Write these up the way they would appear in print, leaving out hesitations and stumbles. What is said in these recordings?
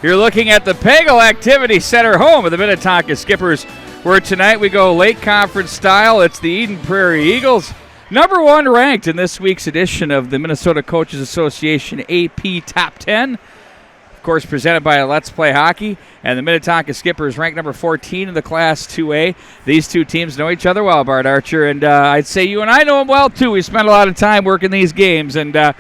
You're looking at the Pagel Activity Center, home of the Minnetonka Skippers, where tonight we go late conference style. It's the Eden Prairie Eagles, number 1 ranked in this week's edition of the Minnesota Coaches Association AP Top 10. Of course, presented by Let's Play Hockey. And the Minnetonka Skippers ranked number 14 in the Class 2A. These two teams know each other well, Bart Archer, and I'd say you and I know them well, too. We spent a lot of time working these games, and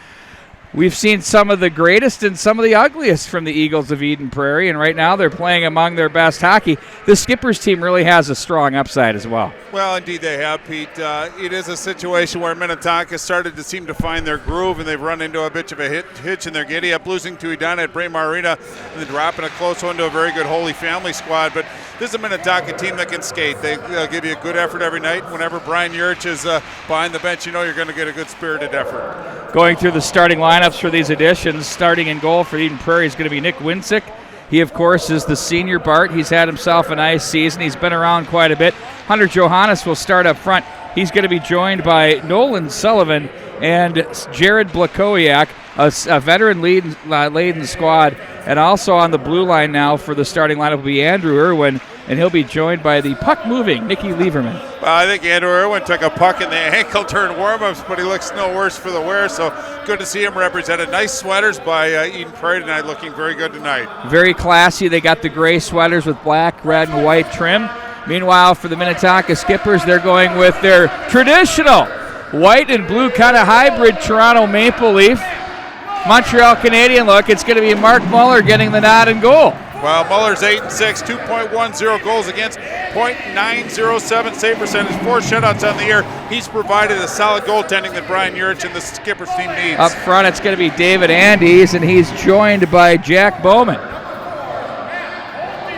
we've seen some of the greatest and some of the ugliest from the Eagles of Eden Prairie, and right now they're playing among their best hockey. The Skippers team really has a strong upside as well. Well, indeed they have, Pete. It is a situation where Minnetonka started to seem to find their groove, and they've run into a bit of a hitch in their giddy up, losing to Edina at Prairie Arena, and then dropping a close one to a very good Holy Family squad. But this is a Minnetonka team that can skate. They'll give you a good effort every night. Whenever Brian Yurich is behind the bench, you know you're going to get a good spirited effort. Going through the starting lineups for these editions, starting in goal for Eden Prairie is going to be Nick Winsick. He, of course, is the senior Bart. He's had himself a nice season. He's been around quite a bit. Hunter Johannes will start up front. He's going to be joined by Nolan Sullivan and Jared Blakowiak, a veteran laden squad. And also on the blue line now for the starting lineup will be Andrew Irwin, and he'll be joined by the puck-moving Nicky Lieberman. Well, I think Andrew Irwin took a puck in the ankle during warm-ups, but he looks no worse for the wear, so good to see him represented. Nice sweaters by Eden Prairie tonight, looking very good tonight. Very classy. They got the gray sweaters with black, red, and white trim. Meanwhile, for the Minnetonka Skippers, they're going with their traditional white and blue kind of hybrid Toronto Maple Leaf Montreal Canadian look. It's going to be Mark Muller getting the nod in goal. Well, Muller's 8-6, 2.10 goals against, .907 save percentage, 4 shutouts on the year. He's provided a solid goaltending that Brian Yurich and the Skippers team needs. Up front, it's going to be David Andes, and he's joined by Jack Bowman.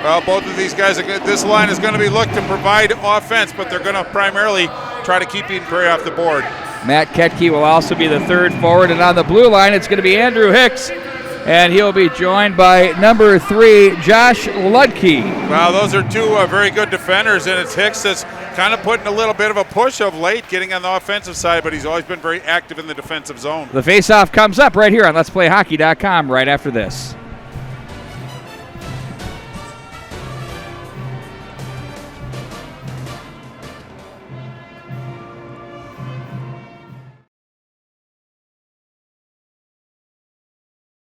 Well, both of these guys, this line is going to be looked to provide offense, but they're going to primarily try to keep Eden Prairie off the board. Matt Ketke will also be the third forward, and on the blue line, it's going to be Andrew Hicks, and he'll be joined by number 3, Josh Ludke. Well, those are two very good defenders, and it's Hicks that's kind of putting a little bit of a push of late, getting on the offensive side, but he's always been very active in the defensive zone. The face-off comes up right here on Let'sPlayHockey.com right after this.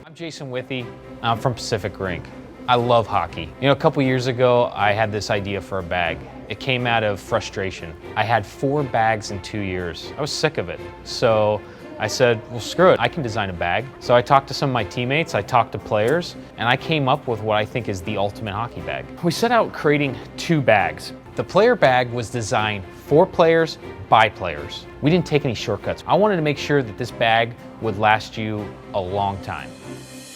I'm Jason Withy. I'm from Pacific Rink. I love hockey. You know, a couple years ago, I had this idea for a bag. It came out of frustration. I had 4 bags in 2 years. I was sick of it. So I said, well, screw it, I can design a bag. So I talked to some of my teammates, I talked to players, and I came up with what I think is the ultimate hockey bag. We set out creating 2 bags. The player bag was designed for players, by players. We didn't take any shortcuts. I wanted to make sure that this bag would last you a long time.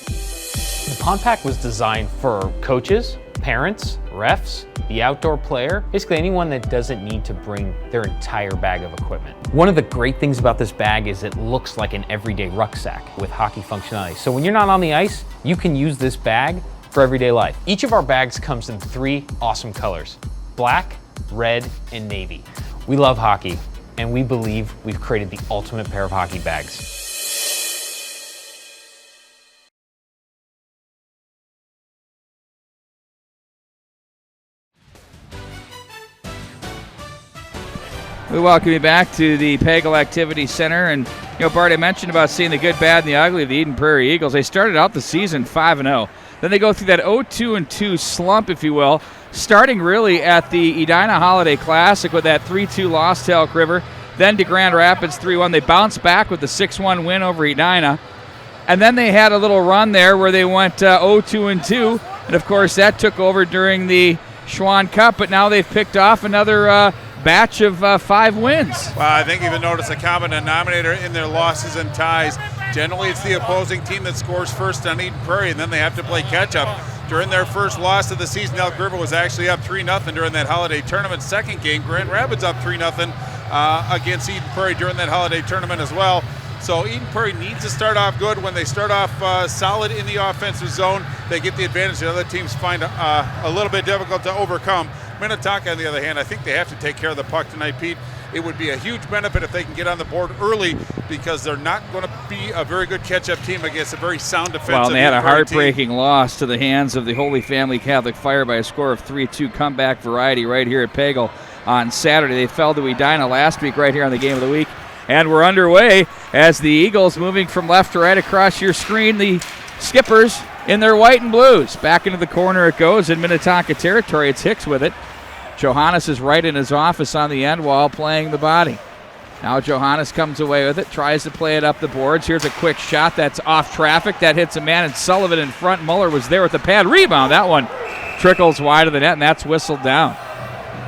The Pond Pack was designed for coaches, parents, refs, the outdoor player, basically anyone that doesn't need to bring their entire bag of equipment. One of the great things about this bag is it looks like an everyday rucksack with hockey functionality. So when you're not on the ice, you can use this bag for everyday life. Each of our bags comes in 3 awesome colors: black, red, and navy. We love hockey, and we believe we've created the ultimate pair of hockey bags. We welcome you back to the Pagel Activity Center. And, you know, Bart, I mentioned about seeing the good, bad, and the ugly of the Eden Prairie Eagles. They started out the season 5-0. Then they go through that 0-2-2 slump, if you will, starting really at the Edina Holiday Classic with that 3-2 loss to Elk River. Then to Grand Rapids 3-1. They bounced back with the 6-1 win over Edina. And then they had a little run there where they went 0-2-2. And, of course, that took over during the Schwann Cup. But now they've picked off another batch of 5 wins. Well, I think you've noticed a common denominator in their losses and ties. Generally, it's the opposing team that scores first on Eden Prairie, and then they have to play catch-up. During their first loss of the season, Elk River was actually up 3-0 during that holiday tournament. Second game, Grand Rapids up 3-0 against Eden Prairie during that holiday tournament as well. So Eden Prairie needs to start off good. When they start off solid in the offensive zone, they get the advantage that other teams find a little bit difficult to overcome. Minnetonka, on the other hand, I think they have to take care of the puck tonight, Pete. it would be a huge benefit if they can get on the board early, because they're not going to be a very good catch-up team against a very sound defensive. Well, and they had a Prairie heartbreaking loss to the hands of the Holy Family Catholic Fire by a score of 3-2 comeback variety right here at Pagel on Saturday. They fell to Edina last week right here on the Game of the Week. And we're underway as the Eagles, moving from left to right across your screen, the Skippers in their white and blues. Back into the corner it goes in Minnetonka territory. It's Hicks with it. Johannes is right in his office on the end wall playing the body. Now Johannes comes away with it, tries to play it up the boards. Here's a quick shot that's off traffic. That hits a man, and Sullivan in front. Muller was there with the pad. Rebound. That one trickles wide of the net, and that's whistled down.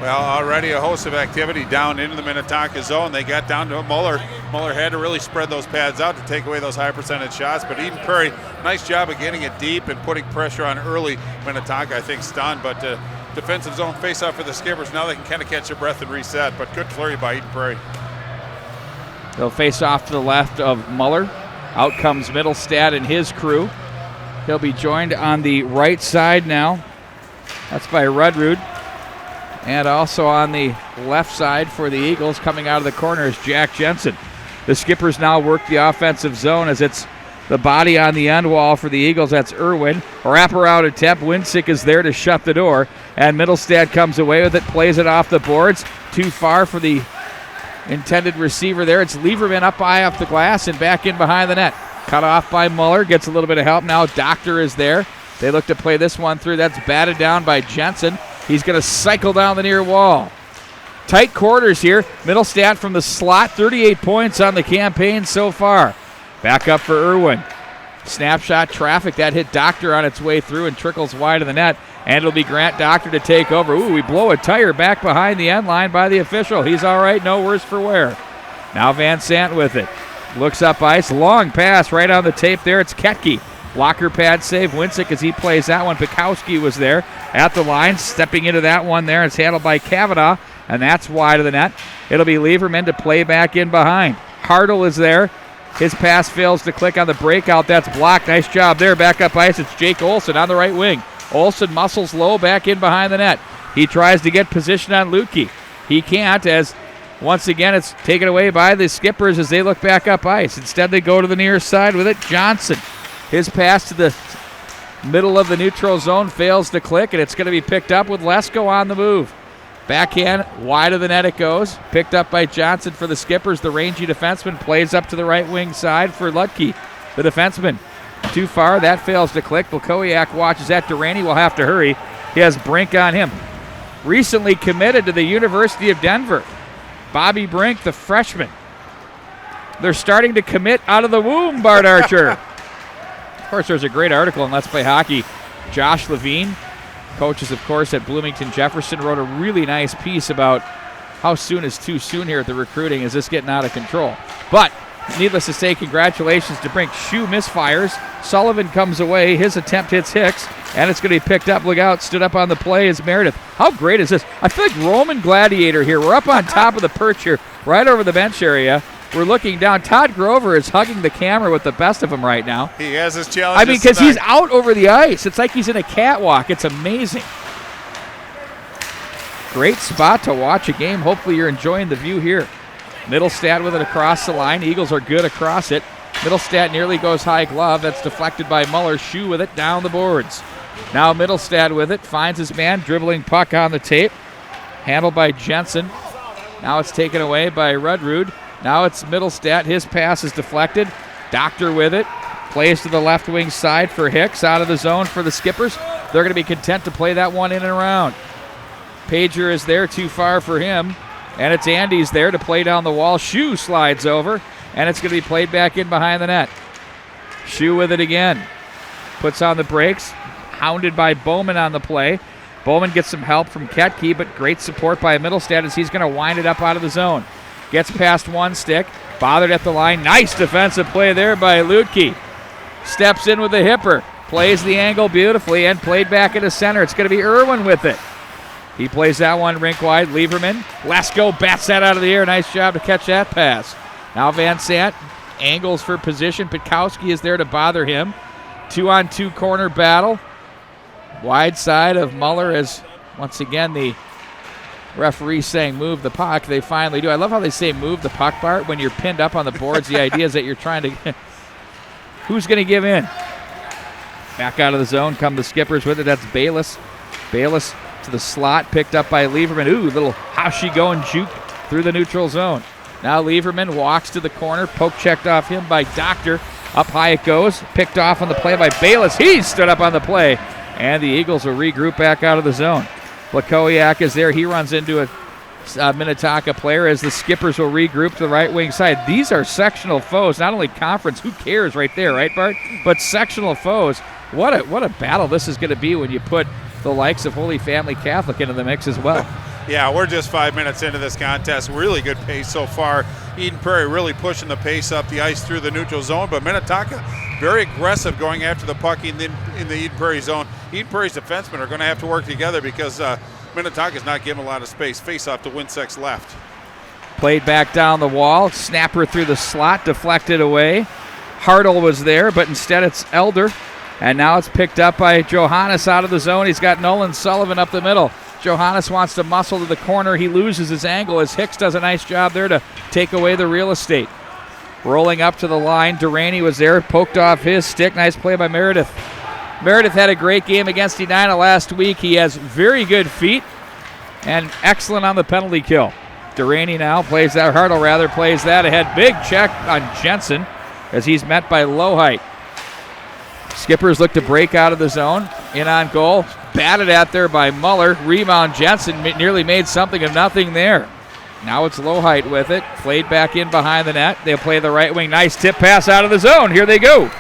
Well, already a host of activity down into the Minnetonka zone. They got down to Muller. Muller had to really spread those pads out to take away those high percentage shots. But Eden Prairie, nice job of getting it deep and putting pressure on early. Minnetonka, I think, stunned. But defensive zone face-off for the Skippers. Now they can kind of catch their breath and reset. But good flurry by Eden Prairie. They'll face off to the left of Muller. Out comes Middlestad and his crew. He'll be joined on the right side now. That's by Rudrud. And also on the left side for the Eagles, coming out of the corner, is Jack Jensen. The Skippers now work the offensive zone as it's the body on the end wall for the Eagles. That's Irwin. Wraparound attempt. Winsick is there to shut the door. And Middlestad comes away with it, plays it off the boards. Too far for the intended receiver there. It's Lieberman up high off the glass and back in behind the net. Cut off by Muller. Gets a little bit of help now. Doctor is there. They look to play this one through. That's batted down by Jensen. He's going to cycle down the near wall. Tight quarters here. Middlestat from the slot. 38 points on the campaign so far. Back up for Irwin. Snapshot traffic. That hit Doctor on its way through and trickles wide of the net. And it'll be Grant Doctor to take over. Ooh, we blow a tire back behind the end line by the official. He's all right. No worse for wear. Now Van Sant with it. Looks up ice. Long pass right on the tape there. It's Ketke. Blocker pad save. Winsick as he plays that one. Pikowski was there at the line, stepping into that one there. It's handled by Kavanaugh, and that's wide of the net. It'll be Lieberman to play back in behind. Hartle is there. His pass fails to click on the breakout. That's blocked. Nice job there. Back up ice. It's Jake Olson on the right wing. Olson muscles low back in behind the net. He tries to get position on Lutke. He can't, as once again it's taken away by the Skippers as they look back up ice. Instead they go to the near side with it. Johnson. His pass to the middle of the neutral zone fails to click, and it's going to be picked up with Lesko on the move. Backhand, wide of the net it goes. Picked up by Johnson for the Skippers. The rangy defenseman plays up to the right wing side for Lutke, the defenseman. Too far, that fails to click. Volkowiak watches that. Durrani will have to hurry. He has Brink on him. Recently committed to the University of Denver. Bobby Brink, the freshman. They're starting to commit out of the womb, Bart Archer. Of course, there's a great article in Let's Play Hockey. Josh Levine, coaches, of course, at Bloomington Jefferson, wrote a really nice piece about how soon is too soon here at the recruiting. Is this getting out of control? But needless to say, congratulations to Brink. Shoe misfires. Sullivan comes away. His attempt hits Hicks, and it's going to be picked up. Look out. Stood up on the play is Meredith. How great is this? I feel like Roman Gladiator here. We're up on top of the perch here, right over the bench area. We're looking down. Todd Grover is hugging the camera with the best of them right now. He has his challenge. I mean, because he's out over the ice. It's like he's in a catwalk. It's amazing. Great spot to watch a game. Hopefully you're enjoying the view here. Middlestat with it across the line. Eagles are good across it. Middlestat nearly goes high glove. That's deflected by Muller. Shoe with it down the boards. Now Middlestat with it. Finds his man. Dribbling puck on the tape. Handled by Jensen. Now it's taken away by Rudrud. Now it's Middlestat. His pass is deflected. Doctor with it. Plays to the left wing side for Hicks. Out of the zone for the Skippers. They're going to be content to play that one in and around. Pager is there. Too far for him. And it's Andy's there to play down the wall. Shoe slides over. And it's going to be played back in behind the net. Shoe with it again. Puts on the brakes. Hounded by Bowman on the play. Bowman gets some help from Ketke, but great support by Middlestat as he's going to wind it up out of the zone. Gets past one stick. Bothered at the line. Nice defensive play there by Lutke. Steps in with the hipper. Plays the angle beautifully and played back into center. It's going to be Irwin with it. He plays that one rink wide. Lieberman. Lesko bats that out of the air. Nice job to catch that pass. Now Van Sant angles for position. Pikowski is there to bother him. 2-on-2 corner battle. Wide side of Muller as once again the Referee saying move the puck. They finally do. I love how they say move the puck, Bart. When you're pinned up on the boards, the idea is that you're trying to who's going to give in? Back out of the zone come the Skippers with it. That's Bayless. Bayless to the slot, picked up by Lieberman. Ooh, little how-she-going juke through the neutral zone. Now Lieberman walks to the corner. Poke checked off him by Doctor. Up high it goes. Picked off on the play by Bayless. He stood up on the play. And the Eagles will regroup back out of the zone. Blakowiak is there. He runs into a Minnetonka player as the Skippers will regroup to the right wing side. These are sectional foes, not only conference. Who cares right there, right, Bart? But sectional foes. What a battle this is going to be when you put the likes of Holy Family Catholic into the mix as well. Yeah, we're just 5 minutes into this contest. Really good pace so far. Eden Prairie really pushing the pace up the ice through the neutral zone, but Minnetonka very aggressive going after the puck in the Eden Prairie zone. Eden Prairie's defensemen are going to have to work together because Minnetonka's not giving a lot of space. Face off to Winsek's left. Played back down the wall. Snapper through the slot, deflected away. Hartle was there, but instead it's Elder. And now it's picked up by Johannes out of the zone. He's got Nolan Sullivan up the middle. Johannes wants to muscle to the corner. He loses his angle as Hicks does a nice job there to take away the real estate. Rolling up to the line, Durrani was there, poked off his stick. Nice play by Meredith. Meredith had a great game against Edina last week. He has very good feet and excellent on the penalty kill. Durrani now plays that, Hartle rather plays that ahead. Big check on Jensen as he's met by Lowhite. Skippers look to break out of the zone. In on goal. Batted at there by Muller. Rebound Jensen nearly made something of nothing there. Now it's Lowhite with it. Played back in behind the net. They'll play the right wing. Nice tip pass out of the zone. Here they go.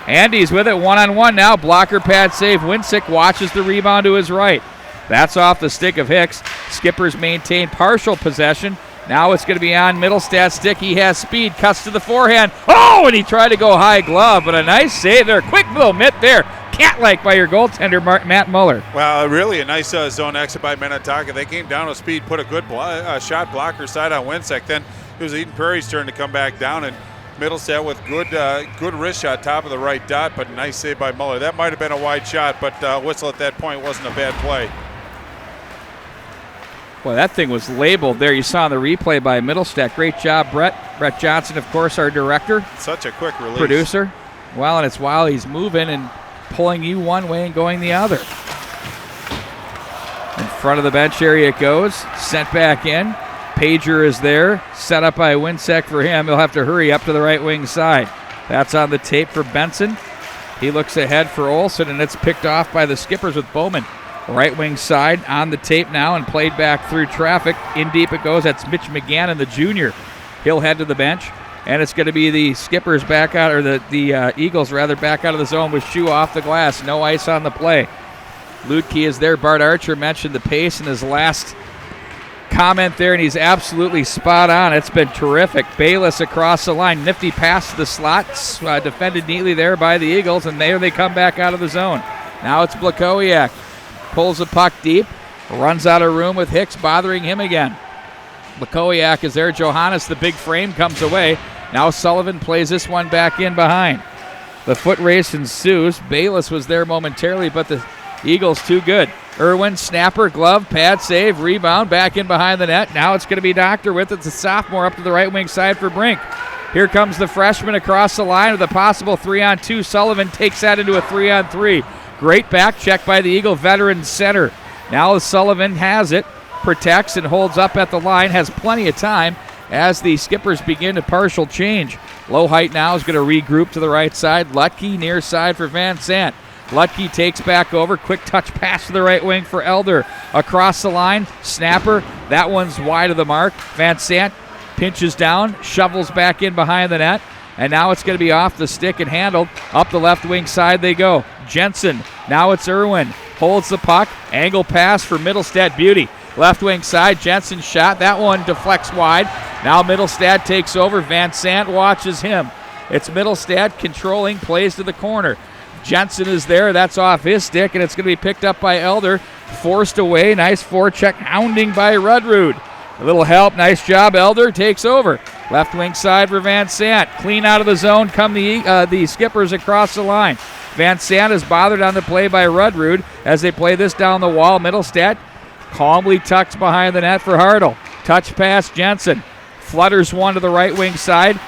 Andy's with it one-on-one now. Blocker pad save. Winsick watches the rebound to his right. That's off the stick of Hicks. Skippers maintain partial possession. Now it's going to be on Middlestad's stick. He has speed. Cuts to the forehand. Oh, and he tried to go high glove, but a nice save there. Quick little mitt there. Cat-like by your goaltender, Matt Muller. Well, really a nice zone exit by Minnetonka. They came down with speed, put a good shot blocker side on Winsick. Then it was Eden Prairie's turn to come back down, and Middlestad with good wrist shot, top of the right dot, but nice save by Muller. That might have been a wide shot, but whistle at that point wasn't a bad play. Well, that thing was labeled there. You saw the replay by Middlestad. Great job, Brett. Brett Johnson, of course, our director. Such a quick release. Producer. Well, and it's while he's moving and pulling you one way and going the other. In front of the bench area it goes. Sent back in. Pager is there. Set up by Winsick for him. He'll have to hurry up to the right wing side. That's on the tape for Benson. He looks ahead for Olsen, and it's picked off by the Skippers with Bowman. Right wing side on the tape now and played back through traffic. In deep it goes. That's Mitch McGannon, the junior. He'll head to the bench. And it's going to be the Skippers back out, or the Eagles rather, back out of the zone with Shoe off the glass. No ice on the play. Ludke is there. Bart Archer mentioned the pace in his last comment there, and he's absolutely spot on. It's been terrific. Bayless across the line. Nifty pass to the slot. Defended neatly there by the Eagles, and there they come back out of the zone. Now it's Blakowiak. Pulls the puck deep. Runs out of room with Hicks bothering him again. Blakowiak is there. Johannes, the big frame, comes away. Now Sullivan plays this one back in behind. The foot race ensues. Bayless was there momentarily, but the Eagles too good. Irwin, snapper, glove, pad save, rebound, back in behind the net. Now it's going to be Doctor with it. It's a sophomore up to the right wing side for Brink. Here comes the freshman across the line with a possible 3-on-2. Sullivan takes that into a 3-on-3. Great back check by the Eagle veteran center. Now Sullivan has it, protects and holds up at the line, has plenty of time as the Skippers begin to partial change. Lowhite now is going to regroup to the right side. Lutke near side for Van Sant. Lutke takes back over. Quick touch pass to the right wing for Elder. Across the line, snapper. That one's wide of the mark. Van Sant pinches down, shovels back in behind the net. And now it's going to be off the stick and handled. Up the left wing side they go. Jensen. Now it's Irwin. Holds the puck. Angle pass for Middlestad Beauty. Left wing side. Jensen shot. That one deflects wide. Now Middlestad takes over. Van Sant watches him. It's Middlestad controlling. Plays to the corner. Jensen is there. That's off his stick. And it's going to be picked up by Elder. Forced away. Nice forecheck. Hounding by Rudrud. A little help. Nice job. Elder takes over. Left wing side for Van Sant. Clean out of the zone come the Skippers across the line. Van Sant is bothered on the play by Rudrud as they play this down the wall. Middlestad calmly tucks behind the net for Hartle. Touch pass, Jensen. Flutters one to the right wing side.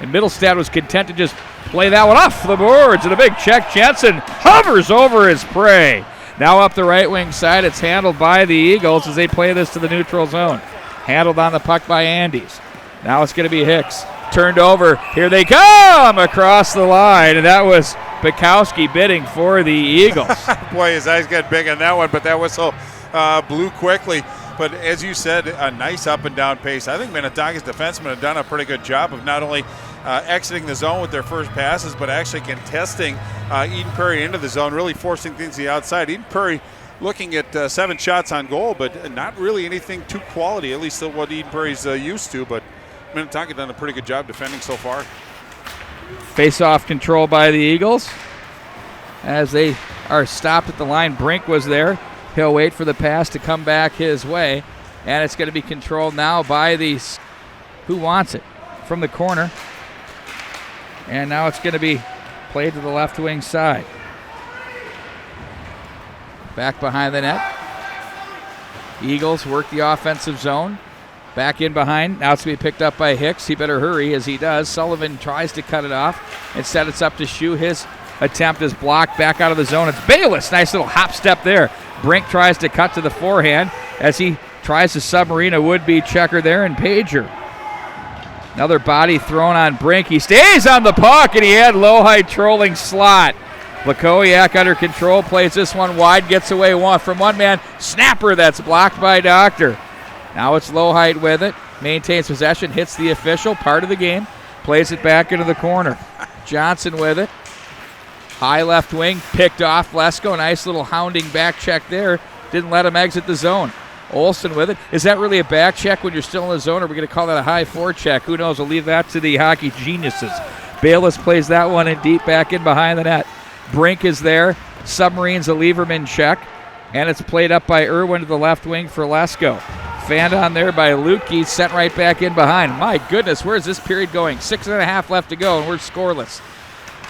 And Middlestad was content to just play that one off the boards. And a big check. Jensen hovers over his prey. Now up the right wing side. It's handled by the Eagles as they play this to the neutral zone. Handled on the puck by Andes. Now it's going to be Hicks. Turned over. Here they come across the line. And that was Bukowski bidding for the Eagles. Boy, his eyes got big on that one, but that whistle blew quickly. But as you said, a nice up and down pace. I think Minnetonka's defensemen have done a pretty good job of not only exiting the zone with their first passes, but actually contesting Eden Prairie into the zone, really forcing things to the outside. Eden Prairie looking at 7 shots on goal, but not really anything too quality, at least what Eden Prairie's used to. But Minnetonka done a pretty good job defending so far. Face-off control by the Eagles as they are stopped at the line. Brink was there. He'll wait for the pass to come back his way, and it's going to be controlled now by the who wants it from the corner. And now it's going to be played to the left wing side. Back behind the net. Eagles work the offensive zone. Back in behind. Now it's going to be picked up by Hicks. He better hurry as he does. Sullivan tries to cut it off. Instead, it's up to Shue. His attempt is blocked back out of the zone. It's Bayless. Nice little hop step there. Brink tries to cut to the forehand as he tries to submarine a would-be checker there, and Pagel. Another body thrown on Brink. He stays on the puck, and he had low-height trolling slot. Lakowiak under control, plays this one wide, gets away from one man. Snapper that's blocked by Doctor. Now it's Low-height with it. Maintains possession, hits the official, part of the game. Plays it back into the corner. Johnson with it. High left wing, picked off Lesko. Nice little hounding back check there. Didn't let him exit the zone. Olsen with it. Is that really a back check when you're still in the zone, or are we going to call that a high forecheck? Who knows? We'll leave that to the hockey geniuses. Bayless plays that one in deep back in behind the net. Brink is there. Submarines a Lieberman check. And it's played up by Irwin to the left wing for Lesko. Fanned on there by Lutke, sent right back in behind. My goodness, where's this period going? 6.5 left to go, and we're scoreless.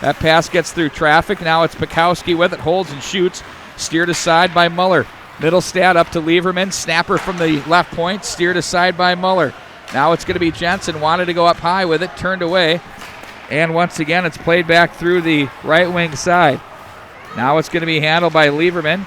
That pass gets through traffic. Now it's Bukowski with it, holds and shoots. Steered aside by Muller. Middlestad up to Lieberman. Snapper from the left point, steered aside by Muller. Now it's going to be Jensen. Wanted to go up high with it, turned away. And once again, it's played back through the right wing side. Now it's going to be handled by Lieberman.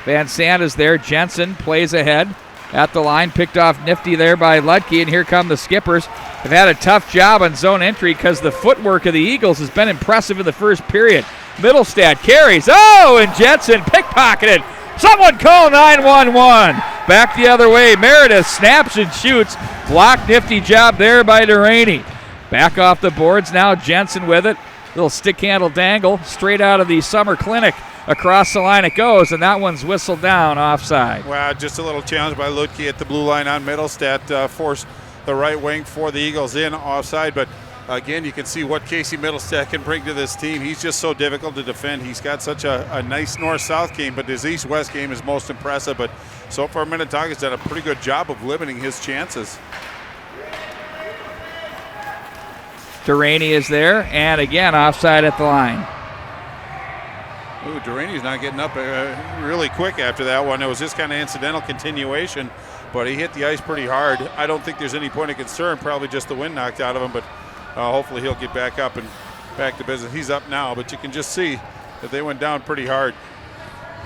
Van Sant is there. Jensen plays ahead at the line. Picked off nifty there by Lutke, and here come the Skippers. They've had a tough job on zone entry because the footwork of the Eagles has been impressive in the first period. Middlestad carries. Oh, and Jensen pickpocketed. Someone call 911. Back the other way. Meredith snaps and shoots. Blocked, nifty job there by Duraney. Back off the boards now. Jensen with it. Little stick handle dangle straight out of the summer clinic. Across the line it goes, and that one's whistled down offside. Wow, just a little challenge by Lutke at the blue line on Middlestad. Forced the right wing for the Eagles in offside, but again, you can see what Casey Middlestad can bring to this team. He's just so difficult to defend. He's got such a nice north-south game, but his east-west game is most impressive. But so far, Minnetonka's done a pretty good job of limiting his chances. Duraney is there, and again, offside at the line. Ooh, Duraney's not getting up really quick after that one. It was just kind of incidental continuation, but he hit the ice pretty hard. I don't think there's any point of concern, probably just the wind knocked out of him, but hopefully he'll get back up and back to business. He's up now, but you can just see that they went down pretty hard.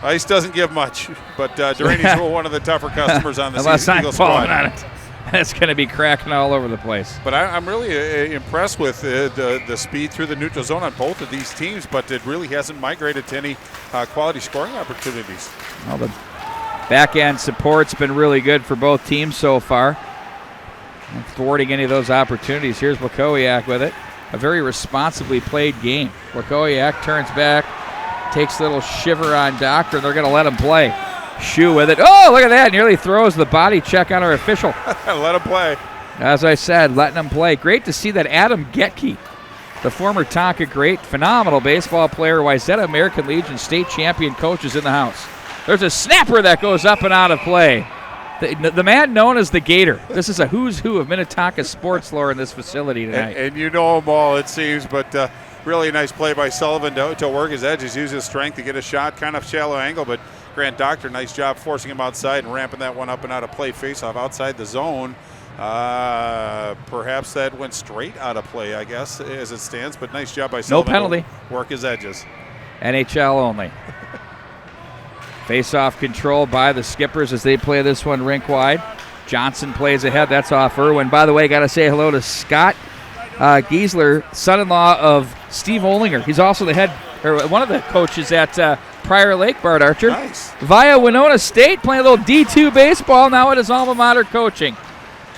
Ice doesn't give much, but Duraney's one of the tougher customers on the Eagles squad. On it. It's going to be cracking all over the place. But I'm really impressed with the speed through the neutral zone on both of these teams, but it really hasn't migrated to any quality scoring opportunities. Well, the backhand support's been really good for both teams so far. Not thwarting any of those opportunities. Here's Lakowiak with it. A very responsibly played game. Lakowiak turns back, takes a little shiver on Doctor, and they're going to let him play. Shue with it. Oh, look at that. Nearly throws the body check on our official. Let him play. As I said, letting him play. Great to see that Adam Getke, the former Tonka great, phenomenal baseball player, Wayzata American Legion state champion coach, is in the house. There's a snapper that goes up and out of play. The man known as the Gator. This is a who's who of Minnetonka sports lore in this facility tonight. And you know them all, it seems, but really nice play by Sullivan to work his edges, use his strength to get a shot, kind of shallow angle, but Grant Doctor, nice job forcing him outside and ramping that one up and out of play. Face-off outside the zone. Perhaps that went straight out of play, I guess, as it stands, but nice job by Sullivan. No penalty. To work his edges. NHL only. Face-off control by the Skippers as they play this one rink wide. Johnson plays ahead. That's off Irwin. By the way, got to say hello to Scott Giesler, son-in-law of Steve Olinger. He's also the head, or one of the coaches at Prairie Lake, Bart Archer. Nice. Via Winona State, playing a little D2 baseball, now at his alma mater coaching.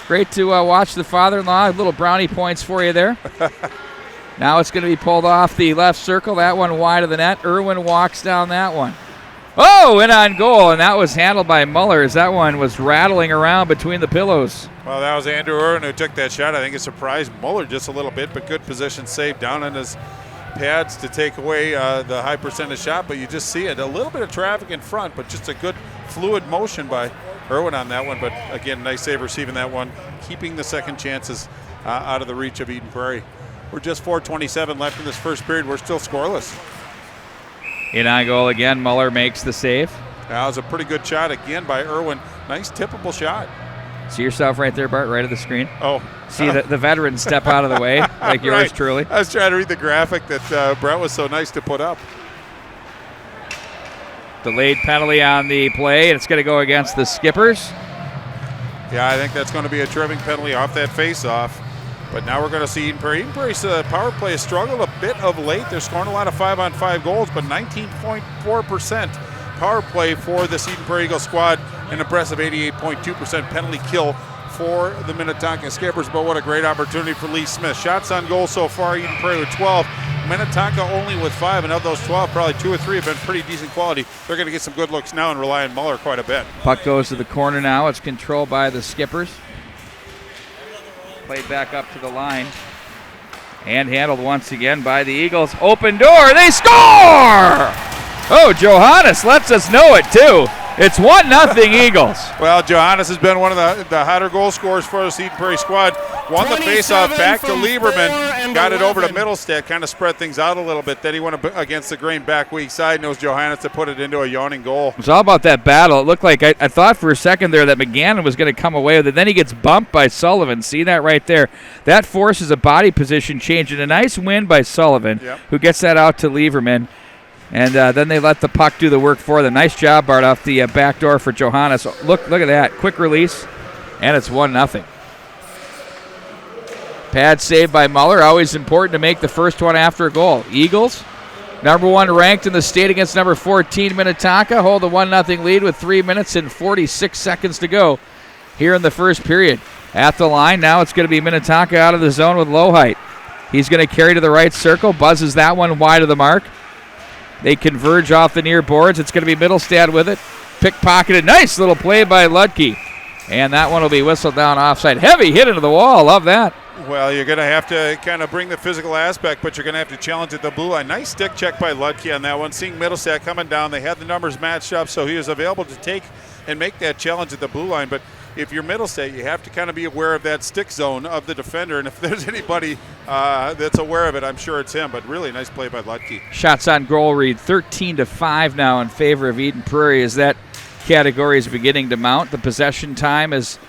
Great to watch the father-in-law. Little brownie points for you there. Now it's going to be pulled off the left circle. That one wide of the net. Irwin walks down that one. Oh, in on goal, and that was handled by Muller as that one was rattling around between the pillows. Well, that was Andrew Irwin who took that shot. I think it surprised Muller just a little bit, but good position save down on his pads to take away the high percentage shot. But you just see it. A little bit of traffic in front, but just a good fluid motion by Irwin on that one. But again, nice save receiving that one, keeping the second chances out of the reach of Eden Prairie. We're just 4:27 left in this first period. We're still scoreless. In on goal again, Muller makes the save. That was a pretty good shot again by Irwin. Nice tippable shot. See yourself right there, Bart, right at the screen? Oh. See the veterans step out of the way, like yours Right. truly. I was trying to read the graphic that Brett was so nice to put up. Delayed penalty on the play, and it's going to go against the Skippers. Yeah, I think that's going to be a tripping penalty off that face-off. But now we're going to see Eden Prairie. Eden Prairie's power play has struggled a bit of late. They're scoring a lot of 5-on-5 goals, but 19.4% power play for this Eden Prairie Eagle squad, an impressive 88.2% penalty kill for the Minnetonka Skippers. But what a great opportunity for Lee Smith. Shots on goal so far, Eden Prairie with 12. Minnetonka only with 5, and of those 12, probably 2 or 3 have been pretty decent quality. They're going to get some good looks now and rely on Muller quite a bit. Puck goes to the corner now. It's controlled by the Skippers. Played back up to the line. And handled once again by the Eagles. Open door. They score! Oh, Johannes lets us know it, too. It's 1-0 Eagles. Well, Johannes has been one of the hotter goal scorers for the Eden Prairie squad. Won the faceoff back to Lieberman. Got it over to Middlestead. Kind of spread things out a little bit. Then he went against the grain back weak side. And it was Johannes to put it into a yawning goal. It was all about that battle. It looked like I thought for a second there that McGannon was going to come away with it. Then he gets bumped by Sullivan. See that right there? That forces a body position change. And a nice win by Sullivan, who gets that out to Lieberman. And then they let the puck do the work for them. Nice job, Bart, off the back door for Johannes. Look at that. Quick release, and it's 1-0. Pad save by Muller. Always important to make the first one after a goal. Eagles, number 1 ranked in the state against number 14 Minnetonka, hold a 1-0 lead with 3 minutes and 46 seconds to go here in the first period. At the line, now it's going to be Minnetonka out of the zone with Lowhite. He's going to carry to the right circle, buzzes that one wide of the mark. They converge off the near boards. It's going to be Middlestad with it. Pickpocketed. Nice little play by Ludke. And that one will be whistled down offside. Heavy hit into the wall. Love that. Well, you're going to have to kind of bring the physical aspect, but you're going to have to challenge at the blue line. Nice stick check by Ludke on that one. Seeing Middlestad coming down, they had the numbers matched up, so he was available to take and make that challenge at the blue line. But if you're Middlestad, you have to kind of be aware of that stick zone of the defender. And if there's anybody that's aware of it, I'm sure it's him. But really nice play by Ludke. Shots on goal read 13-5 now in favor of Eden Prairie as that category is beginning to mount. The possession time has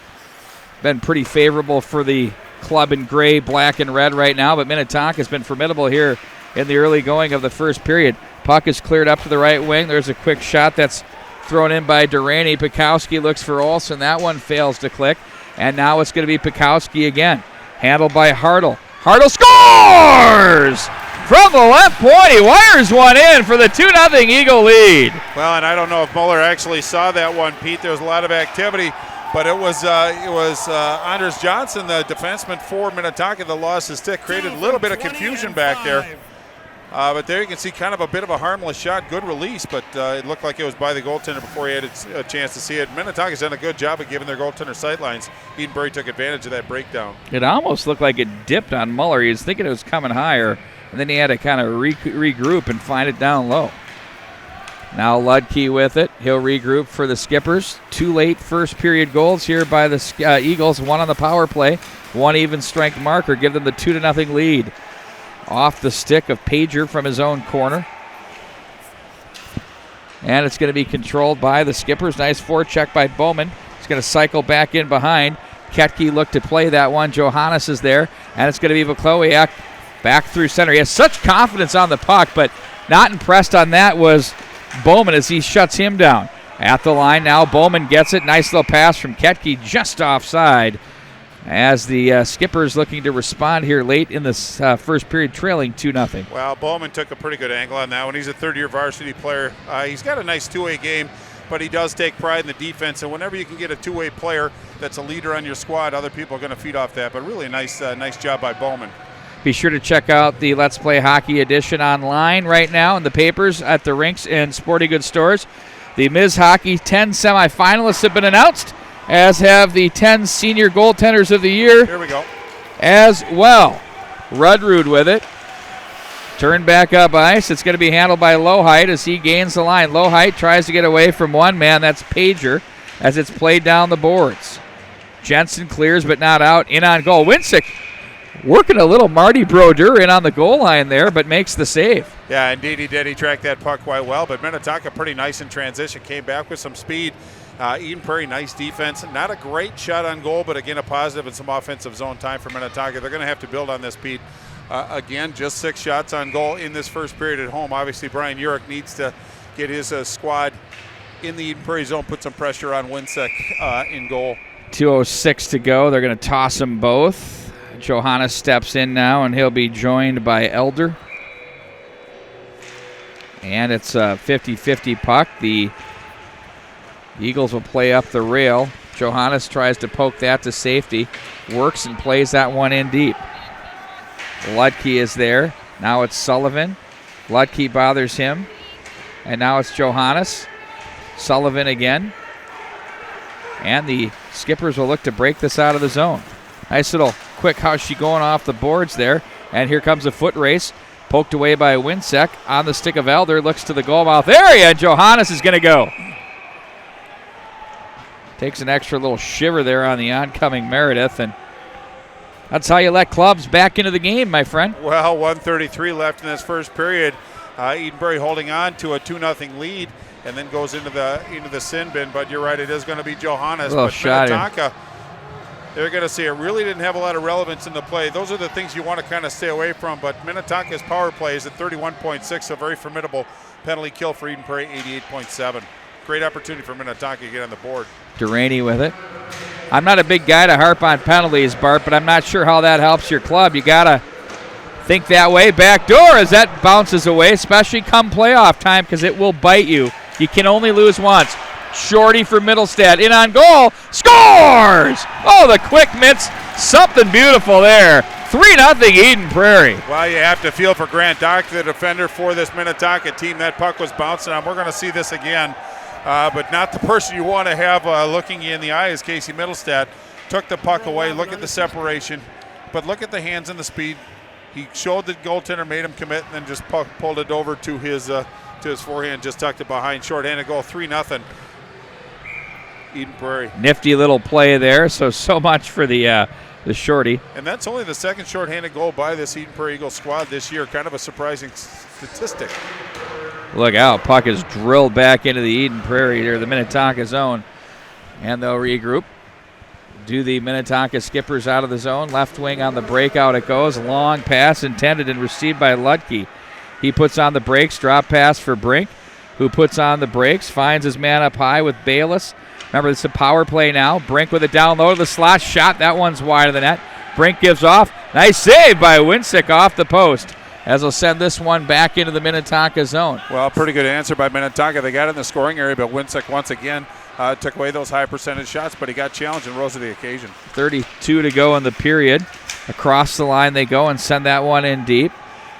been pretty favorable for the club in gray, black, and red right now. But Minnetonka has been formidable here in the early going of the first period. Puck is cleared up to the right wing. There's a quick shot that's thrown in by Durrani. Pikowski looks for Olsen. That one fails to click. And now it's going to be Pikowski again. Handled by Hartle. Hartle scores! From the left point, he wires one in for the 2-0 Eagle lead. Well, and I don't know if Muller actually saw that one, Pete. There was a lot of activity, but it was Anders Johnson, the defenseman for Minnetonka, that lost his stick. Created a little bit of confusion back there. But there you can see kind of a bit of a harmless shot. Good release, but it looked like it was by the goaltender before he had a chance to see it. Minnetonka's done a good job of giving their goaltender sightlines. Eden Prairie took advantage of that breakdown. It almost looked like it dipped on Muller. He was thinking it was coming higher, and then he had to kind of regroup and find it down low. Now Ludke with it. He'll regroup for the Skippers. 2 late first period goals here by the Eagles. 1 on the power play. 1 even strength marker. Give them the 2-0 lead. Off the stick of Pager from his own corner. And it's going to be controlled by the Skippers. Nice forecheck by Bowman. He's going to cycle back in behind. Ketke looked to play that one. Johannes is there. And it's going to be Vuklowiak back through center. He has such confidence on the puck, but not impressed on that was Bowman as he shuts him down. At the line now, Bowman gets it. Nice little pass from Ketke just offside as the Skippers looking to respond here late in this first period, trailing 2-0. Well, Bowman took a pretty good angle on that one. He's a third-year varsity player. He's got a nice two-way game, but he does take pride in the defense, and whenever you can get a two-way player that's a leader on your squad, other people are going to feed off that. But really a nice job by Bowman. Be sure to check out the Let's Play Hockey edition online right now in the papers, at the rinks, and sporting goods stores. The Ms. Hockey 10 semifinalists have been announced, as have the 10 senior goaltenders of the year. Here we go. As well. Rudrud with it. Turned back up ice. It's going to be handled by Lohheit as he gains the line. Lohheit tries to get away from one man. That's Pager as it's played down the boards. Jensen clears but not out. In on goal. Winsick working a little Marty Brodeur in on the goal line there, but makes the save. Yeah, indeed he did. He tracked that puck quite well, but Minnetonka pretty nice in transition. Came back with some speed. Eden Prairie, nice defense. Not a great shot on goal, but again, a positive and some offensive zone time for Minnetonka. They're going to have to build on this speed. Again, just 6 shots on goal in this first period at home. Obviously, Brian Urich needs to get his squad in the Eden Prairie zone, put some pressure on Winsick in goal. 2:06 to go. They're going to toss them both. Johannes steps in now, and he'll be joined by Elder. And it's a 50-50 puck. The Eagles will play up the rail. Johannes tries to poke that to safety. Works and plays that one in deep. Ludke is there. Now it's Sullivan. Ludke bothers him. And now it's Johannes. Sullivan again. And the Skippers will look to break this out of the zone. Nice little quick house going off the boards there. And here comes a foot race. Poked away by Winsick. On the stick of Elder. Looks to the goal mouth area. And Johannes is going to go. Takes an extra little shiver there on the oncoming Meredith, and that's how you let clubs back into the game, my friend. Well, 1:33 left in this first period. Eden Prairie holding on to a 2-0 lead, and then goes into the sin bin. But you're right, it is going to be Johannes. But Minnetonka, they're going to see it really didn't have a lot of relevance in the play. Those are the things you want to kind of stay away from. But Minnetonka's power play is at 31.6, a very formidable penalty kill for Eden Prairie, 88.7. Great opportunity for Minnetonka to get on the board. Duraney with it. I'm not a big guy to harp on penalties, Bart, but I'm not sure how that helps your club. You got to think that way. Back door as that bounces away, especially come playoff time, because it will bite you. You can only lose once. Shorty for Middlestad. In on goal. Scores! Oh, the quick mitts. Something beautiful there. 3-0 Eden Prairie. Well, you have to feel for Grant Dock, the defender for this Minnetonka team. That puck was bouncing on. We're going to see this again. But not the person you want to have looking you in the eye is Casey Middlestad. Took the puck away. Look at the separation. But look at the hands and the speed. He showed the goaltender, made him commit, and then just pulled it over to his forehand, just tucked it behind. Short-handed goal, 3-0. Eden Prairie. Nifty little play there. So much for the shorty. And that's only the second short-handed goal by this Eden Prairie Eagles squad this year. Kind of a surprising statistic. Look out, puck is drilled back into the Eden Prairie, or the Minnetonka zone. And they'll regroup. Do the Minnetonka Skippers out of the zone. Left wing on the breakout it goes. Long pass intended and received by Ludke. He puts on the brakes. Drop pass for Brink, who puts on the brakes. Finds his man up high with Bayless. Remember, it's a power play now. Brink with a down low to the slot. Shot. That one's wide of the net. Brink gives off. Nice save by Winsick off the post, as they'll send this one back into the Minnetonka zone. Well, pretty good answer by Minnetonka. They got in the scoring area, but Winsick once again took away those high percentage shots, but he got challenged and rose to the occasion. 32 to go in the period. Across the line they go and send that one in deep.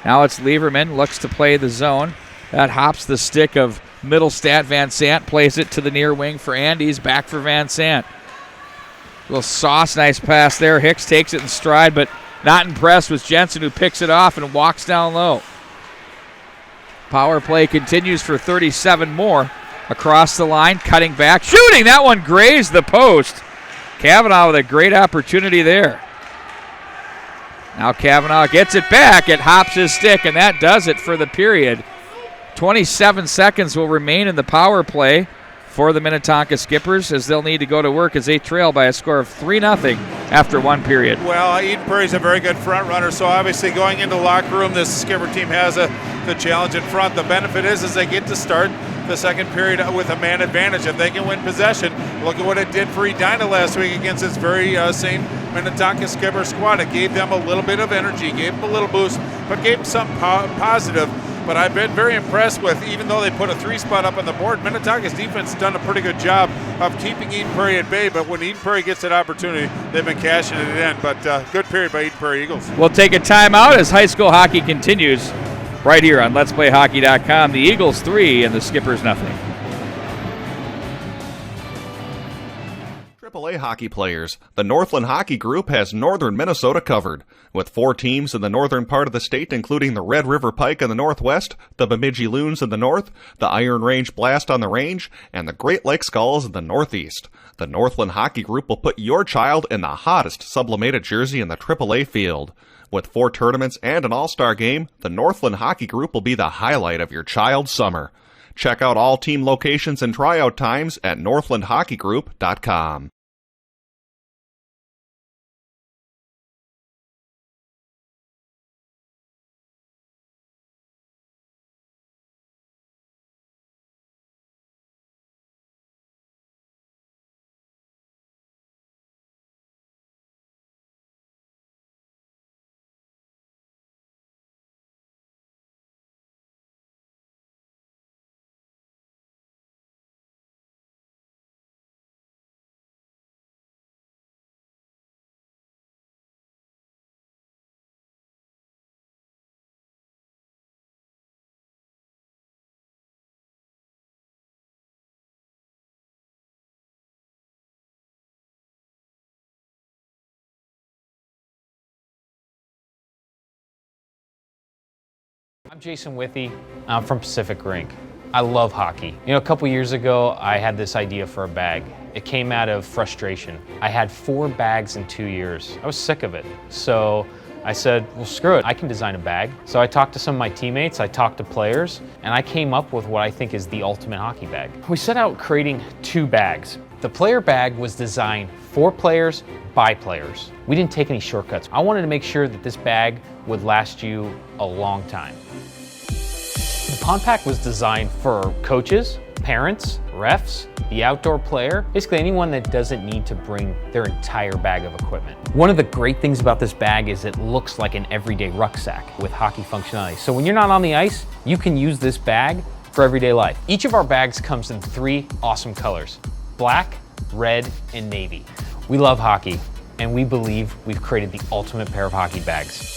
Now it's Lieberman, looks to play the zone. That hops the stick of Middlestat. Van Sant plays it to the near wing for Andes. Back for Van Sant. Little sauce, nice pass there. Hicks takes it in stride, but not impressed with Jensen, who picks it off and walks down low. Power play continues for 37 more. Across the line, cutting back, shooting. That one grazed the post. Cavanaugh with a great opportunity there. Now Cavanaugh gets it back. It hops his stick, and that does it for the period. 27 seconds will remain in the power play for the Minnetonka Skippers, as they'll need to go to work as they trail by a score of 3-0 after one period. Well, Eden Prairie's a very good front runner, so obviously going into the locker room, this Skipper team has the challenge in front. The benefit is they get to start the second period with a man advantage. If they can win possession, look at what it did for Edina last week against this very same Minnetonka Skipper squad. It gave them a little bit of energy, gave them a little boost, but gave them something positive. But I've been very impressed with, even though they put a 3 spot up on the board, Minnetonka's defense has done a pretty good job of keeping Eden Prairie at bay. But when Eden Prairie gets that opportunity, they've been cashing it in. But good period by Eden Prairie Eagles. We'll take a timeout as high school hockey continues right here on Let'sPlayHockey.com. The Eagles 3 and the Skippers nothing. AAA hockey players, the Northland Hockey Group has northern Minnesota covered, with 4 teams in the northern part of the state, including the Red River Pike in the northwest, the Bemidji Loons in the north, the Iron Range Blast on the range, and the Great Lake Skulls in the northeast. The Northland Hockey Group will put your child in the hottest sublimated jersey in the AAA field. With 4 tournaments and an all-star game, the Northland Hockey Group will be the highlight of your child's summer. Check out all team locations and tryout times at northlandhockeygroup.com. I'm Jason Withy. I'm from Pacific Rink. I love hockey. You know, a couple years ago, I had this idea for a bag. It came out of frustration. I had 4 bags in 2 years. I was sick of it. So I said, well, screw it, I can design a bag. So I talked to some of my teammates, I talked to players, and I came up with what I think is the ultimate hockey bag. We set out creating 2 bags. The player bag was designed for players, by players. We didn't take any shortcuts. I wanted to make sure that this bag would last you a long time. The Pond Pack was designed for coaches, parents, refs, the outdoor player, basically anyone that doesn't need to bring their entire bag of equipment. One of the great things about this bag is it looks like an everyday rucksack with hockey functionality. So when you're not on the ice, you can use this bag for everyday life. Each of our bags comes in 3 awesome colors: black, red, and navy. We love hockey, and we believe we've created the ultimate pair of hockey bags.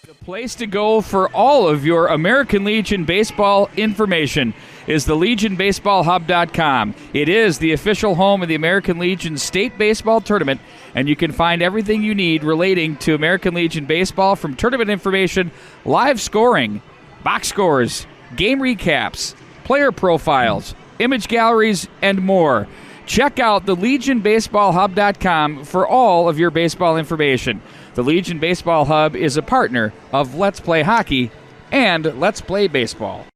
The place to go for all of your American Legion baseball information is the LegionBaseballHub.com. It is the official home of the American Legion State Baseball Tournament, and you can find everything you need relating to American Legion baseball, from tournament information, live scoring, box scores, game recaps, player profiles, image galleries, and more. Check out the LegionBaseballHub.com for all of your baseball information. The Legion Baseball Hub is a partner of Let's Play Hockey and Let's Play Baseball.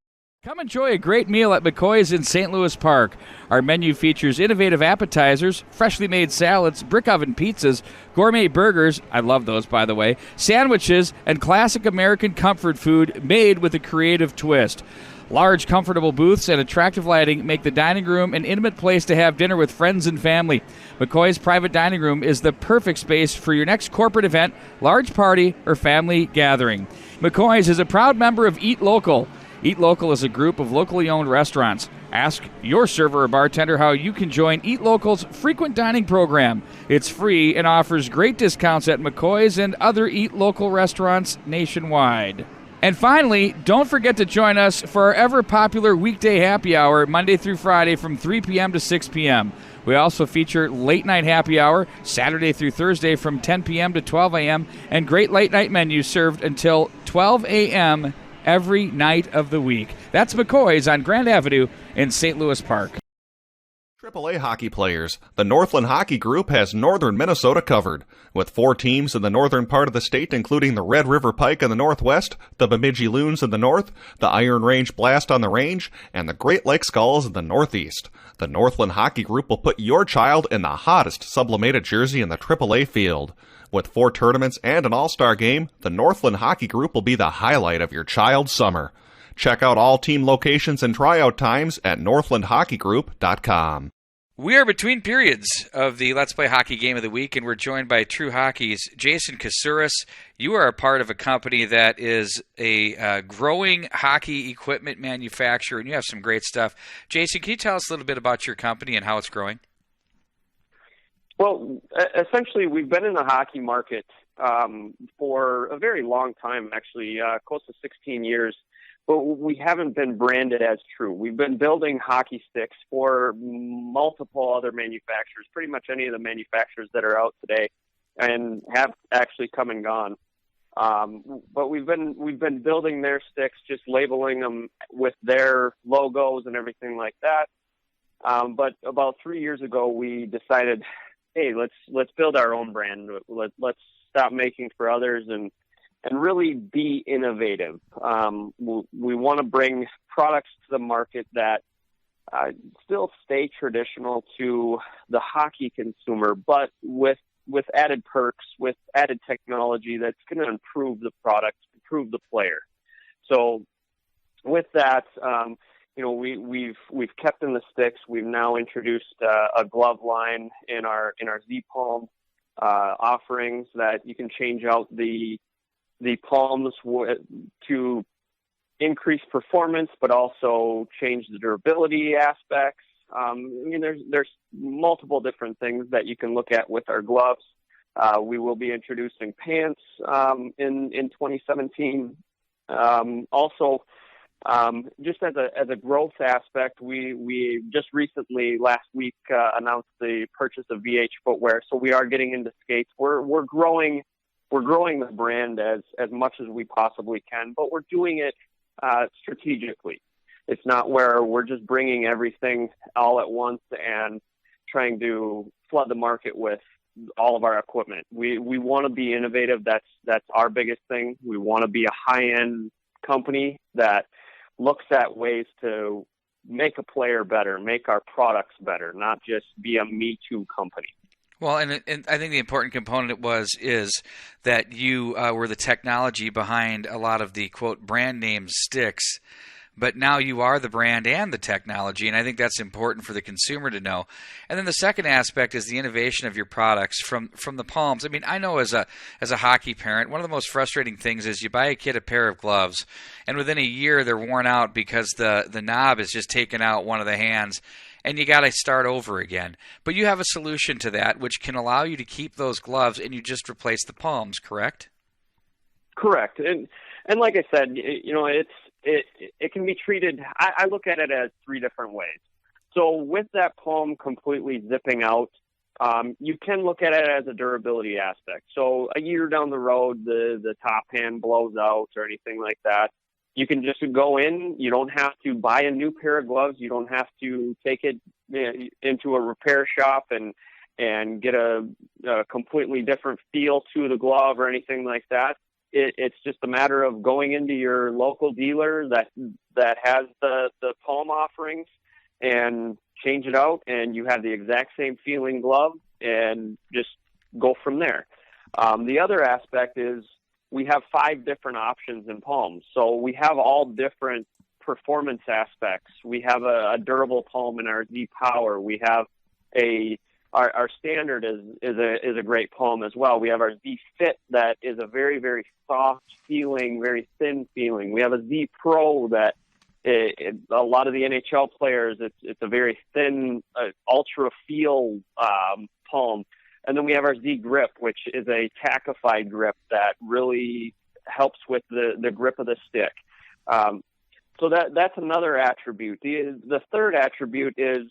Come enjoy a great meal at McCoy's in St. Louis Park. Our menu features innovative appetizers, freshly made salads, brick oven pizzas, gourmet burgers, I love those by the way, sandwiches, and classic American comfort food made with a creative twist. Large, comfortable booths and attractive lighting make the dining room an intimate place to have dinner with friends and family. McCoy's private dining room is the perfect space for your next corporate event, large party, or family gathering. McCoy's is a proud member of Eat Local. Eat Local is a group of locally owned restaurants. Ask your server or bartender how you can join Eat Local's frequent dining program. It's free and offers great discounts at McCoy's and other Eat Local restaurants nationwide. And finally, don't forget to join us for our ever-popular weekday happy hour, Monday through Friday from 3 p.m. to 6 p.m. We also feature late-night happy hour, Saturday through Thursday from 10 p.m. to 12 a.m., and great late-night menus served until 12 a.m. every night of the week. That's McCoy's on Grand Avenue in St. Louis Park. AAA hockey players, the Northland Hockey Group has northern Minnesota covered, with 4 teams in the northern part of the state, including the Red River Pike in the northwest, the Bemidji Loons in the north, the Iron Range Blast on the range, and the Great Lake Skulls in the northeast. The Northland Hockey Group will put your child in the hottest sublimated jersey in the AAA field. With 4 tournaments and an all-star game, the Northland Hockey Group will be the highlight of your child's summer. Check out all team locations and tryout times at northlandhockeygroup.com. We are between periods of the Let's Play Hockey Game of the Week, and we're joined by True Hockey's Jason Kasuris. You are a part of a company that is a growing hockey equipment manufacturer, and you have some great stuff. Jason, can you tell us a little bit about your company and how it's growing? Well, essentially, we've been in the hockey market for a very long time, actually, close to 16 years. But we haven't been branded as True. We've been building hockey sticks for multiple other manufacturers, pretty much any of the manufacturers that are out today, and have actually come and gone. But we've been building their sticks, just labeling them with their logos and everything like that. But about 3 years ago, we decided, hey, let's build our own brand. Let's stop making for others and really be innovative. We want to bring products to the market that still stay traditional to the hockey consumer, but with added perks, with added technology that's going to improve the product, improve the player. So with that, we've kept in the sticks. We've now introduced a glove line in our Z Palm offerings that you can change out the palms to increase performance, but also change the durability aspects. There's multiple different things that you can look at with our gloves. We will be introducing pants in 2017. Also, just as a growth aspect, we just recently last week announced the purchase of VH footwear. So we are getting into skates. We're growing the brand as much as we possibly can, but we're doing it strategically. It's not where we're just bringing everything all at once and trying to flood the market with all of our equipment. We want to be innovative. That's our biggest thing. We want to be a high-end company that looks at ways to make a player better, make our products better, not just be a Me Too company. Well, and I think the important component is that you were the technology behind a lot of the, quote, brand name sticks, but now you are the brand and the technology, and I think that's important for the consumer to know. And then the second aspect is the innovation of your products from the palms. I mean, I know as a hockey parent, one of the most frustrating things is you buy a kid a pair of gloves, and within a year they're worn out because the knob is just taken out one of the hands, and you got to start over again. But you have a solution to that, which can allow you to keep those gloves, and you just replace the palms, correct? Correct. And like I said, it can be treated. I look at it as 3 different ways. So with that palm completely zipping out, you can look at it as a durability aspect. So a year down the road, the top hand blows out or anything like that. You can just go in. You don't have to buy a new pair of gloves. You don't have to take it into a repair shop and get a completely different feel to the glove or anything like that. It's just a matter of going into your local dealer that has the palm offerings and change it out, and you have the exact same feeling glove and just go from there. The other aspect is we have 5 different options in palms. So we have all different performance aspects. We have a durable palm in our Z Power. We have our standard is a great palm as well. We have our Z Fit that is a very, very soft feeling, very thin feeling. We have a Z Pro that a lot of the NHL players, it's a very thin, ultra feel palm. And then we have our Z Grip, which is a tackified grip that really helps with the grip of the stick. So that's another attribute. The third attribute is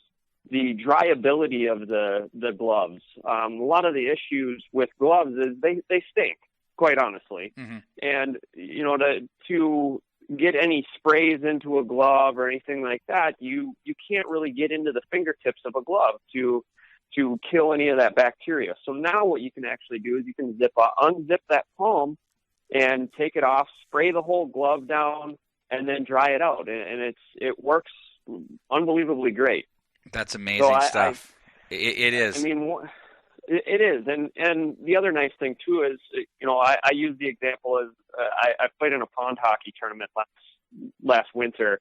the dryability of the gloves. A lot of the issues with gloves is they stink, quite honestly. Mm-hmm. And to get any sprays into a glove or anything like that, you can't really get into the fingertips of a glove to kill any of that bacteria. So now what you can actually do is you can unzip that palm and take it off, spray the whole glove down, and then dry it out. And it works unbelievably great. That's amazing stuff. It is. I mean, it is. And the other nice thing, too, is, I use the example as I played in a pond hockey tournament last winter.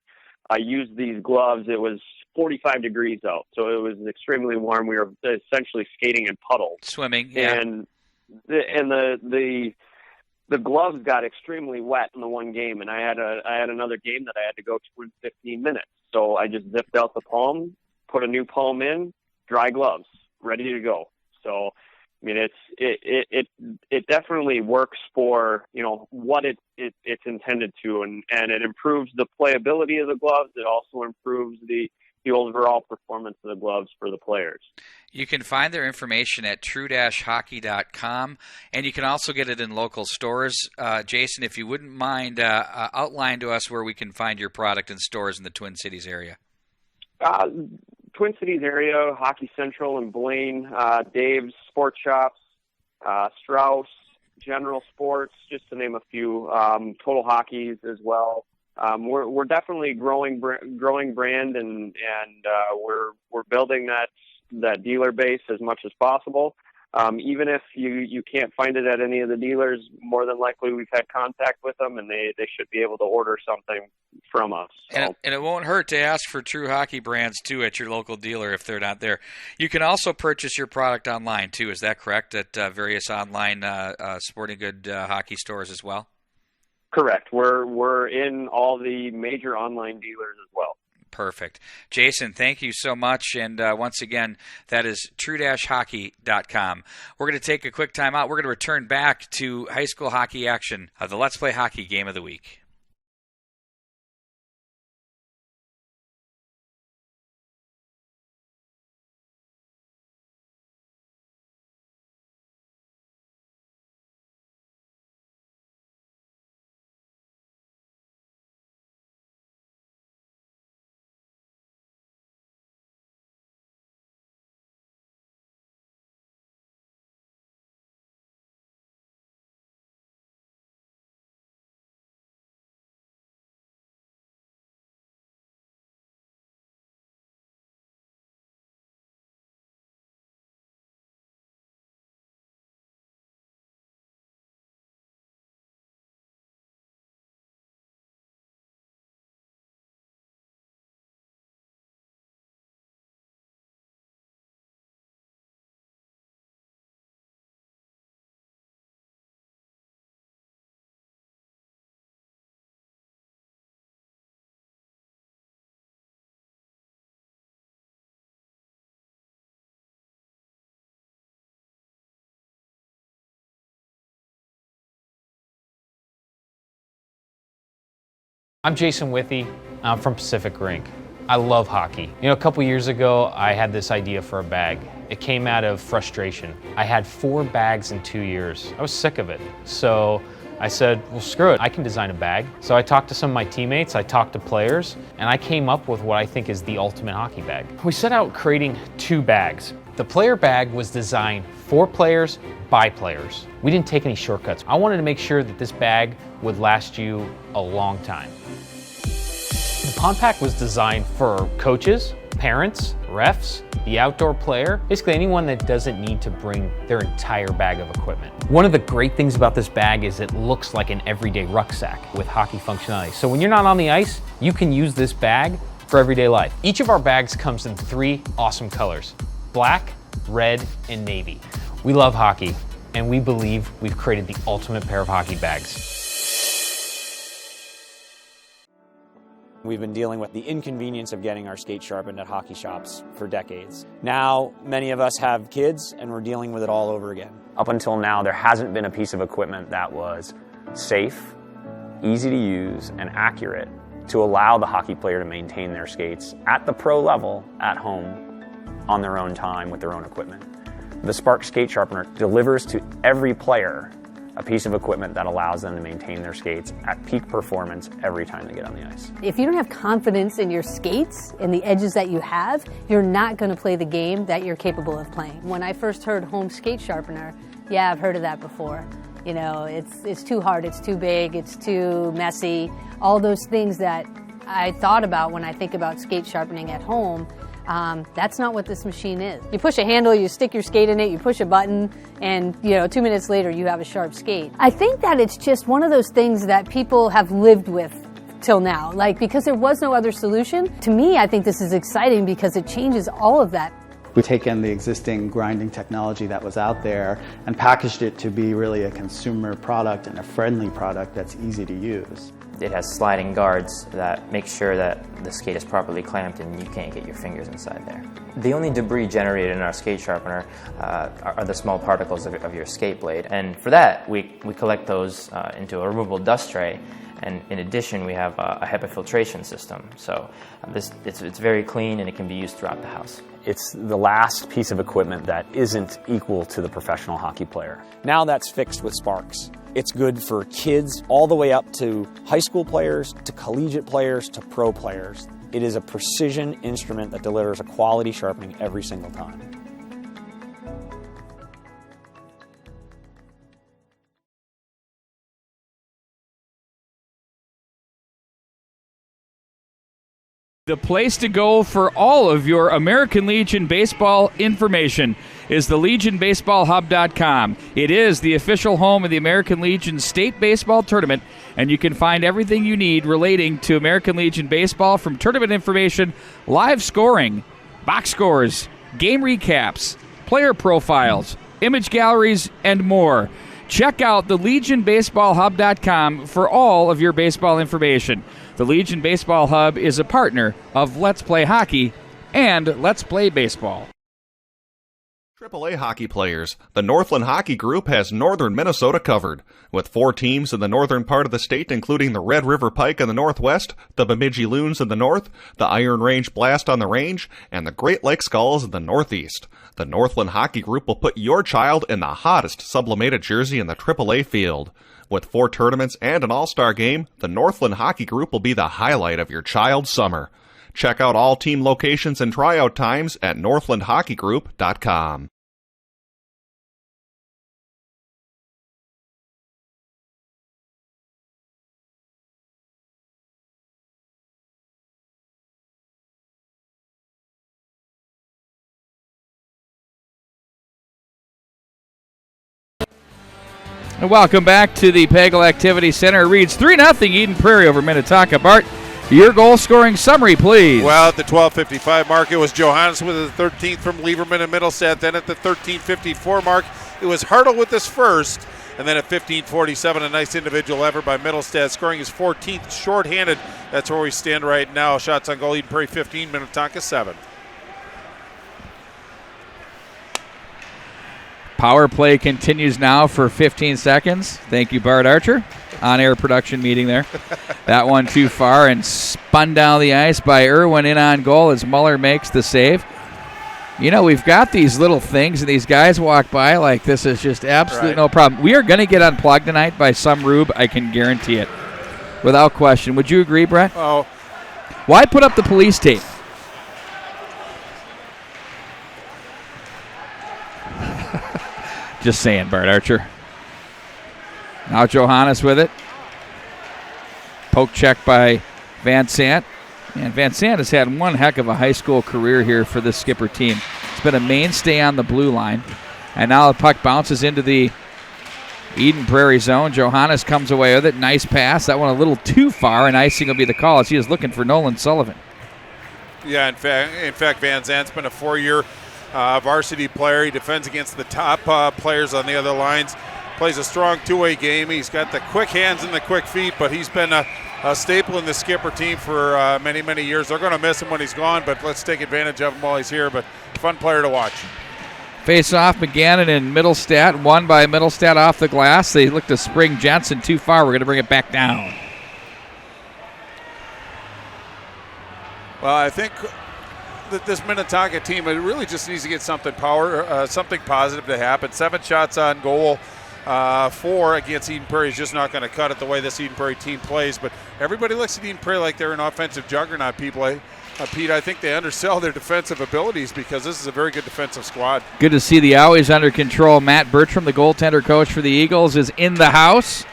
I used these gloves. It was 45 degrees out, so it was extremely warm. We were essentially skating in puddles. Swimming, yeah. And the gloves got extremely wet in the one game, and I had another game that I had to go to in 15 minutes. So I just zipped out the palm, put a new palm in, dry gloves, ready to go. So, I mean, it definitely works for, what it's intended to, and it improves the playability of the gloves. It also improves the overall performance of the gloves for the players. You can find their information at true-hockey.com, and you can also get it in local stores. Jason, if you wouldn't mind, outline to us where we can find your product in stores in the Twin Cities area. Twin Cities area, Hockey Central and Blaine, Dave's Sports Shops, Strauss, General Sports, just to name a few, Total Hockey's as well. We're definitely growing brand, and we're building that dealer base as much as possible. Even if you can't find it at any of the dealers, more than likely we've had contact with them, and they should be able to order something from us. So. And it won't hurt to ask for True Hockey brands, too, at your local dealer if they're not there. You can also purchase your product online, too. Is that correct, at various online sporting good hockey stores as well? Correct. We're in all the major online dealers as well. Perfect. Jason, thank you so much. And once again, that is true-hockey.com. We're going to take a quick time out. We're going to return back to high school hockey action, the Let's Play Hockey Game of the Week. I'm Jason Withy. I'm from Pacific Rink. I love hockey. A couple years ago, I had this idea for a bag. It came out of frustration. I had 4 bags in 2 years. I was sick of it. So I said, well, screw it. I can design a bag. So I talked to some of my teammates, I talked to players, and I came up with what I think is the ultimate hockey bag. We set out creating 2 bags. The player bag was designed for players, by players. We didn't take any shortcuts. I wanted to make sure that this bag would last you a long time. The Pond Pack was designed for coaches, parents, refs, the outdoor player, basically anyone that doesn't need to bring their entire bag of equipment. One of the great things about this bag is it looks like an everyday rucksack with hockey functionality. So when you're not on the ice, you can use this bag for everyday life. Each of our bags comes in 3 awesome colors: black, red, and navy. We love hockey, and we believe we've created the ultimate pair of hockey bags. We've been dealing with the inconvenience of getting our skates sharpened at hockey shops for decades. Now, many of us have kids, and we're dealing with it all over again. Up until now, there hasn't been a piece of equipment that was safe, easy to use, and accurate to allow the hockey player to maintain their skates at the pro level at home on their own time with their own equipment. The Spark Skate Sharpener delivers to every player a piece of equipment that allows them to maintain their skates at peak performance every time they get on the ice. If you don't have confidence in your skates and the edges that you have, you're not going to play the game that you're capable of playing. When I first heard home skate sharpener, yeah, I've heard of that before. You know, it's too hard, it's too big, it's too messy, all those things that I thought about when I think about skate sharpening at home. That's not what this machine is. You push a handle, you stick your skate in it, you push a button, and 2 minutes later you have a sharp skate. I think that it's just one of those things that people have lived with till now, because there was no other solution. To me, I think this is exciting because it changes all of that. We taken the existing grinding technology that was out there and packaged it to be really a consumer product and a friendly product that's easy to use. It has sliding guards that make sure that the skate is properly clamped and you can't get your fingers inside there. The only debris generated in our skate sharpener are the small particles of your skate blade, and for that we collect those into a removable dust tray. And in addition, we have a HEPA filtration system. So it's very clean and it can be used throughout the house. It's the last piece of equipment that isn't equal to the professional hockey player. Now that's fixed with Sparks. It's good for kids all the way up to high school players, to collegiate players, to pro players. It is a precision instrument that delivers a quality sharpening every single time. The place to go for all of your American Legion baseball information is the LegionBaseballHub.com. It is the official home of the American Legion State Baseball Tournament, and you can find everything you need relating to American Legion baseball, from tournament information, live scoring, box scores, game recaps, player profiles, image galleries, and more. Check out the LegionBaseballHub.com for all of your baseball information. The Legion Baseball Hub is a partner of Let's Play Hockey and Let's Play Baseball. AAA hockey players, the Northland Hockey Group has northern Minnesota covered. With 4 teams in the northern part of the state, including the Red River Pike in the northwest, the Bemidji Loons in the north, the Iron Range Blast on the range, and the Great Lake Skulls in the northeast. The Northland Hockey Group will put your child in the hottest sublimated jersey in the AAA field. With 4 tournaments and an all-star game, the Northland Hockey Group will be the highlight of your child's summer. Check out all team locations and tryout times at northlandhockeygroup.com. And welcome back to the Pagel Activity Center. It reads 3-0 Eden Prairie over Minnetonka. Bart, your goal-scoring summary, please. Well, at the 12:55 mark, it was Johannes with the 13th from Lieberman and Middlestead. Then at the 13:54 mark, it was Hartle with his first. And then at 15:47, a nice individual effort by Middlestead, scoring his 14th shorthanded. That's where we stand right now. Shots on goal, Eden Prairie 15, Minnetonka 7. Power play continues now for 15 seconds. Thank you, Bart Archer. On-air production meeting there. That one too far and spun down the ice by Irwin in on goal as Muller makes the save. You know, we've got these little things, and these guys walk by like this is just absolute no problem. We are going to get unplugged tonight by some rube. I can guarantee it. Without question. Would you agree, Brett? Oh. Why put up the police tape? Just saying, Bart Archer. Now Johannes with it. Poke check by Van Sant. And Van Sant has had one heck of a high school career here for this Skipper team. It's been a mainstay on the blue line. And now the puck bounces into the Eden Prairie zone. Johannes comes away with it. Nice pass. That one a little too far, and icing will be the call as he is looking for Nolan Sullivan. Yeah, in fact, Van Zant's been a 4-year varsity player. He defends against the top players on the other lines. Plays a strong two-way game. He's got the quick hands and the quick feet, but he's been a staple in the Skipper team for many, many years. They're going to miss him when he's gone, but let's take advantage of him while he's here. But fun player to watch. Face-off, McGannon and Middlestead. Won by Middlestead off the glass. They look to spring Jensen too far. We're going to bring it back down. Well, I think that this Minnetonka team, it really just needs to get something positive to happen. 7 shots on goal 4 against Eden Prairie is just not going to cut it the way this Eden Prairie team plays. But everybody looks at Eden Prairie like they're an offensive juggernaut, people. Pete, I think they undersell their defensive abilities because this is a very good defensive squad. Good to see the Owies under control. Matt Bertram, the goaltender coach for the Eagles, is in the house.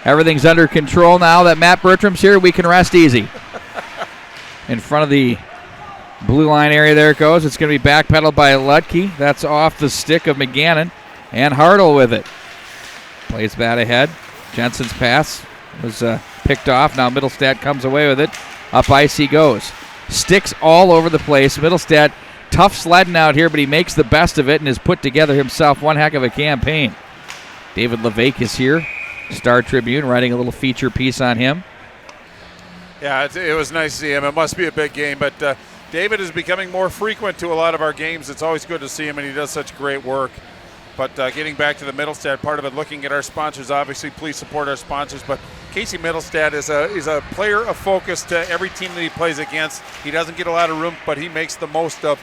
Everything's under control now that Matt Bertram's here. We can rest easy. In front of the blue line area, there it goes. It's going to be backpedaled by Ludke. That's off the stick of McGannon. And Hartle with it. Plays bat ahead. Jensen's pass was picked off. Now Middlestat comes away with it. Up ice he goes. Sticks all over the place. Middlestat, tough sledding out here, but he makes the best of it and has put together himself one heck of a campaign. David Levake is here. Star Tribune writing a little feature piece on him. Yeah, it was nice to see him. It must be a big game, but David is becoming more frequent to a lot of our games. It's always good to see him, and he does such great work. But getting back to the Middlestat part of it, looking at our sponsors, obviously, please support our sponsors. But Casey Middlestat is a player of focus to every team that he plays against. He doesn't get a lot of room, but he makes the most of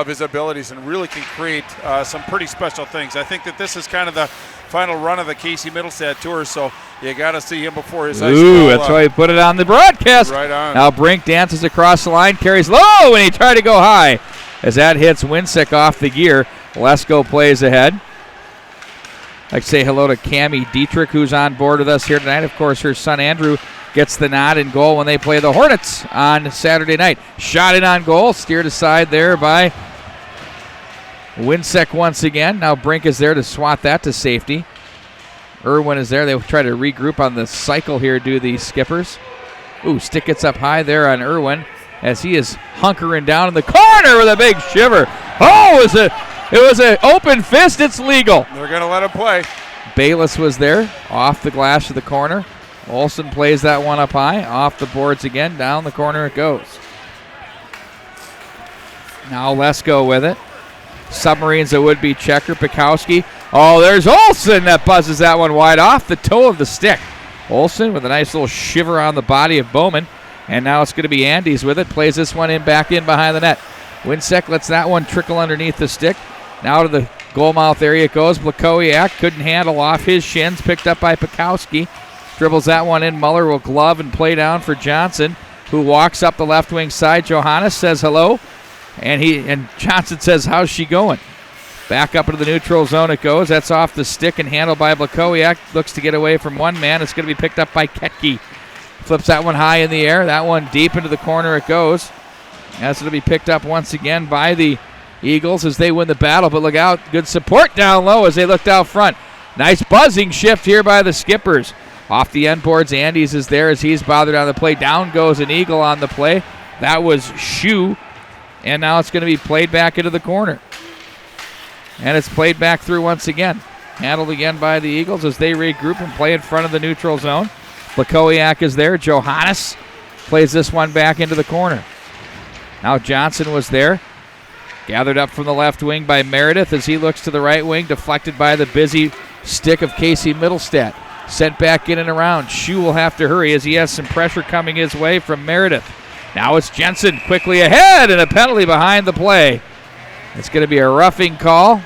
his abilities and really can create some pretty special things. I think that this is kind of the final run of the Casey Middlestat tour, so you got to see him before his high school. Ooh, that's why he put it on the broadcast. Right on. Now Brink dances across the line, carries low, and he tried to go high. As that hits Winsick off the gear, Lesko plays ahead. I'd like to say hello to Cammie Dietrich, who's on board with us here tonight. Of course, her son Andrew gets the nod in goal when they play the Hornets on Saturday night. Shot in on goal, steered aside there by Winsick once again. Now Brink is there to swat that to safety. Irwin is there. They try to regroup on the cycle here, do the Skippers. Ooh, stick gets up high there on Irwin as he is hunkering down in the corner with a big shiver. Oh, it was an open fist. It's legal. They're going to let him play. Bayless was there, off the glass of the corner. Olsen plays that one up high, off the boards again, down the corner it goes. Now Lesko with it. Submarines a would-be checker, Pikowski. Oh, there's Olsen that buzzes that one wide off the toe of the stick. Olsen with a nice little shiver on the body of Bowman. And now it's going to be Andes with it. Plays this one in back in behind the net. Winsick lets that one trickle underneath the stick. Now to the goal mouth area it goes. Blakowiak couldn't handle off his shins. Picked up by Pikowski. Dribbles that one in. Muller will glove and play down for Johnson, who walks up the left wing side. Johannes says hello. And Johnson says, how's she going? Back up into the neutral zone it goes. That's off the stick and handled by Blakowiak. Looks to get away from one man. It's going to be picked up by Ketke. Flips that one high in the air. That one deep into the corner it goes. That's going to be picked up once again by the Eagles as they win the battle. But look out. Good support down low as they looked out front. Nice buzzing shift here by the Skippers. Off the end boards, Andes is there as he's bothered on the play. Down goes an Eagle on the play. That was Shu. And now it's going to be played back into the corner. And it's played back through once again. Handled again by the Eagles as they regroup and play in front of the neutral zone. Blakowiak is there. Johannes plays this one back into the corner. Now Johnson was there. Gathered up from the left wing by Meredith as he looks to the right wing. Deflected by the busy stick of Casey Middlestat. Sent back in and around. Shu will have to hurry as he has some pressure coming his way from Meredith. Now it's Jensen quickly ahead and a penalty behind the play. It's going to be a roughing call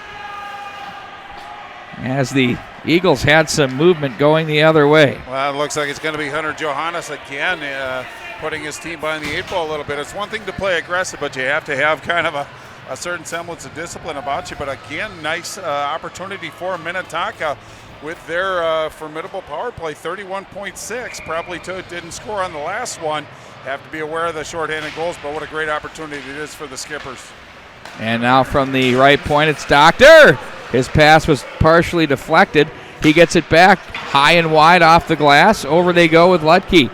as the Eagles had some movement going the other way. Well, it looks like it's going to be Hunter Johannes again, putting his team behind the 8 ball a little bit. It's one thing to play aggressive, but you have to have kind of a certain semblance of discipline about you. But again, nice opportunity for Minnetonka with their formidable power play, 31.6. Probably didn't score on the last one. Have to be aware of the shorthanded goals, but what a great opportunity it is for the Skippers. And now from the right point, it's Doctor. His pass was partially deflected. He gets it back high and wide off the glass. Over they go with Ludke.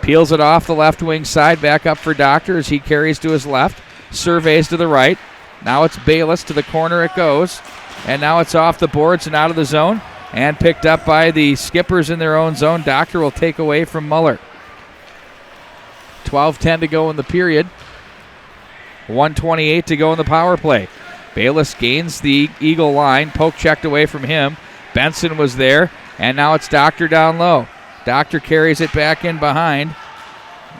Peels it off the left wing side, back up for Doctor as he carries to his left. Surveys to the right. Now it's Bayless, to the corner it goes. And now it's off the boards and out of the zone. And picked up by the Skippers in their own zone. Doctor will take away from Muller. 12:10 to go in the period. 1:28 to go in the power play. Bayless gains the Eagle line. Poke checked away from him. Benson was there. And now it's Doctor down low. Doctor carries it back in behind.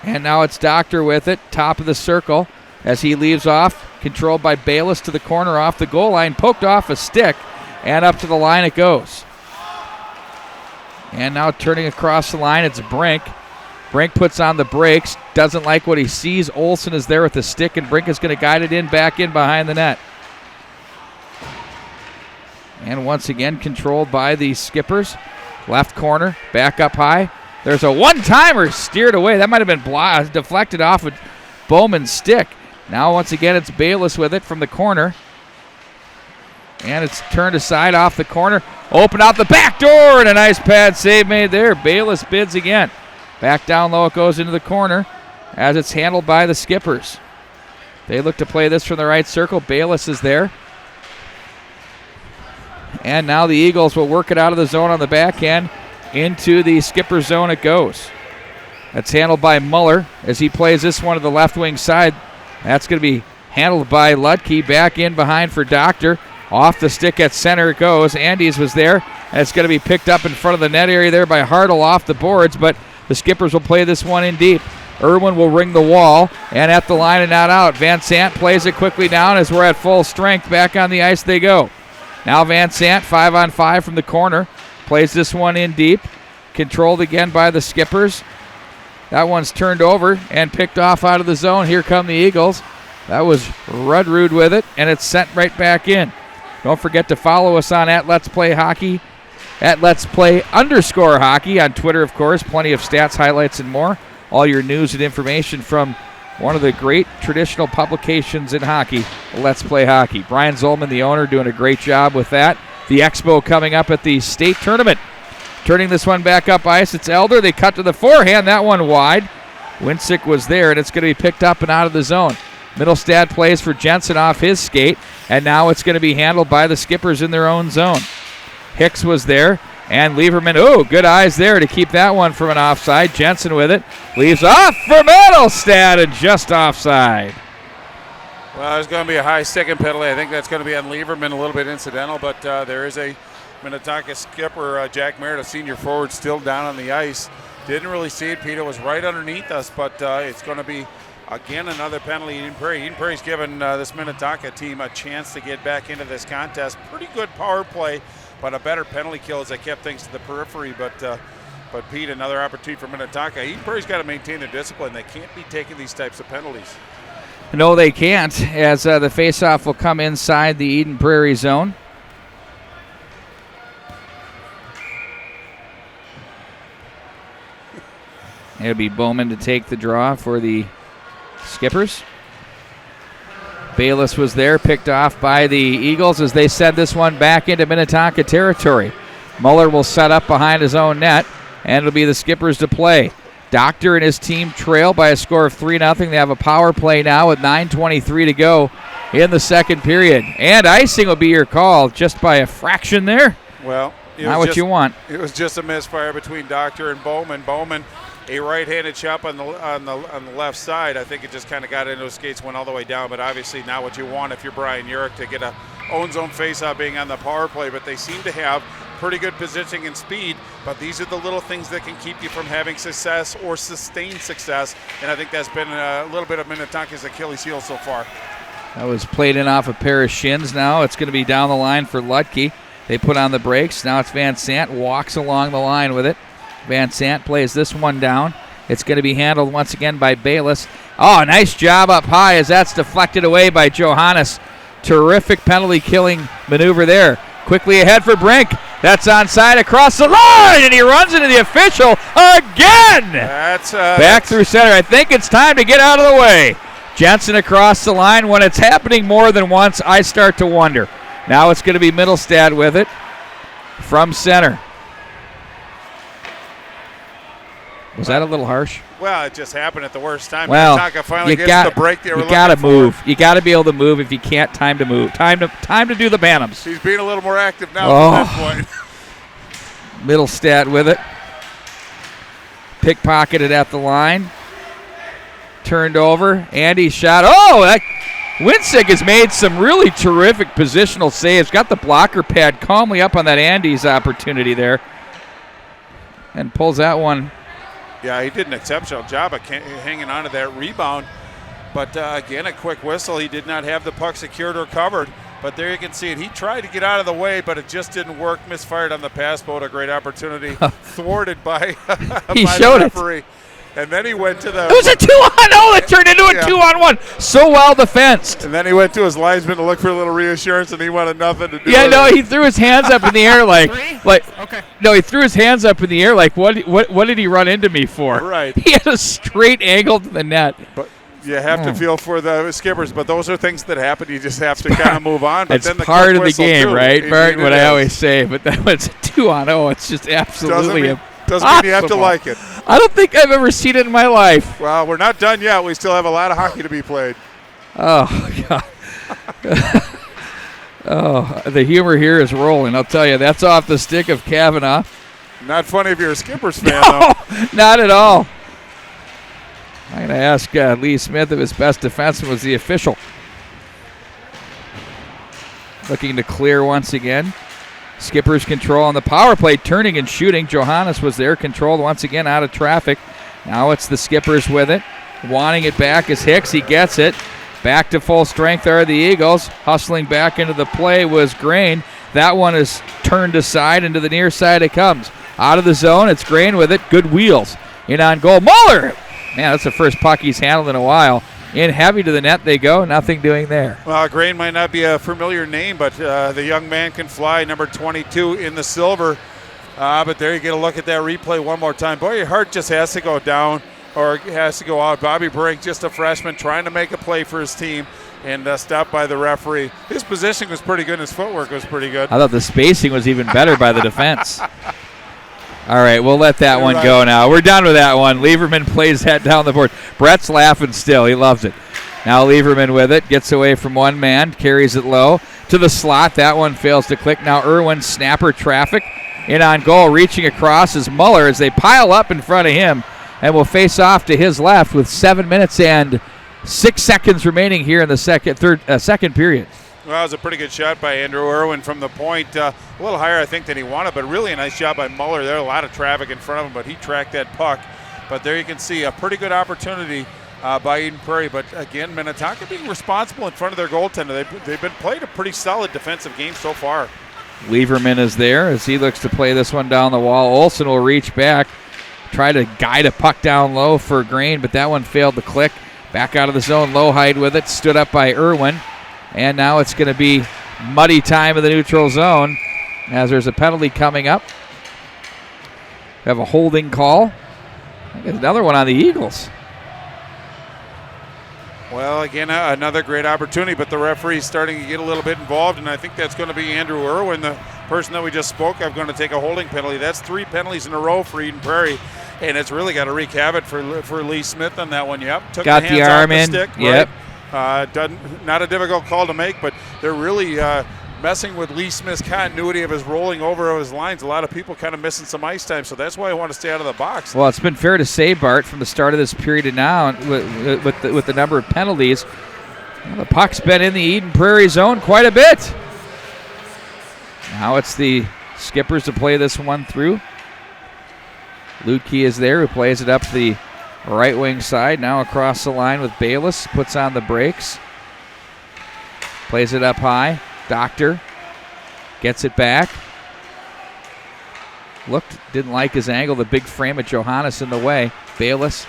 And now it's Doctor with it. Top of the circle as he leaves off. Controlled by Bayless to the corner off the goal line. Poked off a stick. And up to the line it goes. And now turning across the line, it's Brink. Brink puts on the brakes, doesn't like what he sees. Olsen is there with the stick, and Brink is going to guide it in, back in behind the net. And once again, controlled by the Skippers. Left corner, back up high. There's a one-timer steered away. That might have been deflected off of Bowman's stick. Now once again, it's Bayless with it from the corner. And it's turned aside off the corner. Open out the back door, and a nice pad save made there. Bayless bids again. Back down low it goes into the corner as it's handled by the Skippers. They look to play this from the right circle. Bayless is there. And now the Eagles will work it out of the zone on the backhand. Into the Skipper zone it goes. That's handled by Muller as he plays this one to the left wing side. That's going to be handled by Ludke. Back in behind for Doctor. Off the stick at center it goes. Andes was there. And it's going to be picked up in front of the net area there by Hartle off the boards, but the Skippers will play this one in deep. Irwin will ring the wall, and at the line and not out. Van Sant plays it quickly down as we're at full strength. Back on the ice they go. Now Van Sant, 5-on-5 from the corner. Plays this one in deep. Controlled again by the Skippers. That one's turned over and picked off out of the zone. Here come the Eagles. That was Rudrud with it, and it's sent right back in. Don't forget to follow us on @Let'sPlayHockey. @Let'sPlay_hockey on Twitter, of course. Plenty of stats, highlights, and more. All your news and information from one of the great traditional publications in hockey, Let's Play Hockey. Brian Zolman, the owner, doing a great job with that. The Expo coming up at the state tournament. Turning this one back up ice, it's Elder. They cut to the forehand. That one wide. Winsick was there, and it's going to be picked up and out of the zone. Middlestad plays for Jensen off his skate, and now it's going to be handled by the Skippers in their own zone. Hicks was there, and Lieberman, good eyes there to keep that one from an offside. Jensen with it, leaves off for Middlestad, and just offside. Well, there's going to be a high second penalty. I think that's going to be on Lieberman, a little bit incidental, but there is a Minnetonka skipper, Jack Merritt, a senior forward, still down on the ice. Didn't really see it. Peter was right underneath us, but it's going to be, again, another penalty. Eden Prairie. Eden Prairie's given this Minnetonka team a chance to get back into this contest. Pretty good power play, but a better penalty kill as they kept things to the periphery. But Pete, another opportunity for Minnetonka. Eden Prairie's got to maintain their discipline. They can't be taking these types of penalties. No, they can't, as the faceoff will come inside the Eden Prairie zone. It'll be Bowman to take the draw for the Skippers. Bayless was there, picked off by the Eagles as they send this one back into Minnetonka territory. Muller will set up behind his own net, and it'll be the Skippers to play. Doctor and his team trail by a score of 3-0. They have a power play now with 9:23 to go in the second period. And icing will be your call, just by a fraction there. Well, not what you want. It was just a misfire between Doctor and Bowman. Bowman, a right-handed shot on the left side. I think it just kind of got into his skates, went all the way down. But obviously not what you want if you're Brian Urich, to get a own zone faceoff being on the power play. But they seem to have pretty good positioning and speed. But these are the little things that can keep you from having success or sustained success. And I think that's been a little bit of Minnetonka's Achilles heel so far. That was played in off a pair of shins. Now it's going to be down the line for Ludke. They put on the brakes. Now it's Van Sant, walks along the line with it. Van Sant plays this one down. It's going to be handled once again by Bayless. Oh, nice job up high as that's deflected away by Johannes. Terrific penalty killing maneuver there. Quickly ahead for Brink. That's onside across the line, and he runs into the official again. Back through center. I think it's time to get out of the way. Jensen across the line. When it's happening more than once, I start to wonder. Now it's going to be Middlestad with it from center. Was that a little harsh? Well, it just happened at the worst time. Well, Minnetonka finally gets the break they were looking for. You got to move. You got to be able to move if you can't. Time to move. Time to do the Bantams. He's being a little more active now at that point. Middlestad with it. Pickpocketed at the line. Turned over. Andy's shot. Winsick has made some really terrific positional saves. Got the blocker pad calmly up on that Andy's opportunity there. And pulls that one. Yeah, he did an exceptional job of hanging on to that rebound. But again, a quick whistle. He did not have the puck secured or covered. But there you can see it. He tried to get out of the way, but it just didn't work. Misfired on the pass boat. A great opportunity. Thwarted by, he by showed the referee. And then he went to the... It was a 2-on-0 that turned into a 2-on-1. So well defensed. And then he went to his linesman to look for a little reassurance, and he wanted nothing to do with it. No, he threw his hands up in the air okay. No, he threw his hands up in the air like, what did he run into me for? Right. He had a straight angle to the net. But you have to feel for the skippers, but those are things that happen. You just have to kind of move on. But it's then the part of the game, too. right, Bart? What I always say. But that was a 2-on-0. It's just absolutely doesn't mean you have to like it. I don't think I've ever seen it in my life. Well, we're not done yet. We still have a lot of hockey to be played. Oh, God. Oh, the humor here is rolling. I'll tell you, that's off the stick of Kavanaugh. Not funny if you're a Skippers fan, no, though. Not at all. I'm going to ask Lee Smith if his best defenseman was the official. Looking to clear once again. Skippers control on the power play, turning and shooting. Johannes was there, controlled once again out of traffic. Now it's the Skippers with it. Wanting it back is Hicks. He gets it. Back to full strength are the Eagles. Hustling back into the play was Grain. That one is turned aside, into the near side it comes. Out of the zone, it's Grain with it. Good wheels. In on goal, Muller! Man, that's the first puck he's handled in a while. In heavy to the net they go. Nothing doing there. Well, Grain might not be a familiar name, but the young man can fly. Number 22 in the silver. But there you get a look at that replay one more time. Boy, your heart just has to go down or has to go out. Bobby Brink, just a freshman, trying to make a play for his team and stopped by the referee. His position was pretty good. His footwork was pretty good. I thought the spacing was even better by the defense. All right, we'll let that one go now. We're done with that one. Lieberman plays that down the board. Brett's laughing still. He loves it. Now Lieberman with it. Gets away from one man. Carries it low to the slot. That one fails to click. Now Irwin, snapper traffic. In on goal. Reaching across is Muller as they pile up in front of him and will face off to his left with 7 minutes and 6 seconds remaining here in the second period. Well, it was a pretty good shot by Andrew Irwin from the point. A little higher, I think, than he wanted, but really a nice job by Muller. There a lot of traffic in front of him, but he tracked that puck. But there you can see a pretty good opportunity by Eden Prairie. But again, Minnetonka being responsible in front of their goaltender. They've been played a pretty solid defensive game so far. Lieberman is there as he looks to play this one down the wall. Olsen will reach back, try to guide a puck down low for Grain, but that one failed to click. Back out of the zone, Lowhide with it, stood up by Irwin. And now it's going to be muddy time in the neutral zone as there's a penalty coming up. We have a holding call. Another one on the Eagles. Well, again, another great opportunity, but the referee's starting to get a little bit involved, and I think that's going to be Andrew Irwin, the person that we just spoke of, going to take a holding penalty. That's 3 penalties in a row for Eden Prairie, and it's really got to wreak havoc for Lee Smith on that one. Yep, took got the hands the arm off in. The stick, yep. Right? Not a difficult call to make, but they're really messing with Lee Smith's continuity of his rolling over of his lines. A lot of people kind of missing some ice time, so that's why I want to stay out of the box. Well, it's been fair to say, Bart, from the start of this period to now, with the number of penalties, the puck's been in the Eden Prairie zone quite a bit. Now it's the Skippers to play this one through. Lutke is there, who plays it up the right wing side. Now across the line with Bayless, puts on the brakes. Plays it up high. Doctor gets it back. Didn't like his angle. The big frame of Johannes in the way. Bayless,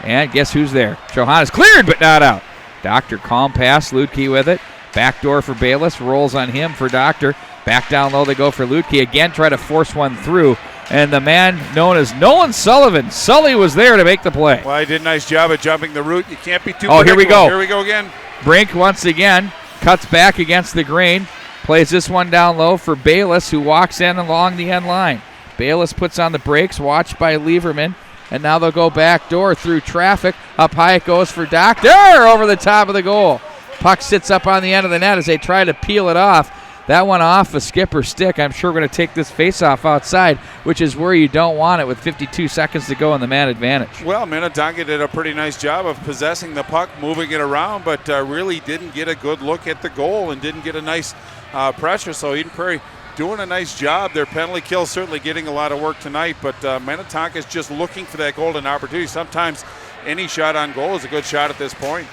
and guess who's there? Johannes cleared, but not out. Doctor, calm pass. Lutke with it. Backdoor for Bayless. Rolls on him for Doctor. Back down low they go for Lutke. Again, try to force one through. And the man known as Nolan Sullivan. Sully was there to make the play. Well, he did a nice job at jumping the route. You can't be too here we go. Here we go again. Brink once again. Cuts back against the grain. Plays this one down low for Bayless, who walks in along the end line. Bayless puts on the brakes, watched by Lieberman. And now they'll go back door through traffic. Up high it goes for Doctor over the top of the goal. Puck sits up on the end of the net as they try to peel it off. That one off a skipper's stick. I'm sure we're going to take this faceoff outside, which is where you don't want it with 52 seconds to go in the man advantage. Well, Minnetonka did a pretty nice job of possessing the puck, moving it around, but really didn't get a good look at the goal and didn't get a nice pressure. So Eden Prairie doing a nice job. Their penalty kill certainly getting a lot of work tonight, but Minnetonka is just looking for that golden opportunity. Sometimes any shot on goal is a good shot at this point.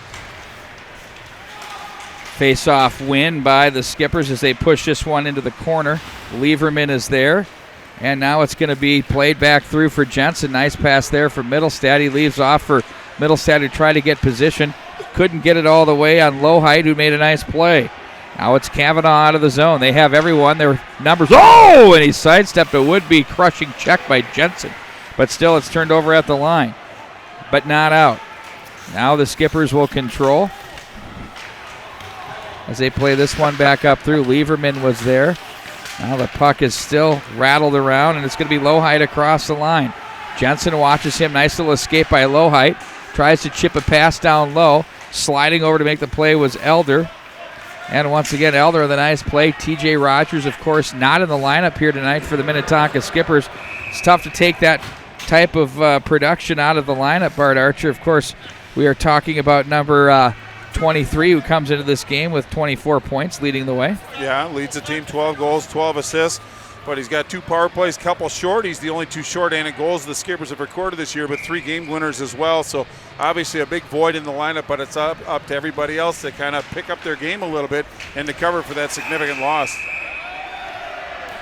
Face-off win by the Skippers as they push this one into the corner. Lieberman is there. And now it's going to be played back through for Jensen. Nice pass there for Middlestad. He leaves off for Middlestad to try to get position. Couldn't get it all the way on Lowhite, who made a nice play. Now it's Kavanaugh out of the zone. They have everyone. Their numbers. Oh! And he sidestepped a would-be crushing check by Jensen. But still, it's turned over at the line. But not out. Now the Skippers will control as they play this one back up through. Lieberman was there. Now the puck is still rattled around, and it's going to be Lowhite across the line. Jensen watches him. Nice little escape by Lowhite. Tries to chip a pass down low. Sliding over to make the play was Elder. And once again, Elder with a nice play. TJ Rogers, of course, not in the lineup here tonight for the Minnetonka Skippers. It's tough to take that type of production out of the lineup, Bart Archer. Of course, we are talking about number 23, who comes into this game with 24 points, leading the way. Yeah, leads the team, 12 goals, 12 assists. But he's got 2 power plays, couple short. He's the only 2 short-handed goals the Skippers have recorded this year, but 3 game winners as well. So obviously a big void in the lineup, but it's up to everybody else to kind of pick up their game a little bit and to cover for that significant loss.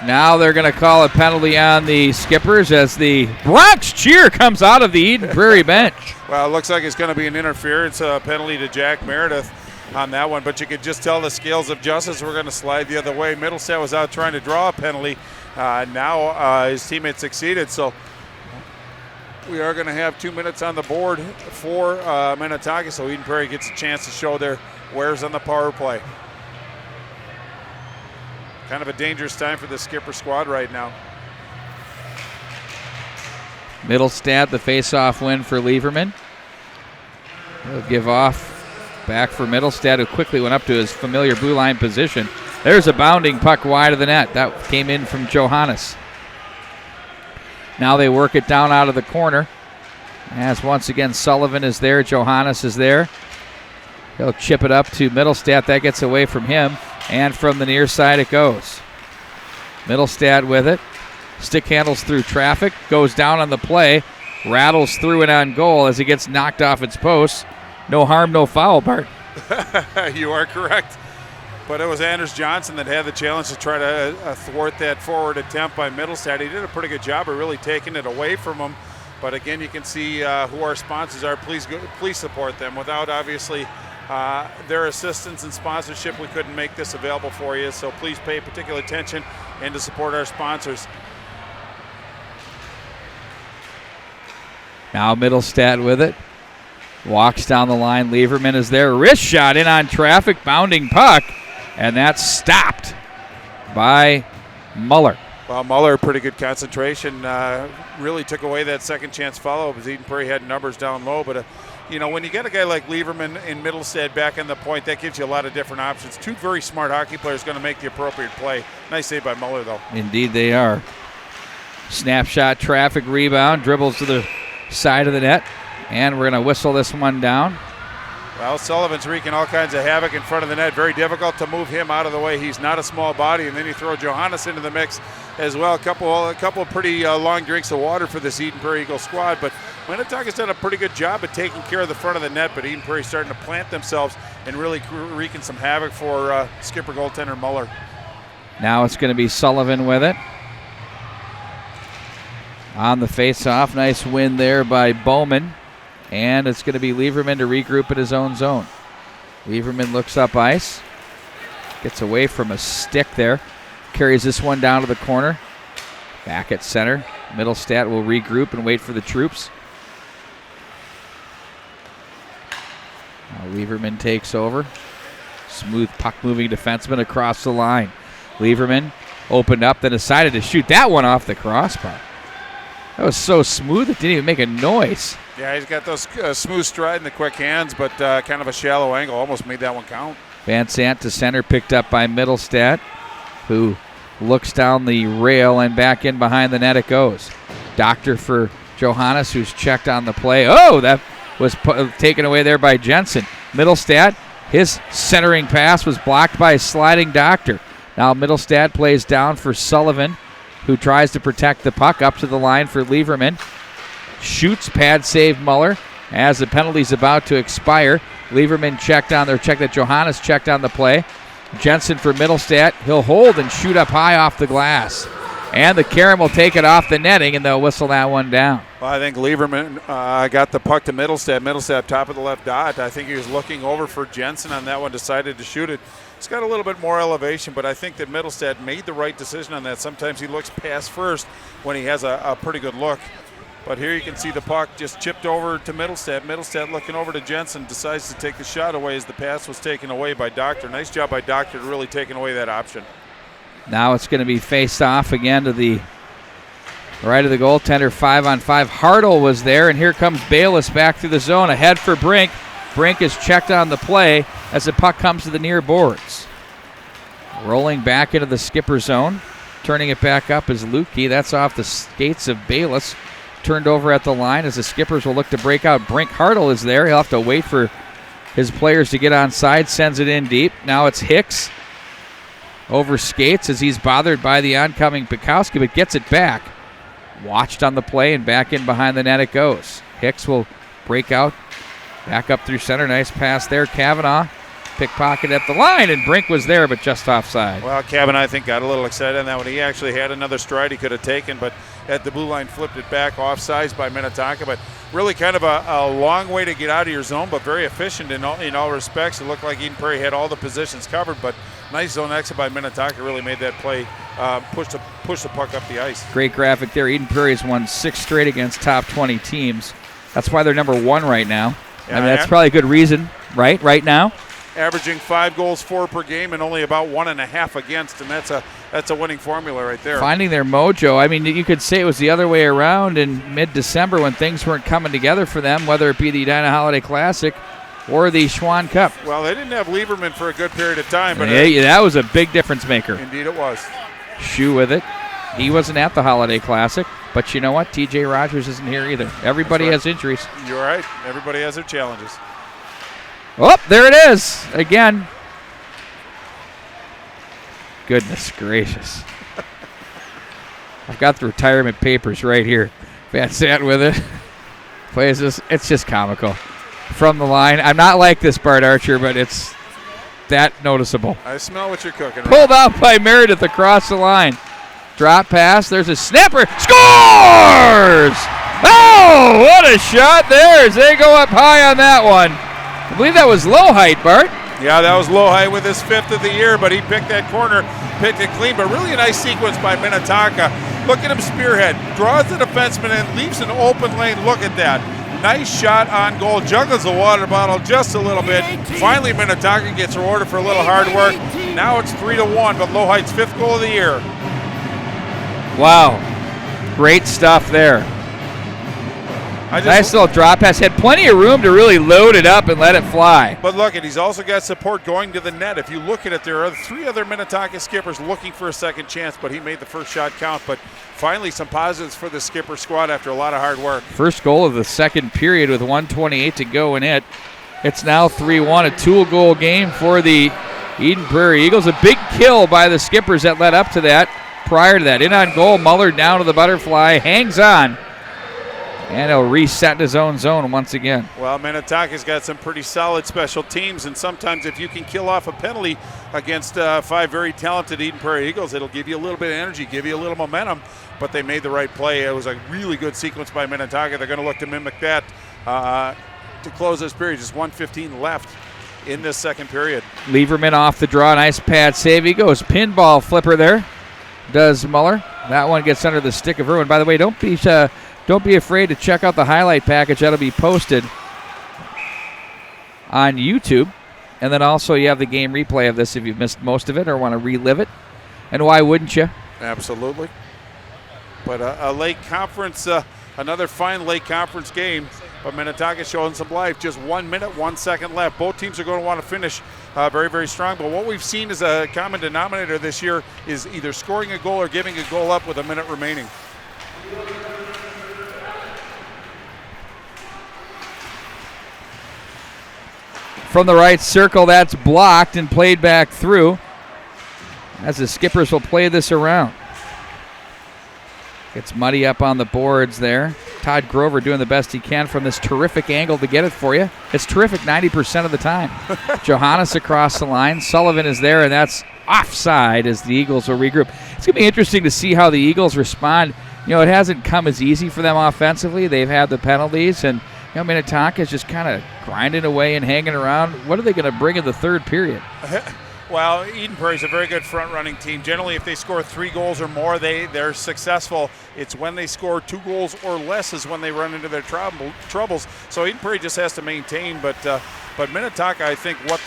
Now they're going to call a penalty on the Skippers as the Bronx cheer comes out of the Eden Prairie bench. Well, it looks like it's going to be an interference penalty to Jack Meredith on that one, but you could just tell the scales of justice were going to slide the other way. Middlestad was out trying to draw a penalty. Now his teammate succeeded, so we are going to have 2 minutes on the board for Minnetonka, so Eden Prairie gets a chance to show their wares on the power play. Kind of a dangerous time for the Skipper squad right now. Middlestad, the face-off win for Lieberman. He'll give off back for Middlestad, who quickly went up to his familiar blue line position. There's a bounding puck wide of the net. That came in from Johannes. Now they work it down out of the corner. As once again Sullivan is there, Johannes is there. He'll chip it up to Middlestad. That gets away from him. And from the near side it goes. Middlestad with it. Stick handles through traffic. Goes down on the play. Rattles through it on goal as he gets knocked off its post. No harm, no foul, Bart. You are correct. But it was Anders Johnson that had the challenge to try to thwart that forward attempt by Middlestad. He did a pretty good job of really taking it away from him. But again, you can see who our sponsors are. Please support them. Without, obviously, their assistance and sponsorship, we couldn't make this available for you. So please pay particular attention and to support our sponsors. Now Middlestad with it. Walks down the line. Lieberman is there. Wrist shot in on traffic. Bounding puck. And that's stopped by Muller. Well, Muller, pretty good concentration. Really took away that second chance follow because Eden Prairie had numbers down low. But, when you get a guy like Lieberman and Middlestad back on the point, that gives you a lot of different options. 2 very smart hockey players going to make the appropriate play. Nice save by Muller, though. Indeed they are. Snapshot, traffic, rebound, dribbles to the side of the net. And we're going to whistle this one down. Well, Sullivan's wreaking all kinds of havoc in front of the net. Very difficult to move him out of the way. He's not a small body. And then you throw Johannes into the mix as well. A couple of pretty long drinks of water for this Eden Prairie Eagle squad. But Minnetonka's done a pretty good job at taking care of the front of the net. But Eden Prairie's starting to plant themselves and really wreaking some havoc for skipper goaltender Muller. Now it's going to be Sullivan with it. On the face-off, nice win there by Bowman. And it's going to be Lieberman to regroup in his own zone. Lieberman looks up ice. Gets away from a stick there. Carries this one down to the corner. Back at center. Middlestad will regroup and wait for the troops. Now Lieberman takes over. Smooth puck-moving defenseman across the line. Lieberman opened up, then decided to shoot that one off the crossbar. That was so smooth, it didn't even make a noise. Yeah, he's got those smooth stride and the quick hands, but kind of a shallow angle. Almost made that one count. Van Sant to center, picked up by Middlestad, who looks down the rail and back in behind the net it goes. Doctor for Johannes, who's checked on the play. Oh, that was taken away there by Jensen. Middlestad, his centering pass was blocked by a sliding Doctor. Now Middlestad plays down for Sullivan, who tries to protect the puck up to the line for Lieberman. Shoots, pad save Muller as the penalty's about to expire. Lieberman checked on there. Check that Johannes checked on the play. Jensen for Middlestadt. He'll hold and shoot up high off the glass. And the Karen will take it off the netting, and they'll whistle that one down. Well, I think Lieberman got the puck to Middlestadt. Middlestadt top of the left dot. I think he was looking over for Jensen on that one, decided to shoot it. It's got a little bit more elevation, but I think that Middlestadt made the right decision on that. Sometimes he looks past first when he has a pretty good look. But here you can see the puck just chipped over to Middlestadt. Middlestadt looking over to Jensen, decides to take the shot away as the pass was taken away by Doctor. Nice job by Doctor to really taking away that option. Now it's going to be faced off again to the right of the goaltender, 5-on-5. Hartle was there, and here comes Bayless back through the zone, ahead for Brink. Brink is checked on the play as the puck comes to the near boards. Rolling back into the skipper zone. Turning it back up is Lukey. That's off the skates of Bayless. Turned over at the line as the skippers will look to break out. Brink Hartle is there. He'll have to wait for his players to get onside. Sends it in deep. Now it's Hicks over skates as he's bothered by the oncoming Bukowski, but gets it back. Watched on the play, and back in behind the net it goes. Hicks will break out. Back up through center. Nice pass there. Kavanaugh pickpocket at the line, and Brink was there, but just offside. Well, Kavanaugh, I think, got a little excited on that one. He actually had another stride he could have taken, but at the blue line flipped it back offsides by Minnetonka. But really kind of a long way to get out of your zone, but very efficient in all respects. It looked like Eden Prairie had all the positions covered, but nice zone exit by Minnetonka really made that play push the puck up the ice. Great graphic there. Eden Prairie has won 6 straight against top 20 teams. That's why they're number 1 right now. Yeah, I mean, that's probably a good reason, right now. Averaging 5 goals, 4 per game, and only about 1.5 against, and that's a winning formula right there. Finding their mojo. I mean, you could say it was the other way around in mid-December when things weren't coming together for them, whether it be the Edina Holiday Classic or the Schwann Cup. Well, they didn't have Lieberman for a good period of time, but yeah, that was a big difference maker. Indeed, it was. Shoe with it. He wasn't at the Holiday Classic, but you know what? T.J. Rogers isn't here either. Everybody has injuries. You're right. Everybody has their challenges. Oh, there it is again. Goodness gracious. I've got the retirement papers right here. Van Sant with it. Plays this. It's just comical. From the line. I'm not like this, Bart Archer, but it's that noticeable. I smell what you're cooking. Pulled out by Meredith across the line. Drop pass. There's a snapper. Scores! Oh, what a shot there as they go up high on that one. I believe that was low height, Bart. Yeah, that was low height with his 5th of the year, but he picked that corner, picked it clean, but really a nice sequence by Minnetonka. Look at him spearhead, draws the defenseman and leaves an open lane. Look at that. Nice shot on goal, juggles the water bottle just a little bit. Finally, Minnetonka gets rewarded for a little hard work. Now it's 3-1, but low height's 5th goal of the year. Wow, great stuff there. Nice little drop pass. Had plenty of room to really load it up and let it fly. But look, he's also got support going to the net. If you look at it, there are 3 other Minnetonka skippers looking for a second chance, but he made the first shot count. But finally, some positives for the skipper squad after a lot of hard work. First goal of the second period with 1:28 to go in it. It's now 3-1, a 2-goal game for the Eden Prairie Eagles. A big kill by the skippers that led up to that. Prior to that, in on goal, Muller down to the butterfly, hangs on. And he'll reset in his own zone once again. Well, Minnetonka's got some pretty solid special teams, and sometimes if you can kill off a penalty against 5 very talented Eden Prairie Eagles, it'll give you a little bit of energy, give you a little momentum, but they made the right play. It was a really good sequence by Minnetonka. They're going to look to mimic that to close this period. Just 1:15 left in this second period. Lieberman off the draw. Nice pad save. He goes pinball flipper there. Does Muller. That one gets under the stick of Irwin. By the way, don't be afraid to check out the highlight package. That'll be posted on YouTube. And then also you have the game replay of this if you've missed most of it or want to relive it. And why wouldn't you? Absolutely. But a late conference, another fine late conference game. But Minnetonka showing some life. Just 1 minute, 1 second left. Both teams are going to want to finish very, very strong. But what we've seen as a common denominator this year is either scoring a goal or giving a goal up with a minute remaining. From the right circle, that's blocked and played back through as the skippers will play this around. Gets muddy up on the boards there. Todd Grover doing the best he can from this terrific angle to get it for you. It's terrific 90% of the time. Johannes across the line. Sullivan is there, and that's offside as the Eagles will regroup. It's going to be interesting to see how the Eagles respond. You know, it hasn't come as easy for them offensively. They've had the penalties, and Minnetonka is just kind of grinding away and hanging around. What are they going to bring in the third period? Well, Eden Prairie is a very good front-running team. Generally, if they score 3 goals or more, they're successful. It's when they score 2 goals or less is when they run into their troubles. So Eden Prairie just has to maintain. But Minnetonka, I think what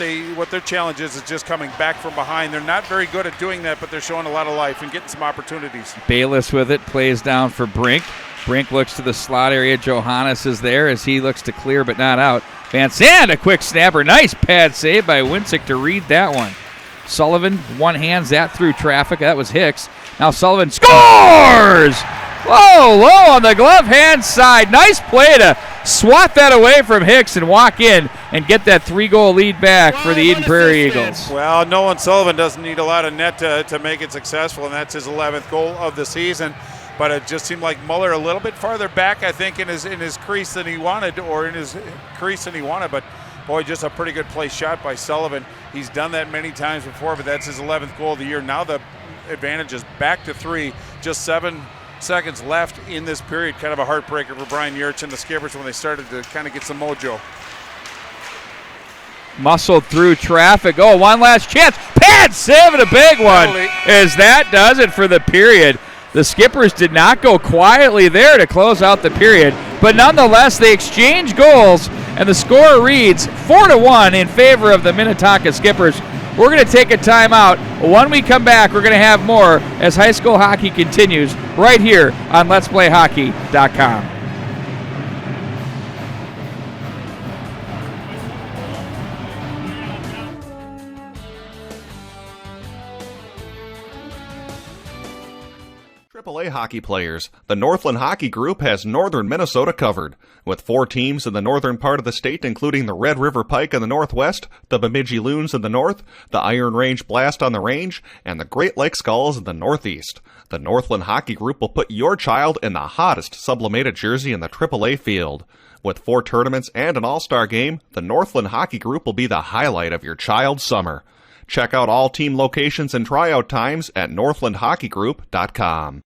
their challenge is just coming back from behind. They're not very good at doing that, but they're showing a lot of life and getting some opportunities. Bayless with it, plays down for Brink. Brink looks to the slot area. Johannes is there as he looks to clear but not out. Van Zandt, a quick snapper. Nice pad save by Winsick to read that one. Sullivan one-hands that through traffic. That was Hicks. Now Sullivan scores! Low on the glove hand side. Nice play to swat that away from Hicks and walk in and get that 3-goal lead back for the Eden Prairie Eagles. Well, Nolan Sullivan doesn't need a lot of net to make it successful, and that's his 11th goal of the season. But it just seemed like Muller a little bit farther back, I think, in his crease than he wanted, But boy, just a pretty good play shot by Sullivan. He's done that many times before, but that's his 11th goal of the year. Now the advantage is back to 3. Just 7 seconds left in this period. Kind of a heartbreaker for Brian Yurch and the Skippers when they started to kind of get some mojo. Muscled through traffic. One last chance. Pad save and a big one. As that does it for the period. The Skippers did not go quietly there to close out the period, but nonetheless they exchange goals, and the score reads 4-1 in favor of the Minnetonka Skippers. We're going to take a timeout. When we come back, we're going to have more as high school hockey continues right here on Let'sPlayHockey.com. AAA hockey players, the Northland Hockey Group has northern Minnesota covered. With 4 teams in the northern part of the state, including the Red River Pike in the northwest, the Bemidji Loons in the north, the Iron Range Blast on the range, and the Great Lake Skulls in the northeast. The Northland Hockey Group will put your child in the hottest sublimated jersey in the AAA field. With 4 tournaments and an all-star game, the Northland Hockey Group will be the highlight of your child's summer. Check out all team locations and tryout times at northlandhockeygroup.com.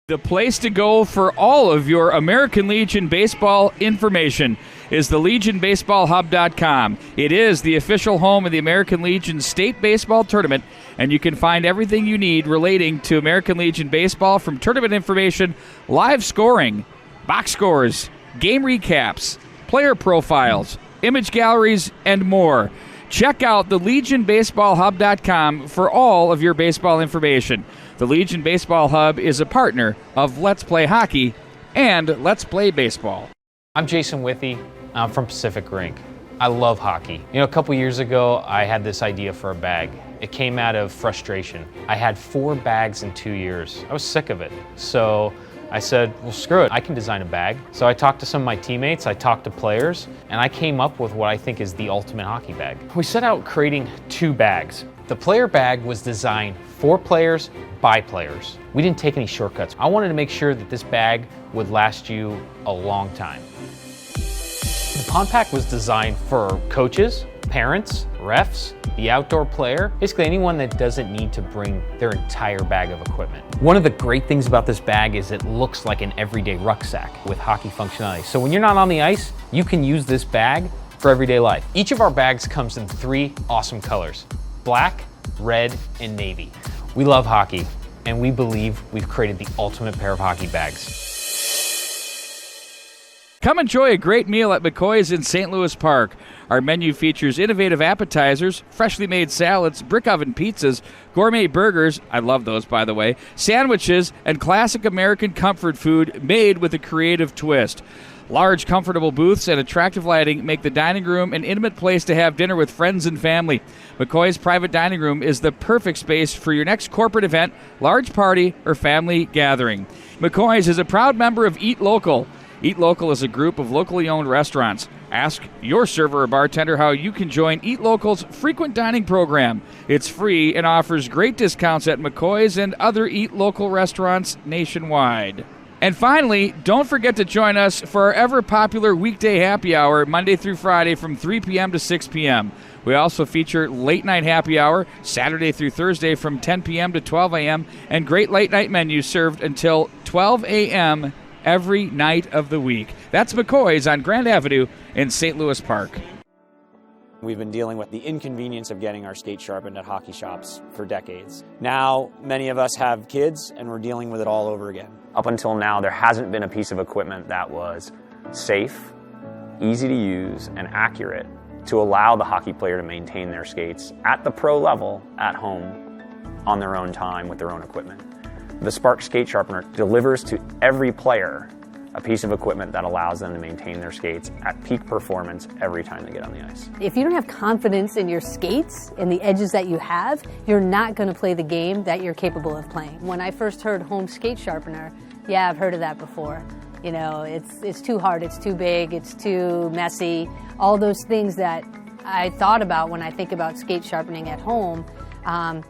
The place to go for all of your American Legion baseball information is the LegionBaseballHub.com. It is the official home of the American Legion State Baseball Tournament, and you can find everything you need relating to American Legion baseball, from tournament information, live scoring, box scores, game recaps, player profiles, image galleries, and more. Check out the LegionBaseballHub.com for all of your baseball information. The Legion Baseball Hub is a partner of Let's Play Hockey and Let's Play Baseball. I'm Jason Withy. I'm from Pacific Rink. I love hockey. A couple years ago, I had this idea for a bag. It came out of frustration. I had 4 bags in 2 years. I was sick of it. So I said, well, screw it, I can design a bag. So I talked to some of my teammates, I talked to players, and I came up with what I think is the ultimate hockey bag. We set out creating 2 bags. The player bag was designed for players, by players. We didn't take any shortcuts. I wanted to make sure that this bag would last you a long time. The Pond Pack was designed for coaches, parents, refs, the outdoor player, basically anyone that doesn't need to bring their entire bag of equipment. One of the great things about this bag is it looks like an everyday rucksack with hockey functionality. So when you're not on the ice, you can use this bag for everyday life. Each of our bags comes in 3 awesome colors: black, red, and navy. We love hockey, and we believe we've created the ultimate pair of hockey bags. Come enjoy a great meal at McCoy's in St. Louis Park. Our menu features innovative appetizers, freshly made salads, brick oven pizzas, gourmet burgers, I love those by the way, sandwiches, and classic American comfort food made with a creative twist. Large, comfortable booths and attractive lighting make the dining room an intimate place to have dinner with friends and family. McCoy's private dining room is the perfect space for your next corporate event, large party, or family gathering. McCoy's is a proud member of Eat Local. Eat Local is a group of locally owned restaurants. Ask your server or bartender how you can join Eat Local's frequent dining program. It's free and offers great discounts at McCoy's and other Eat Local restaurants nationwide. And finally, don't forget to join us for our ever-popular weekday happy hour Monday through Friday from 3 p.m. to 6 p.m. We also feature late-night happy hour Saturday through Thursday from 10 p.m. to 12 a.m. and great late-night menus served until 12 a.m. every night of the week. That's McCoy's on Grand Avenue in St. Louis Park. We've been dealing with the inconvenience of getting our skate sharpened at hockey shops for decades. Now, many of us have kids, and we're dealing with it all over again. Up until now, there hasn't been a piece of equipment that was safe, easy to use, and accurate to allow the hockey player to maintain their skates at the pro level at home on their own time with their own equipment. The Spark Skate Sharpener delivers to every player a piece of equipment that allows them to maintain their skates at peak performance every time they get on the ice. If you don't have confidence in your skates and the edges that you have, you're not going to play the game that you're capable of playing. When I first heard home skate sharpener, yeah, I've heard of that before. You know, it's too hard, it's too big, it's too messy. All those things that I thought about when I think about skate sharpening at home.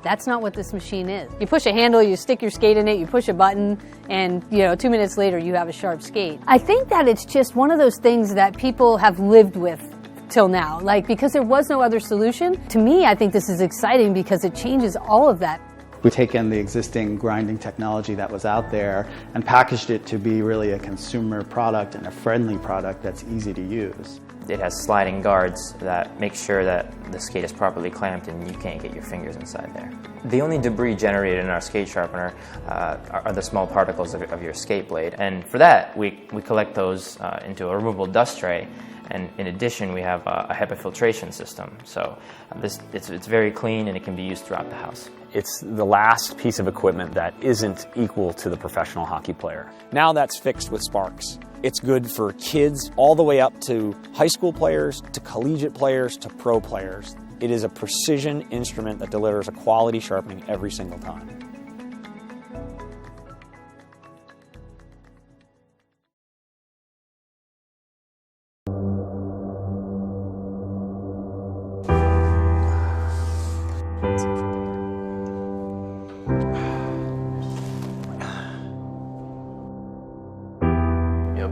That's not what this machine is. You push a handle, you stick your skate in it, you push a button, and 2 minutes later you have a sharp skate. I think that it's just one of those things that people have lived with till now, because there was no other solution. To me, I think this is exciting because it changes all of that. We taken the existing grinding technology that was out there and packaged it to be really a consumer product and a friendly product that's easy to use. It has sliding guards that make sure that the skate is properly clamped and you can't get your fingers inside there. The only debris generated in our skate sharpener are the small particles of your skate blade, and for that we collect those into a removable dust tray. And in addition, we have a HEPA filtration system. So it's very clean and it can be used throughout the house. It's the last piece of equipment that isn't equal to the professional hockey player. Now that's fixed with Sparks. It's good for kids all the way up to high school players, to collegiate players, to pro players. It is a precision instrument that delivers a quality sharpening every single time.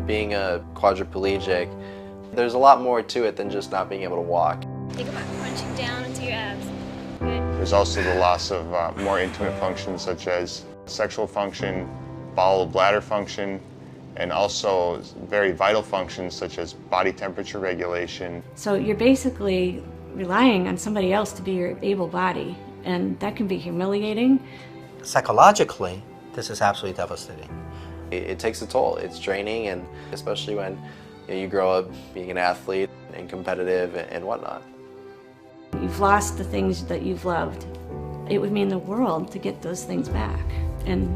Being a quadriplegic, there's a lot more to it than just not being able to walk. Think about punching down into your abs. Good. There's also the loss of more intimate functions such as sexual function, bowel bladder function, and also very vital functions such as body temperature regulation. So you're basically relying on somebody else to be your able body, and that can be humiliating. Psychologically, this is absolutely devastating. It takes a toll. It's draining, and especially when you grow up being an athlete and competitive and whatnot. You've lost the things that you've loved. It would mean the world to get those things back. And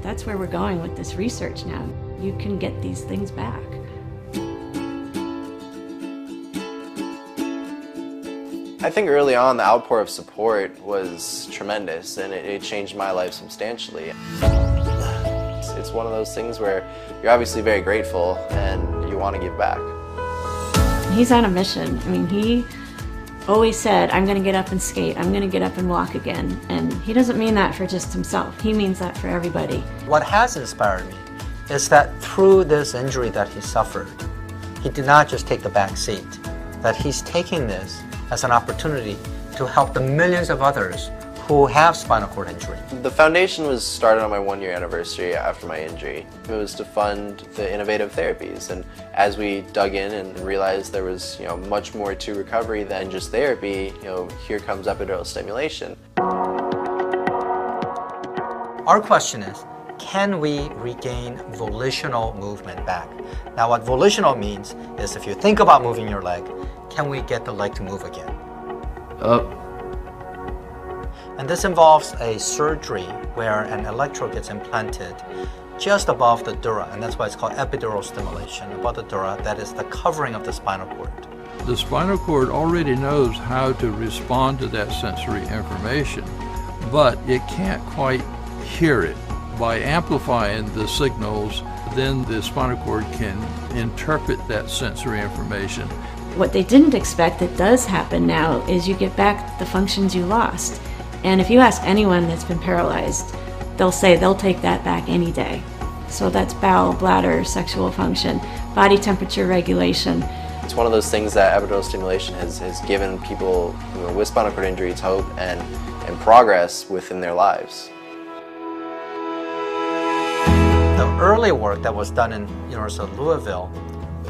that's where we're going with this research now. You can get these things back. I think early on the outpour of support was tremendous, and it changed my life substantially. It's one of those things where you're obviously very grateful and you want to give back. He's on a mission. I mean, he always said, I'm going to get up and skate, I'm going to get up and walk again. And he doesn't mean that for just himself. He means that for everybody. What has inspired me is that through this injury that he suffered, he did not just take the back seat, that he's taking this as an opportunity to help the millions of others who have spinal cord injury. The foundation was started on my 1-year anniversary after my injury. It was to fund the innovative therapies, and as we dug in and realized there was much more to recovery than just therapy, here comes epidural stimulation. Our question is, can we regain volitional movement back? Now what volitional means is if you think about moving your leg, can we get the leg to move again? Up. And this involves a surgery where an electrode gets implanted just above the dura, and that's why it's called epidural stimulation, above the dura. That is the covering of the spinal cord. The spinal cord already knows how to respond to that sensory information, but it can't quite hear it. By amplifying the signals, then the spinal cord can interpret that sensory information. What they didn't expect that does happen now is you get back the functions you lost. And if you ask anyone that's been paralyzed, they'll say they'll take that back any day. So that's bowel, bladder, sexual function, body temperature regulation. It's one of those things that epidural stimulation has given people with spinal cord injuries hope and progress within their lives. The early work that was done in University of Louisville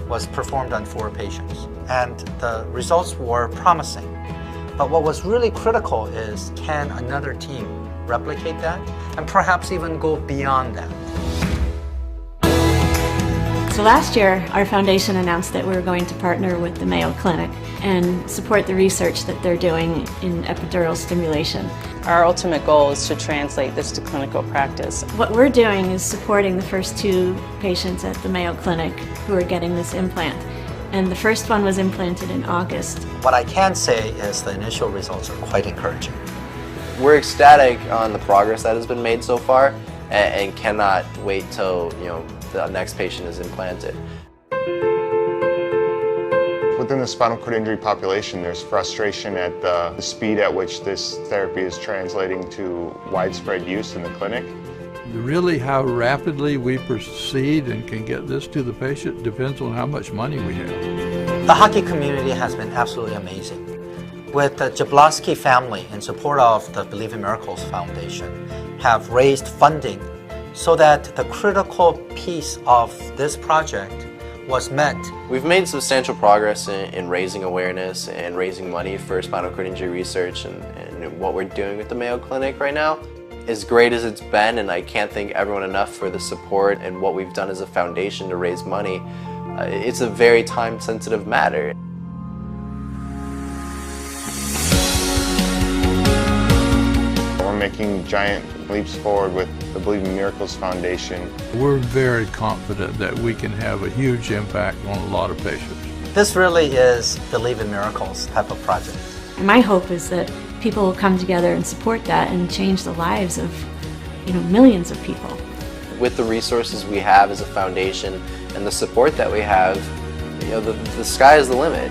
was performed on 4 patients, and the results were promising. But what was really critical is, can another team replicate that and perhaps even go beyond that? So last year, our foundation announced that we were going to partner with the Mayo Clinic and support the research that they're doing in epidural stimulation. Our ultimate goal is to translate this to clinical practice. What we're doing is supporting the first 2 patients at the Mayo Clinic who are getting this implant. And the first one was implanted in August. What I can say is the initial results are quite encouraging. We're ecstatic on the progress that has been made so far and cannot wait till the next patient is implanted. Within the spinal cord injury population, there's frustration at the speed at which this therapy is translating to widespread use in the clinic. Really, how rapidly we proceed and can get this to the patient depends on how much money we have. The hockey community has been absolutely amazing. With the Jablonski family, in support of the Believe in Miracles Foundation, have raised funding so that the critical piece of this project was met. We've made substantial progress in raising awareness and raising money for spinal cord injury research, and what we're doing with the Mayo Clinic right now. As great as it's been, and I can't thank everyone enough for the support and what we've done as a foundation to raise money, it's a very time-sensitive matter. We're making giant leaps forward with the Believe in Miracles Foundation. We're very confident that we can have a huge impact on a lot of patients. This really is Believe in Miracles type of project. My hope is that people will come together and support that and change the lives of millions of people. With the resources we have as a foundation and the support that we have, the sky is the limit.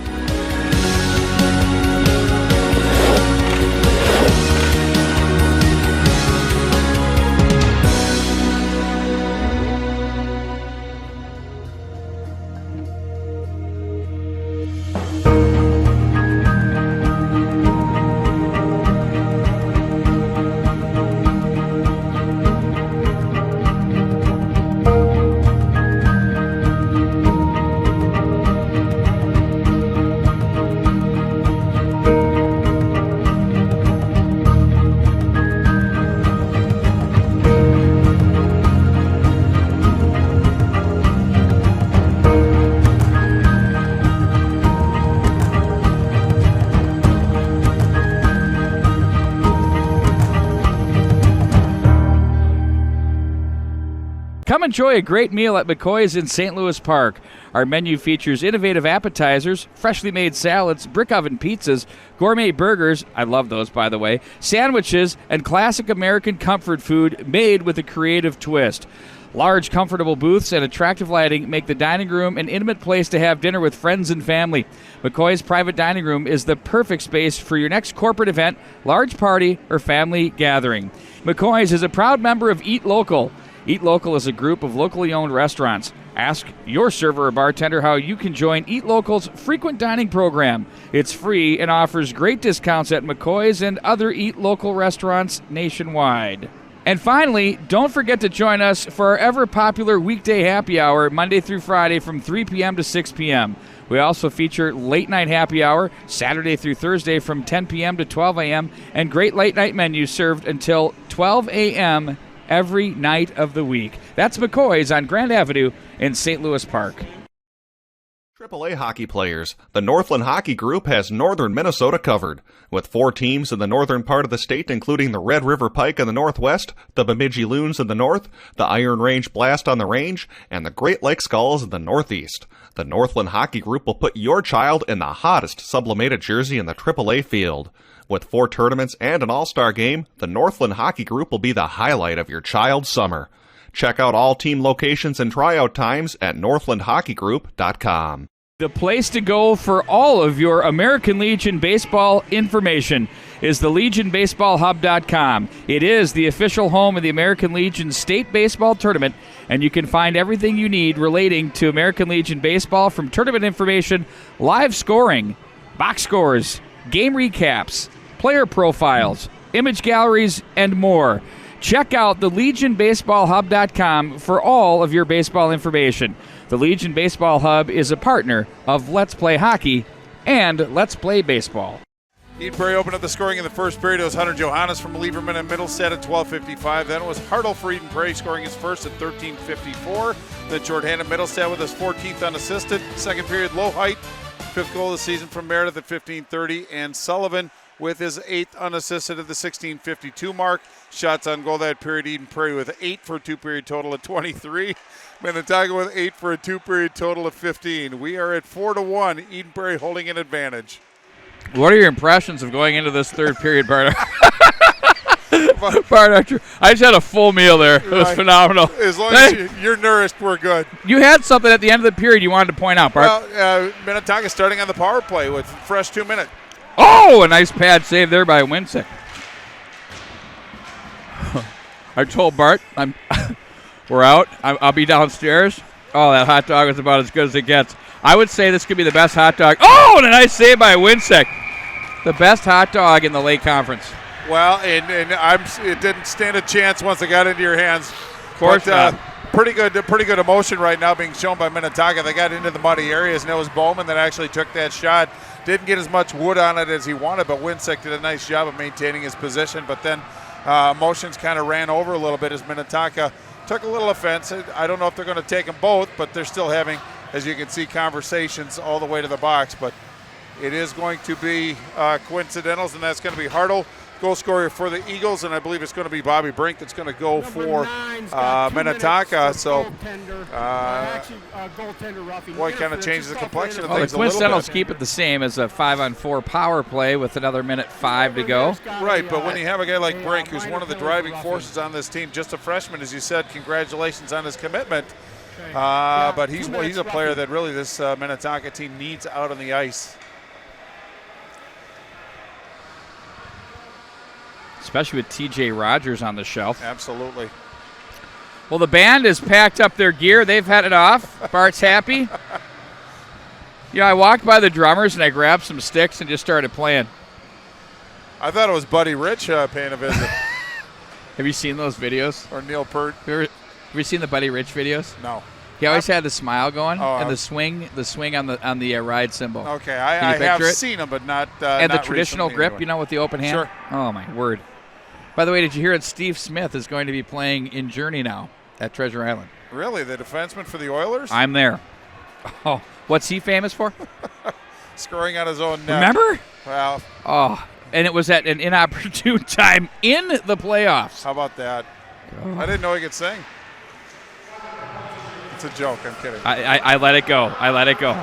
Come enjoy a great meal at McCoy's in St. Louis Park. Our menu features innovative appetizers, freshly made salads, brick oven pizzas, gourmet burgers, I love those by the way, sandwiches, and classic American comfort food made with a creative twist. Large, comfortable booths and attractive lighting make the dining room an intimate place to have dinner with friends and family. McCoy's private dining room is the perfect space for your next corporate event, large party, or family gathering. McCoy's is a proud member of Eat Local. Eat Local is a group of locally owned restaurants. Ask your server or bartender how you can join Eat Local's frequent dining program. It's free and offers great discounts at McCoy's and other Eat Local restaurants nationwide. And finally, don't forget to join us for our ever-popular weekday happy hour Monday through Friday from 3 p.m. to 6 p.m. We also feature late-night happy hour Saturday through Thursday from 10 p.m. to 12 a.m. and great late-night menus served until 12 a.m. every night of the week. That's McCoy's on Grand Avenue in St. Louis Park. AAA hockey players, the Northland Hockey Group has northern Minnesota covered. With 4 teams in the northern part of the state, including the Red River Pike in the northwest, the Bemidji Loons in the north, the Iron Range Blast on the range, and the Great Lake Skulls in the northeast. The Northland Hockey Group will put your child in the hottest sublimated jersey in the AAA field. With 4 tournaments and an all-star game, the Northland Hockey Group will be the highlight of your child's summer. Check out all team locations and tryout times at northlandhockeygroup.com. The place to go for all of your American Legion baseball information is the LegionBaseballHub.com. It is the official home of the American Legion State Baseball Tournament, and you can find everything you need relating to American Legion baseball, from tournament information, live scoring, box scores, game recaps, player profiles, image galleries, and more. Check out the LegionBaseballHub.com for all of your baseball information. The Legion Baseball Hub is a partner of Let's Play Hockey and Let's Play Baseball. Eden Prairie opened up the scoring in the first period. It was Hunter Johannes from Lieberman and Middlestead at 12:55. Then it was Hartle for Eden Prairie scoring his first at 13:54. Then shorthanded Middlestead with his 14th unassisted. Second period, low height. Fifth goal of the season from Meredith at 15:30. And Sullivan with his 8th unassisted at the 16:52 mark. Shots on goal that period, Eden Prairie with 8 for a two-period total of 23. Minnetonka with 8 for a two-period total of 15. We are at 4-1, Eden Prairie holding an advantage. What are your impressions of going into this third period, Bart? Bart, I just had a full meal there. It was phenomenal. As long as you're nourished, we're good. You had something at the end of the period you wanted to point out, Bart. Well, Minnetonka starting on the power play with fresh 2 minutes. Oh, a nice pad save there by Winsick. I told Bart, we're out. I'll be downstairs. Oh, that hot dog was about as good as it gets. I would say this could be the best hot dog. Oh, and a nice save by Winsick. The best hot dog in the Lake Conference. Well, and it didn't stand a chance once it got into your hands. Of course not. Pretty good emotion right now being shown by Minnetonka. They got into the muddy areas, and it was Bowman that actually took that shot. Didn't get as much wood on it as he wanted, but Winsick did a nice job of maintaining his position. But then emotions kind of ran over a little bit as Minnetonka took a little offense. I don't know if they're going to take them both, but they're still having, as you can see, conversations all the way to the box. But it is going to be coincidentals, and that's going to be Hartle, goal scorer for the Eagles, and I believe it's going to be Bobby Brink that's going to go for Minnetonka. So, boy, kind of changes the complexion of things a little bit. The coincidentals keep it the same as a 5-on-4 power play with another minute 5 to go. Right, but when you have a guy like Brink, who's one of the driving forces on this team, just a freshman, as you said, congratulations on his commitment. But he's a player that really this Minnetonka team needs out on the ice. Especially with T.J. Rogers on the shelf. Absolutely. Well, the band has packed up their gear. They've headed off. Bart's happy. I walked by the drummers and I grabbed some sticks and just started playing. I thought it was Buddy Rich paying a visit. Have you seen those videos? Or Neil Peart. Have you seen the Buddy Rich videos? No. He always had the smile going and the swing on the ride cymbal. Okay, I have seen him, but not. And not the traditional grip, anyway. with the open hand. Sure. Oh my word! By the way, did you hear that Steve Smith is going to be playing in Journey now at Treasure Island? Really, the defenseman for the Oilers? I'm there. Oh, what's he famous for? Scoring on his own net. Remember? Well. Oh, and it was at an inopportune time in the playoffs. How about that? Oh. I didn't know he could sing. It's a joke. I'm kidding. I let it go. I let it go.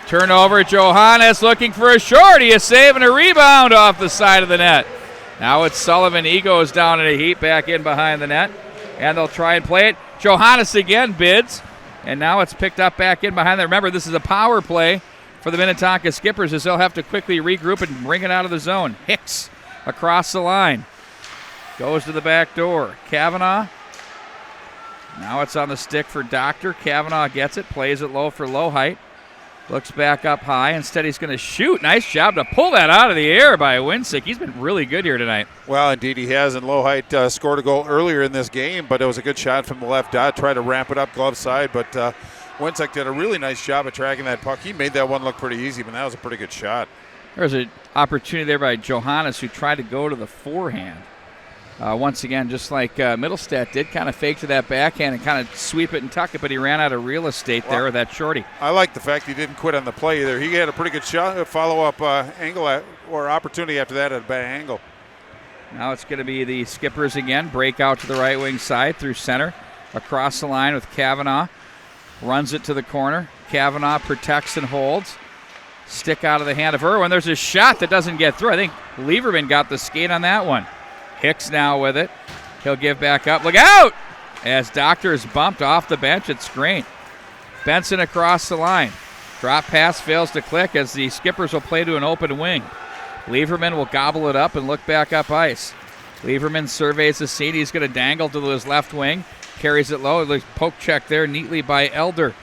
Turnover. Johannes looking for a shorty. A save and a rebound off the side of the net. Now it's Sullivan. He goes down in a heap back in behind the net. And they'll try and play it. Johannes again bids. And now it's picked up back in behind there. Remember, this is a power play for the Minnetonka Skippers, as they'll have to quickly regroup and bring it out of the zone. Hicks across the line. Goes to the back door. Kavanaugh. Now it's on the stick for Doctor. Kavanaugh gets it, plays it low for low height. Looks back up high. Instead, he's going to shoot. Nice job to pull that out of the air by Winsick. He's been really good here tonight. Well, indeed he has. And low height scored a goal earlier in this game, but it was a good shot from the left dot. Tried to ramp it up glove side, but Winsick did a really nice job of tracking that puck. He made that one look pretty easy, but that was a pretty good shot. There was an opportunity there by Johannes, who tried to go to the forehand. Once again, just like Middlestead did, kind of fake to that backhand and kind of sweep it and tuck it, but he ran out of real estate there with that shorty. I like the fact he didn't quit on the play either. He had a pretty good shot, follow-up angle or opportunity after that at a bad angle. Now it's going to be the Skippers again. Break out to the right wing side through center. Across the line with Kavanaugh. Runs it to the corner. Kavanaugh protects and holds. Stick out of the hand of Irwin. There's a shot that doesn't get through. I think Lieberman got the skate on that one. Hicks now with it. He'll give back up. Look out! As Doctor is bumped off the bench at screen. Benson across the line. Drop pass fails to click as the Skippers will play to an open wing. Lieberman will gobble it up and look back up ice. Lieberman surveys the seat. He's going to dangle to his left wing. Carries it low. Poke check there neatly by Elder.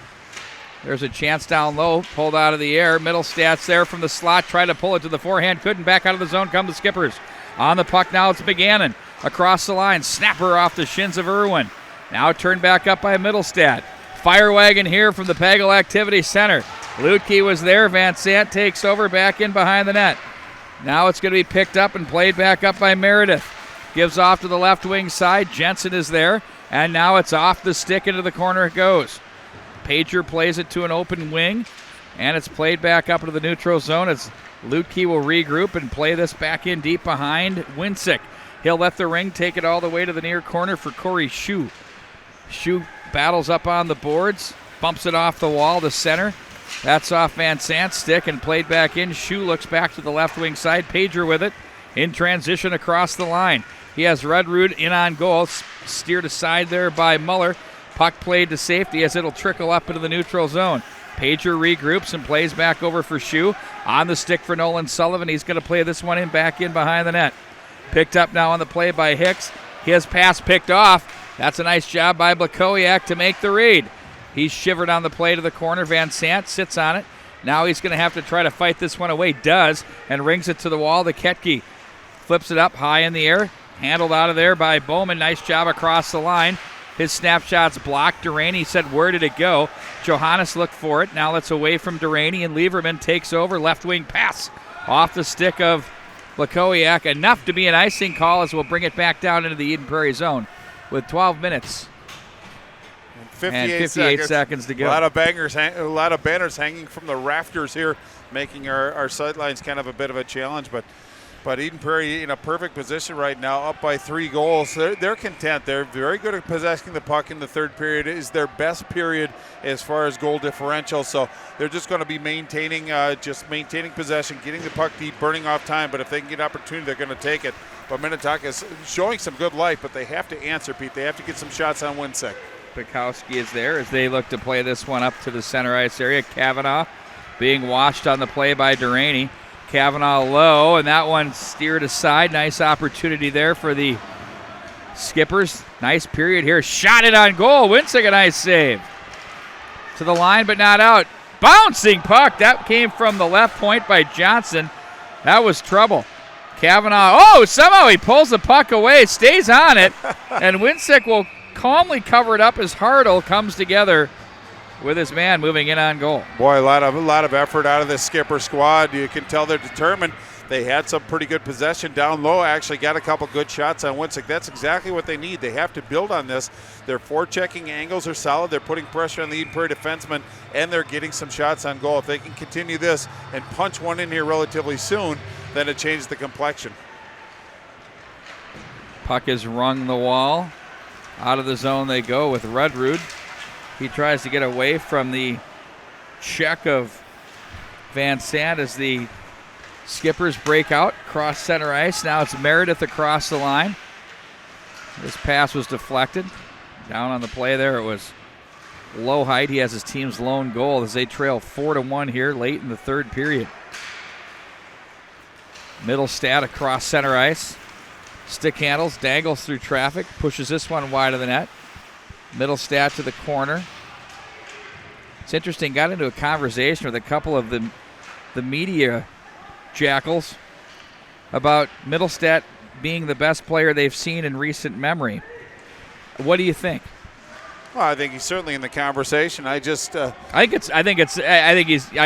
There's a chance down low. Pulled out of the air. Middlestad's there from the slot. Tried to pull it to the forehand. Couldn't. Back out of the zone come the Skippers. On the puck now it's McGannon. Across the line. Snapper off the shins of Irwin. Now turned back up by Middlestad. Fire wagon here from the Pagel Activity Center. Lutke was there. Van Sant takes over back in behind the net. Now it's going to be picked up and played back up by Meredith. Gives off to the left wing side. Jensen is there. And now it's off the stick into the corner it goes. Pager plays it to an open wing. And it's played back up into the neutral zone as Lutke will regroup and play this back in deep behind Winsick. He'll let the ring take it all the way to the near corner for Corey Shue. Shue battles up on the boards. Bumps it off the wall to center. That's off Van Sant's stick and played back in. Shue looks back to the left wing side. Pager with it in transition across the line. He has Rudrud in on goal. Steered aside there by Muller. Puck played to safety as it'll trickle up into the neutral zone. Pager regroups and plays back over for Shue. On the stick for Nolan Sullivan. He's going to play this one in back in behind the net. Picked up now on the play by Hicks. His pass picked off. That's a nice job by Blakowiak to make the read. He's shivered on the play to the corner. Van Sant sits on it. Now he's going to have to try to fight this one away. Does, and rings it to the wall to Ketke. Flips it up high in the air. Handled out of there by Bowman. Nice job across the line. His snapshot's blocked. Duraney said, where did it go? Johannes looked for it. Now it's away from Duraney, and Lieberman takes over. Left wing pass off the stick of Blakowiak. Enough to be an icing call as we'll bring it back down into the Eden Prairie zone with 12 minutes. 58 seconds to go. A lot of banners hanging from the rafters here, making our sidelines kind of a bit of a challenge. But Eden Prairie in a perfect position right now, up by 3 goals. They're content. They're very good at possessing the puck in the third period. It is their best period as far as goal differential. So they're just going to be maintaining possession, getting the puck deep, burning off time. But if they can get an opportunity, they're going to take it. But Minnetonka is showing some good life, but they have to answer, Pete. They have to get some shots on Winsick. Bukowski is there as they look to play this one up to the center ice area. Kavanaugh being watched on the play by Duraney. Kavanaugh low, and that one steered aside. Nice opportunity there for the Skippers. Nice period here. Shot it on goal. Winsick, a nice save. To the line, but not out. Bouncing puck. That came from the left point by Johnson. That was trouble. Kavanaugh, somehow he pulls the puck away, stays on it, and Winsick will calmly cover it up as Hartle comes together with his man moving in on goal. Boy, a lot of effort out of this Skipper squad. You can tell they're determined. They had some pretty good possession down low. Actually got a couple good shots on Winsick. That's exactly what they need. They have to build on this. Their forechecking angles are solid. They're putting pressure on the Eden Prairie defenseman, and they're getting some shots on goal. If they can continue this and punch one in here relatively soon, then it changes the complexion. Puck is rung the wall. Out of the zone they go with Rudrud. He tries to get away from the check of Van Sant as the Skippers break out, cross center ice. Now it's Meredith across the line. This pass was deflected. Down on the play there, it was low height. He has his team's lone goal as they trail 4-1 here late in the third period. Middlestad across center ice. Stick handles, dangles through traffic, pushes this one wide of the net. Middlestad to the corner. It's interesting, got into a conversation with a couple of the media jackals about Middlestad being the best player they've seen in recent memory. What do you think? Well, I think he's certainly in the conversation. I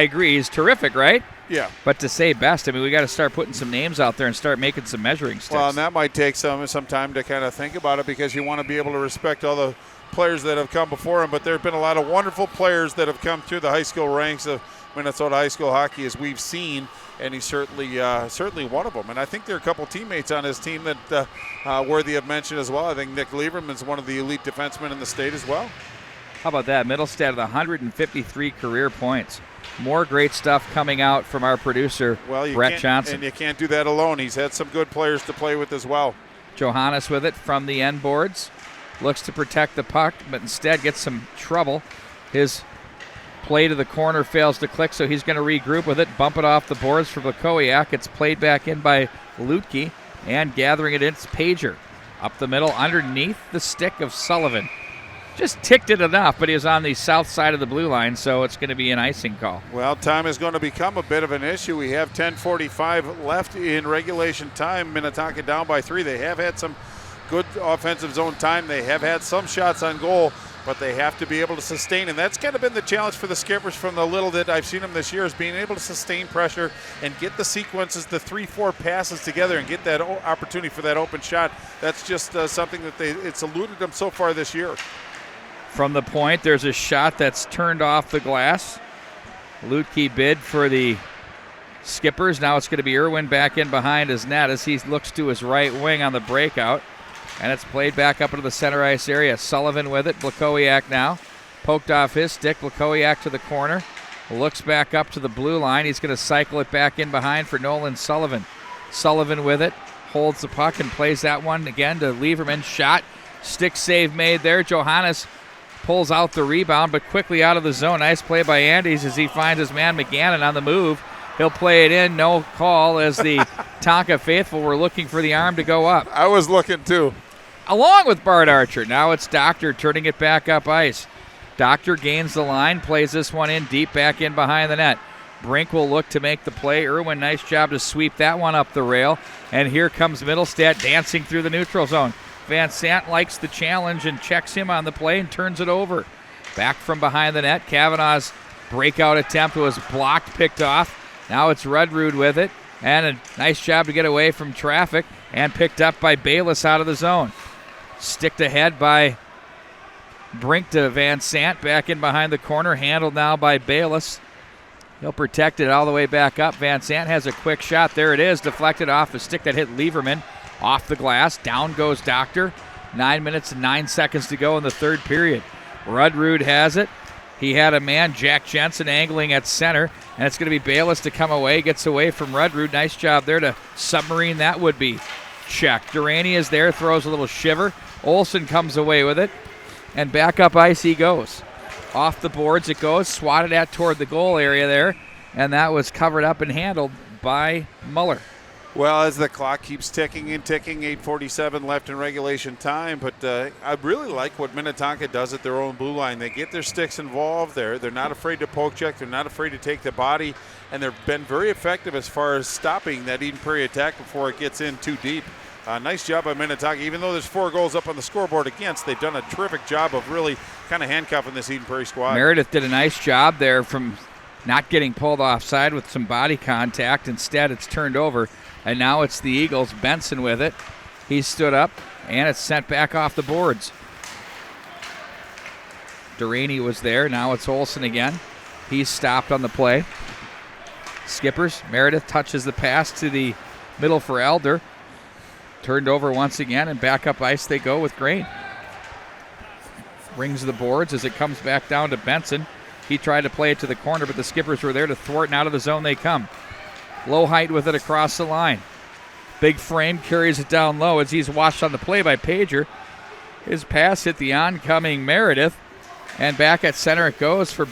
agree. He's terrific, right? Yeah. But to say best, I mean, we got to start putting some names out there and start making some measuring sticks. Well, and that might take some time to kind of think about it because you want to be able to respect all the players that have come before him. But there have been a lot of wonderful players that have come through the high school ranks of Minnesota high school hockey, as we've seen, and he's certainly one of them. And I think there are a couple teammates on his team that worthy of mention as well. I think Nick Lieberman's one of the elite defensemen in the state as well. How about that? Middlestad with 153 career points. More great stuff coming out from our producer, Brett Johnson. And you can't do that alone. He's had some good players to play with as well. Johannes with it from the end boards. Looks to protect the puck, but instead gets some trouble. His play to the corner fails to click, so he's going to regroup with it, bump it off the boards for Blakowiak. It's played back in by Lutke, and gathering it in, it's Pager. Up the middle, underneath the stick of Sullivan. Just ticked it enough, but he was on the south side of the blue line, so it's going to be an icing call. Well, time is going to become a bit of an issue. We have 10:45 left in regulation time. Minnetonka down by 3. They have had some good offensive zone time. They have had some shots on goal, but they have to be able to sustain, and that's kind of been the challenge for the Skippers from the little that I've seen them this year, is being able to sustain pressure and get the sequences, the 3-4 passes together and get that opportunity for that open shot. That's just something that it's eluded them so far this year. From the point, there's a shot that's turned off the glass. Lutke bid for the Skippers. Now it's going to be Irwin back in behind his net as he looks to his right wing on the breakout. And it's played back up into the center ice area. Sullivan with it. Blakowiak now. Poked off his stick. Blakowiak to the corner. Looks back up to the blue line. He's going to cycle it back in behind for Nolan Sullivan. Sullivan with it. Holds the puck and plays that one again to Lieberman. Shot. Stick save made there. Johannes pulls out the rebound, but quickly out of the zone. Nice play by Andes as he finds his man McGannon on the move. He'll play it in. No call as the Tonka faithful were looking for the arm to go up. I was looking too. Along with Bart Archer. Now it's Doctor turning it back up ice. Doctor gains the line, plays this one in deep back in behind the net. Brink will look to make the play. Irwin, nice job to sweep that one up the rail. And here comes Middlestadt dancing through the neutral zone. Van Sant likes the challenge and checks him on the play and turns it over. Back from behind the net, Kavanaugh's breakout attempt was blocked, picked off. Now it's Rudrud with it, and a nice job to get away from traffic and picked up by Bayless out of the zone. Sticked ahead by Brink to Van Sant, back in behind the corner, handled now by Bayless. He'll protect it all the way back up. Van Sant has a quick shot. There it is, deflected off the stick that hit Lieberman. Off the glass, down goes Doctor. 9 minutes and 9 seconds to go in the third period. Rudrud has it. He had a man, Jack Jensen, angling at center, and it's going to be Bayless to come away. Gets away from Rudrud. Nice job there to submarine that would-be check. Durrani is there, throws a little shiver. Olsen comes away with it, and back up ice he goes. Off the boards it goes, swatted at toward the goal area there, and that was covered up and handled by Muller. Well, as the clock keeps ticking and ticking, 8:47 left in regulation time. But I really like what Minnetonka does at their own blue line. They get their sticks involved. They're not afraid to poke check. They're not afraid to take the body. And they've been very effective as far as stopping that Eden Prairie attack before it gets in too deep. Nice job by Minnetonka. Even though there's 4 goals up on the scoreboard against, they've done a terrific job of really kind of handcuffing this Eden Prairie squad. Meredith did a nice job there from not getting pulled offside with some body contact. Instead, it's turned over. And now it's the Eagles. Benson with it. He stood up, and it's sent back off the boards. Durrani was there. Now it's Olsen again. He's stopped on the play. Skippers. Meredith touches the pass to the middle for Elder. Turned over once again, and back up ice they go with Grain. Rings the boards as it comes back down to Benson. He tried to play it to the corner, but the Skippers were there to thwart, and out of the zone they come. Low height with it across the line. Big frame carries it down low as he's watched on the play by Pager. His pass hit the oncoming Meredith, and back at center it goes for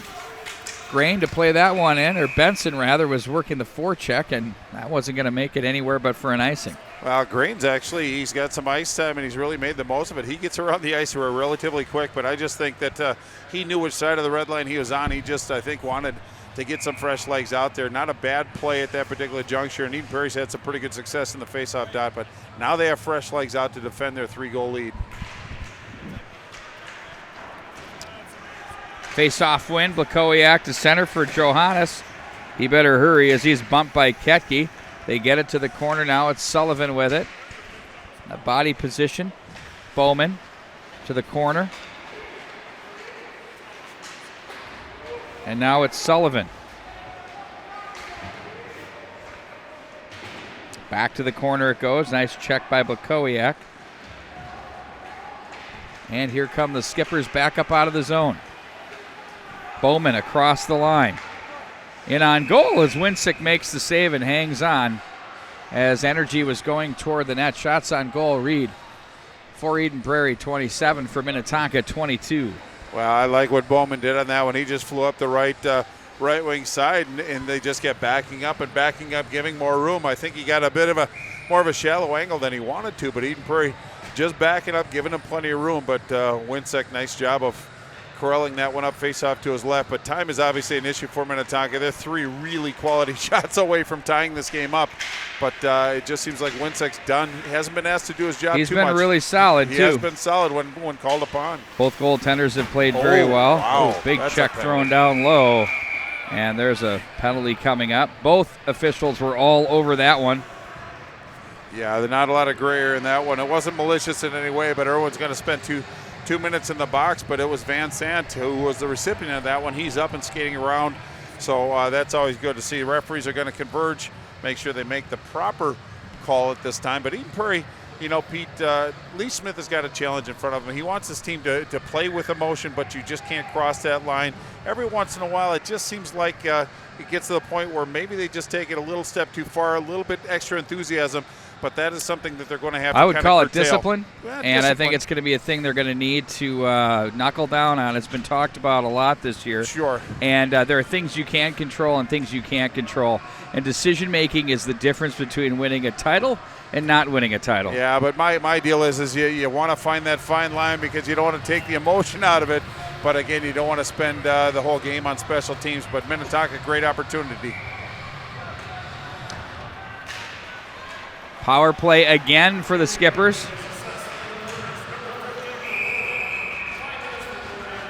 Grain to play that one in, or Benson rather, was working the forecheck, and that wasn't going to make it anywhere but for an icing. Well, Grain's he's got some ice time, and he's really made the most of it. He gets around the ice relatively quick, but I just think that he knew which side of the red line he was on. He just, I think, wanted to get some fresh legs out there. Not a bad play at that particular juncture, and Eden Prairie's had some pretty good success in the faceoff dot, but now they have fresh legs out to defend their 3-goal lead. Face-off win, Blakowiak to center for Johannes. He better hurry as he's bumped by Ketke. They get it to the corner now. It's Sullivan with it. A body position. Bowman to the corner. And now it's Sullivan. Back to the corner it goes. Nice check by Blakowiak. And here come the Skippers back up out of the zone. Bowman across the line. In on goal as Winsick makes the save and hangs on. as energy was going toward the net. Shots on goal, Reed for Eden Prairie, 27 for Minnetonka, 22. Well, I like what Bowman did on that one. He just flew up the right wing side, and they just kept backing up, giving more room. I think he got a bit of more of a shallow angle than he wanted to, but Eden Prairie just backing up, giving him plenty of room. But Winsek, nice job of corralling that one up, face off to his left. But time is obviously an issue for Minnetonka. They're 3 really quality shots away from tying this game up. But it just seems like Winsek's done. He hasn't been asked to do his job too much. He's been really solid, He too. has been solid when called upon. Both goaltenders have played very well. Wow. Big That's check a thrown down low. And there's a penalty coming up. Both officials were all over that one. Yeah, there's not a lot of gray area in that one. It wasn't malicious in any way, but Irwin's going to spend two minutes in the box, but it was Van Sant who was the recipient of that one. He's up and skating around, so that's always good to see. Referees are going to converge, make sure they make the proper call at this time. But Eden Prairie, Pete, Lee Smith has got a challenge in front of him. He wants his team to play with emotion, but you just can't cross that line. Every once in a while, it just seems like it gets to the point where maybe they just take it a little step too far, a little bit extra enthusiasm. But that is something that they're going to have to I would call it curtail. discipline, and I think it's going to be a thing they're going to need to knuckle down on. It's been talked about a lot this year. Sure. And there are things you can control and things you can't control. And decision-making is the difference between winning a title and not winning a title. Yeah, but my deal is you want to find that fine line because you don't want to take the emotion out of it. But, again, you don't want to spend the whole game on special teams. But Minnetonka, great opportunity. Power play again for the Skippers.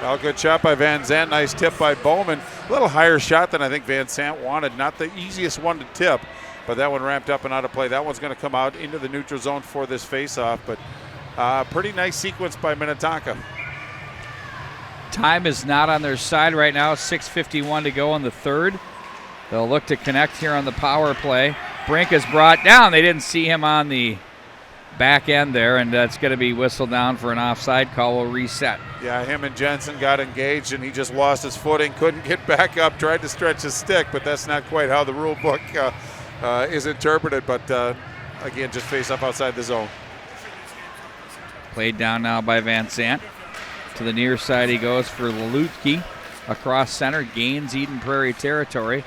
Well, good shot by Van Zandt. Nice tip by Bowman. A little higher shot than I think Van Sant wanted. Not the easiest one to tip, but that one ramped up and out of play. That one's going to come out into the neutral zone for this faceoff, but pretty nice sequence by Minnetonka. Time is not on their side right now. 6:51 to go in the third. They'll look to connect here on the power play. Brink is brought down. They didn't see him on the back end there, and that's going to be whistled down for an offside call. Will reset. Yeah, him and Jensen got engaged, and he just lost his footing, couldn't get back up, tried to stretch his stick, but that's not quite how the rule book is interpreted. But, again, just face up outside the zone. Played down now by Van Sant. To the near side he goes for Lelutke. Across center, gains Eden Prairie territory.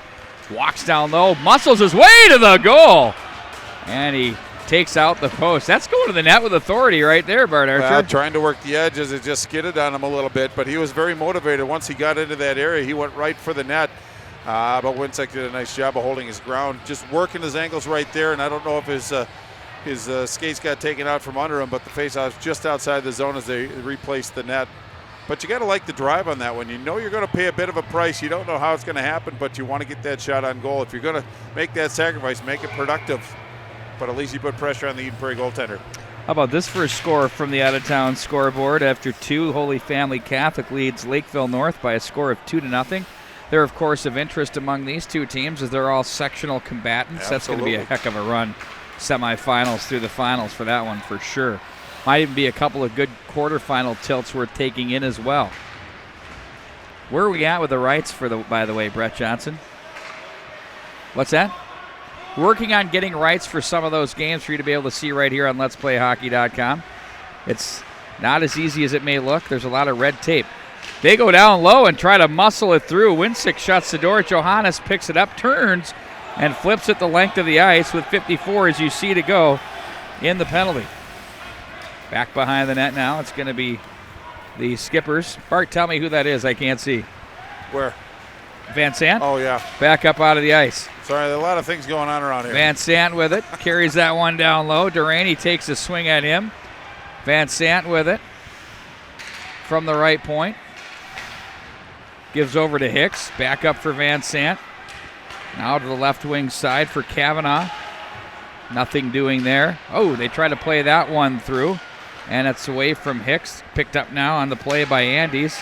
Walks down low, muscles his way to the goal. And he takes out the post. That's going to the net with authority right there, Bart Archer. Well, trying to work the edges. It just skidded on him a little bit, but he was very motivated. Once he got into that area, he went right for the net. But Winsek did a nice job of holding his ground, just working his ankles right there. And I don't know if his skates got taken out from under him, but the faceoff just outside the zone as they replaced the net. But you got to like the drive on that one. You know you're going to pay a bit of a price. You don't know how it's going to happen, but you want to get that shot on goal. If you're going to make that sacrifice, make it productive. But at least you put pressure on the Eden Prairie goaltender. How about this first score from the out-of-town scoreboard? After 2, Holy Family Catholic leads Lakeville North by a score of 2-0. They're, of course, of interest among these two teams as they're all sectional combatants. Absolutely. That's going to be a heck of a run. Semifinals through the finals for that one for sure. Might even be a couple of good quarterfinal tilts worth taking in as well. Where are we at with the rights by the way, Brett Johnson? What's that? Working on getting rights for some of those games for you to be able to see right here on Let'sPlayHockey.com. It's not as easy as it may look. There's a lot of red tape. They go down low and try to muscle it through. Winsick shuts the door. Johannes picks it up, turns, and flips it the length of the ice with 54 as you see to go in the penalty. Back behind the net now. It's going to be the Skippers. Bart, tell me who that is. I can't see. Where? Van Sant? Oh, yeah. Back up out of the ice. Sorry, there are a lot of things going on around here. Van Sant with it. Carries that one down low. Durante takes a swing at him. Van Sant with it. From the right point. Gives over to Hicks. Back up for Van Sant. Now to the left wing side for Kavanaugh. Nothing doing there. Oh, they try to play that one through. And it's away from Hicks. Picked up now on the play by Andes.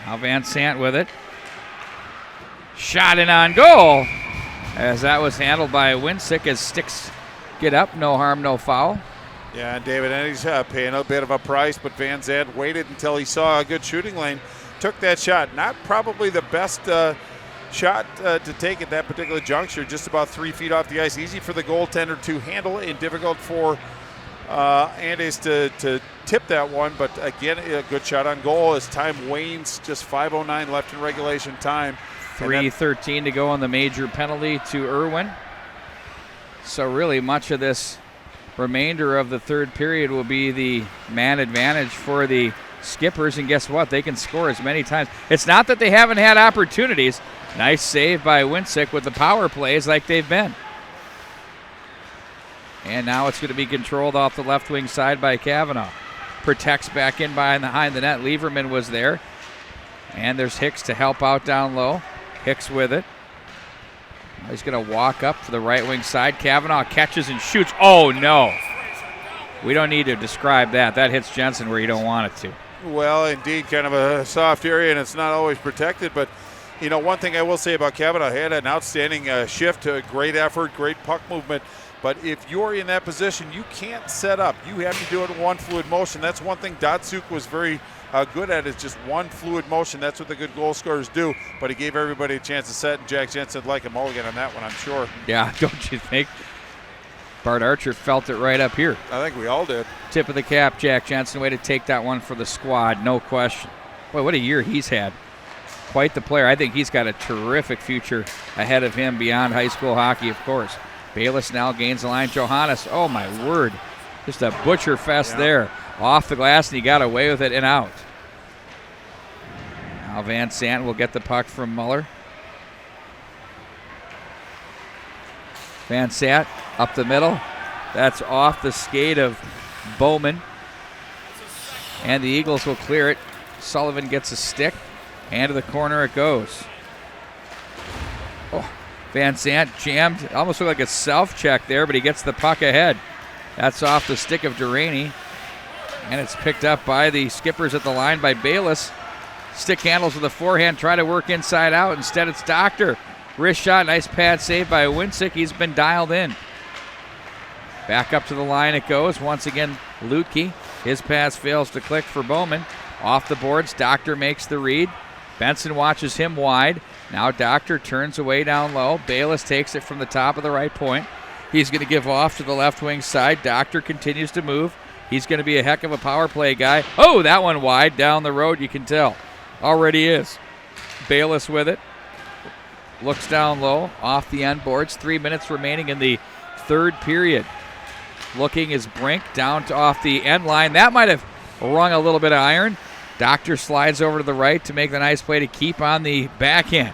Now Van Sant with it. Shot in on goal. As that was handled by Winsick as sticks get up. No harm, no foul. Yeah, and David Andes paying a bit of a price, but Van Zandt waited until he saw a good shooting lane. Took that shot. Not probably the best shot to take at that particular juncture, just about 3 feet off the ice. Easy for the goaltender to handle and difficult for Andes to tip that one. But again, a good shot on goal as time wanes. Just 5:09 left in regulation time. 3:13 to go on the major penalty to Irwin. So really much of this remainder of the third period will be the man advantage for the Skippers, and guess what? They can score as many times. It's not that they haven't had opportunities. Nice save by Winsick with the power plays like they've been. And now it's going to be controlled off the left wing side by Kavanaugh. Protects back in behind the net. Lieberman was there. And there's Hicks to help out down low. Hicks with it. He's going to walk up to the right wing side. Kavanaugh catches and shoots. Oh, no. We don't need to describe that. That hits Jensen where you don't want it to. Well, indeed, kind of a soft area, and it's not always protected. But, you know, one thing I will say about Kavanaugh, he had an outstanding shift, great effort, great puck movement. But if you're in that position, you can't set up. You have to do it in one fluid motion. That's one thing Datsuk was very good at, is just one fluid motion. That's what the good goal scorers do. But he gave everybody a chance to set, and Jack Jensen like a mulligan on that one, I'm sure. Yeah, don't you think? Bart Archer felt it right up here. I think we all did. Tip of the cap, Jack Jensen. Way to take that one for the squad, no question. Boy, what a year he's had. Quite the player. I think he's got a terrific future ahead of him beyond high school hockey, of course. Bayless now gains the line. Johannes, oh my word. Just a butcher fest there. Off the glass, and he got away with it and out. Now Van Sant will get the puck from Muller. Van Sant up the middle. That's off the skate of Bowman. And the Eagles will clear it. Sullivan gets a stick. And to the corner it goes. Oh, Van Sant jammed. Almost looked like a self-check there, but he gets the puck ahead. That's off the stick of Duraney. And it's picked up by the Skippers at the line by Bayless. Stick handles with a forehand. Try to work inside out. Instead it's Doctor. Wrist shot. Nice pad save by Winsick. He's been dialed in. Back up to the line it goes. Once again, Lutke. His pass fails to click for Bowman. Off the boards. Doctor makes the read. Benson watches him wide. Now Doctor turns away down low. Bayless takes it from the top of the right point. He's going to give off to the left wing side. Doctor continues to move. He's going to be a heck of a power play guy. Oh, that one wide down the road, you can tell. Already is. Bayless with it. Looks down low, off the end boards. 3 minutes remaining in the third period. Looking is Brink down to off the end line. That might have rung a little bit of iron. Doctor slides over to the right to make the nice play to keep on the backhand.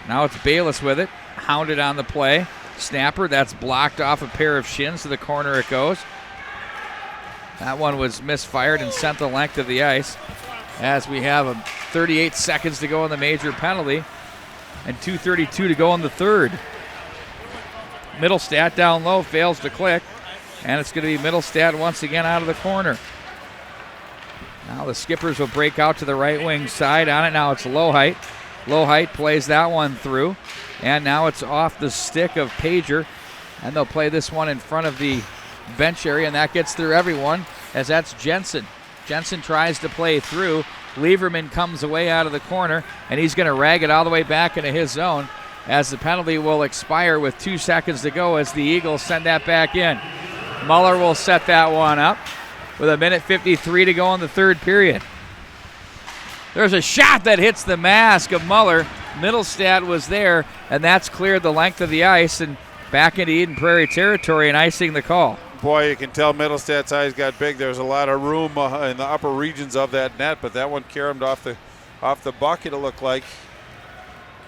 Now it's Bayless with it. Hounded on the play. Snapper, that's blocked off a pair of shins. To the corner it goes. That one was misfired and sent the length of the ice. As we have 38 seconds to go on the major penalty. And 2:32 to go in the third. Middlestat down low, fails to click. And it's going to be Middlestat once again out of the corner. Now the Skippers will break out to the right wing side. On it now it's Lowhite. Lowhite plays that one through. And now it's off the stick of Pager. And they'll play this one in front of the bench area, and that gets through everyone, as that's Jensen. Jensen tries to play through. Lieberman comes away out of the corner, and he's going to rag it all the way back into his zone as the penalty will expire with 2 seconds to go as the Eagles send that back in. Muller will set that one up with 1:53 to go in the third period. There's a shot that hits the mask of Muller. Middlestat was there, and that's cleared the length of the ice and back into Eden Prairie territory and icing the call. Boy, you can tell Middlestat's eyes got big. There's a lot of room in the upper regions of that net, but that one caromed off the bucket, it looked like.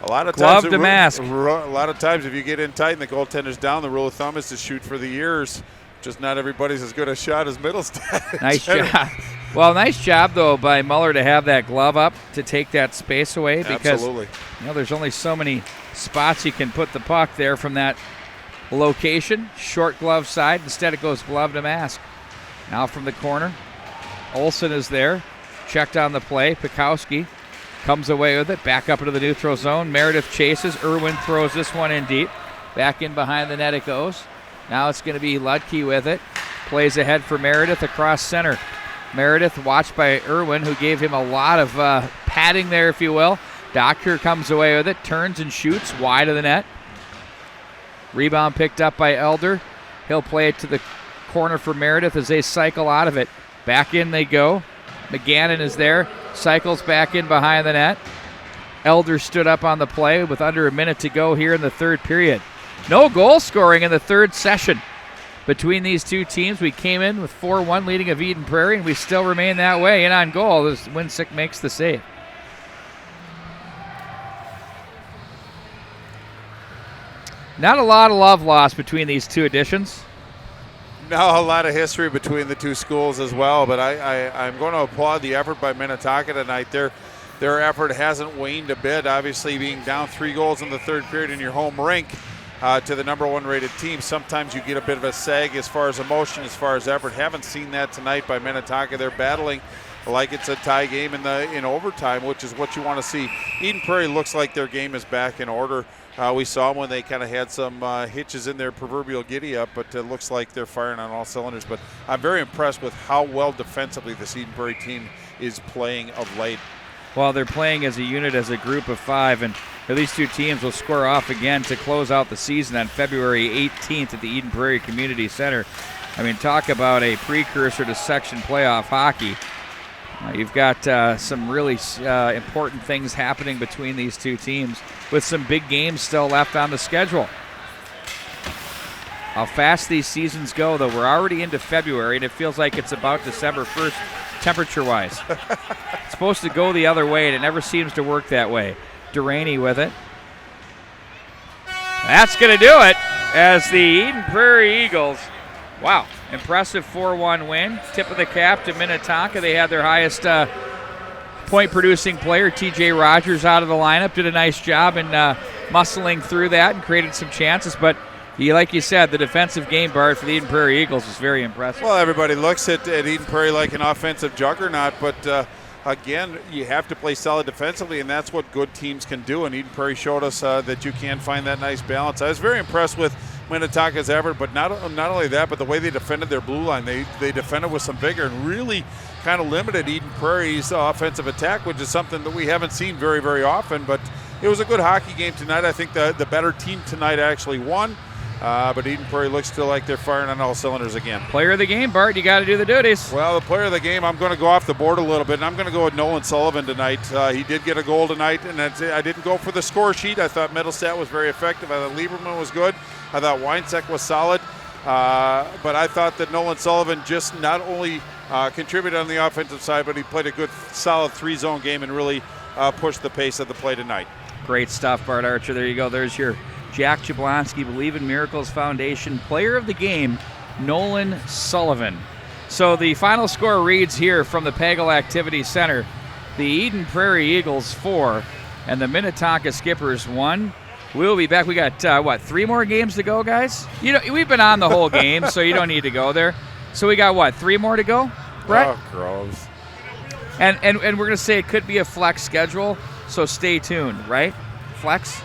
A lot of times, glove to mask. A lot of times if you get in tight and the goaltender's down, the rule of thumb is to shoot for the ears. Just not everybody's as good a shot as Middlestat. Nice job. Well, nice job, though, by Muller to have that glove up to take that space away. Because, absolutely. You know, there's only so many spots you can put the puck there from that location. Short glove side. Instead, it goes glove to mask. Now from the corner, Olsen is there. Checked on the play. Pikowski comes away with it. Back up into the neutral zone. Meredith chases. Irwin throws this one in deep. Back in behind the net it goes. Now it's going to be Ludke with it. Plays ahead for Meredith across center. Meredith watched by Irwin, who gave him a lot of padding there, if you will. Doctor comes away with it, turns and shoots wide of the net. Rebound picked up by Elder. He'll play it to the corner for Meredith as they cycle out of it. Back in they go. McGannon is there, cycles back in behind the net. Elder stood up on the play with under a minute to go here in the third period. No goal scoring in the third session between these two teams. We came in with 4-1 leading of Eden Prairie, and we still remain that way. In on goal as Winsick makes the save. Not a lot of love lost between these two editions. No, a lot of history between the two schools as well, but I'm going to applaud the effort by Minnetonka tonight. Their effort hasn't waned a bit, obviously being down 3 goals in the third period in your home rink to the number 1 rated team. Sometimes you get a bit of a sag as far as emotion, as far as effort. Haven't seen that tonight by Minnetonka. They're battling like it's a tie game in overtime, which is what you want to see. Eden Prairie looks like their game is back in order. We saw them when they kind of had some hitches in their proverbial giddy-up, but it looks like they're firing on all cylinders. But I'm very impressed with how well defensively this Eden Prairie team is playing of late. Well, they're playing as a unit, as a group of 5, and these two teams will square off again to close out the season on February 18th at the Eden Prairie Community Center. I mean, talk about a precursor to section playoff hockey. You've got some really important things happening between these two teams with some big games still left on the schedule. How fast these seasons go, though. We're already into February, and it feels like it's about December 1st temperature-wise. It's supposed to go the other way, and it never seems to work that way. Duraney with it. That's going to do it as the Eden Prairie Eagles, wow, impressive 4-1 win. Tip of the cap to Minnetonka. They had their highest point-producing player, T.J. Rogers, out of the lineup. Did a nice job in muscling through that and created some chances. But, like you said, the defensive game, Bart, for the Eden Prairie Eagles was very impressive. Well, everybody looks at Eden Prairie like an offensive juggernaut, but again, you have to play solid defensively, and that's what good teams can do. And Eden Prairie showed us that you can find that nice balance. I was very impressed with Minnetonka's effort, but not only that, but the way they defended their blue line. They defended with some vigor and really kind of limited Eden Prairie's offensive attack, which is something that we haven't seen very, very often. But it was a good hockey game tonight. I think the better team tonight actually won. But Eden Prairie looks still like they're firing on all cylinders again. Player of the game, Bart, you got to do the duties. Well, the player of the game, I'm going to go off the board a little bit, and I'm going to go with Nolan Sullivan tonight. He did get a goal tonight, and I didn't go for the score sheet. I thought Middlestat was very effective. I thought Lieberman was good. I thought Weinsack was solid. But I thought that Nolan Sullivan just not only contributed on the offensive side, but he played a good, solid 3-zone game and really pushed the pace of the play tonight. Great stuff, Bart Archer. There you go. There's your Jack Jablonski Believe in Miracles Foundation player of the game, Nolan Sullivan. So the final score reads here from the Pagel Activity Center. The Eden Prairie Eagles 4 and the Minnetonka Skippers 1. We'll be back. We got, 3 more games to go, guys? We've been on the whole game, so you don't need to go there. So we got, 3 more to go, Brett? Oh, gross. And we're going to say it could be a flex schedule, so stay tuned, right? Flex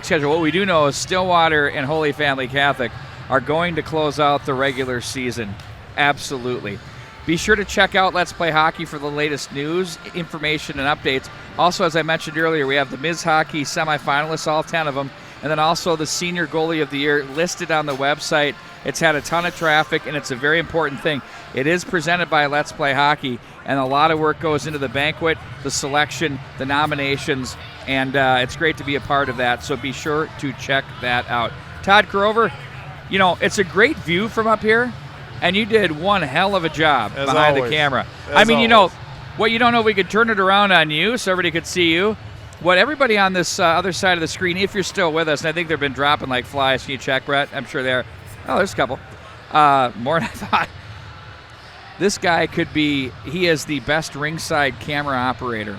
schedule. What we do know is Stillwater and Holy Family Catholic are going to close out the regular season. Absolutely. Be sure to check out Let's Play Hockey for the latest news, information, and updates. Also, as I mentioned earlier, we have the Ms. Hockey semifinalists, all 10 of them, and then also the Senior Goalie of the Year listed on the website. It's had a ton of traffic, and it's a very important thing. It is presented by Let's Play Hockey, and a lot of work goes into the banquet, the selection, the nominations, and it's great to be a part of that, so be sure to check that out. Todd Grover, it's a great view from up here, and you did one hell of a job behind the camera. What you don't know, we could turn it around on you so everybody could see you. What everybody on this other side of the screen, if you're still with us, and I think they've been dropping like flies. Can you check, Brett? I'm sure they are. Oh, there's a couple. More than I thought. This guy he is the best ringside camera operator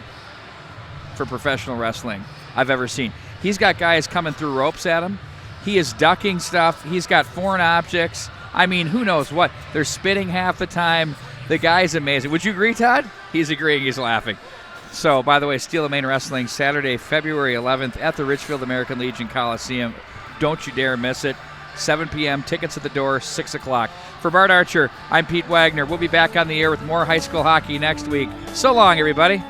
for professional wrestling I've ever seen. He's got guys coming through ropes at him. He is ducking stuff. He's got foreign objects. I mean, who knows what? They're spitting half the time. The guy's amazing. Would you agree, Todd? He's agreeing. He's laughing. So, by the way, Steel and Main Wrestling, Saturday, February 11th at the Richfield American Legion Coliseum. Don't you dare miss it. 7 p.m., tickets at the door, 6 o'clock. For Bart Archer, I'm Pete Wagner. We'll be back on the air with more high school hockey next week. So long, everybody.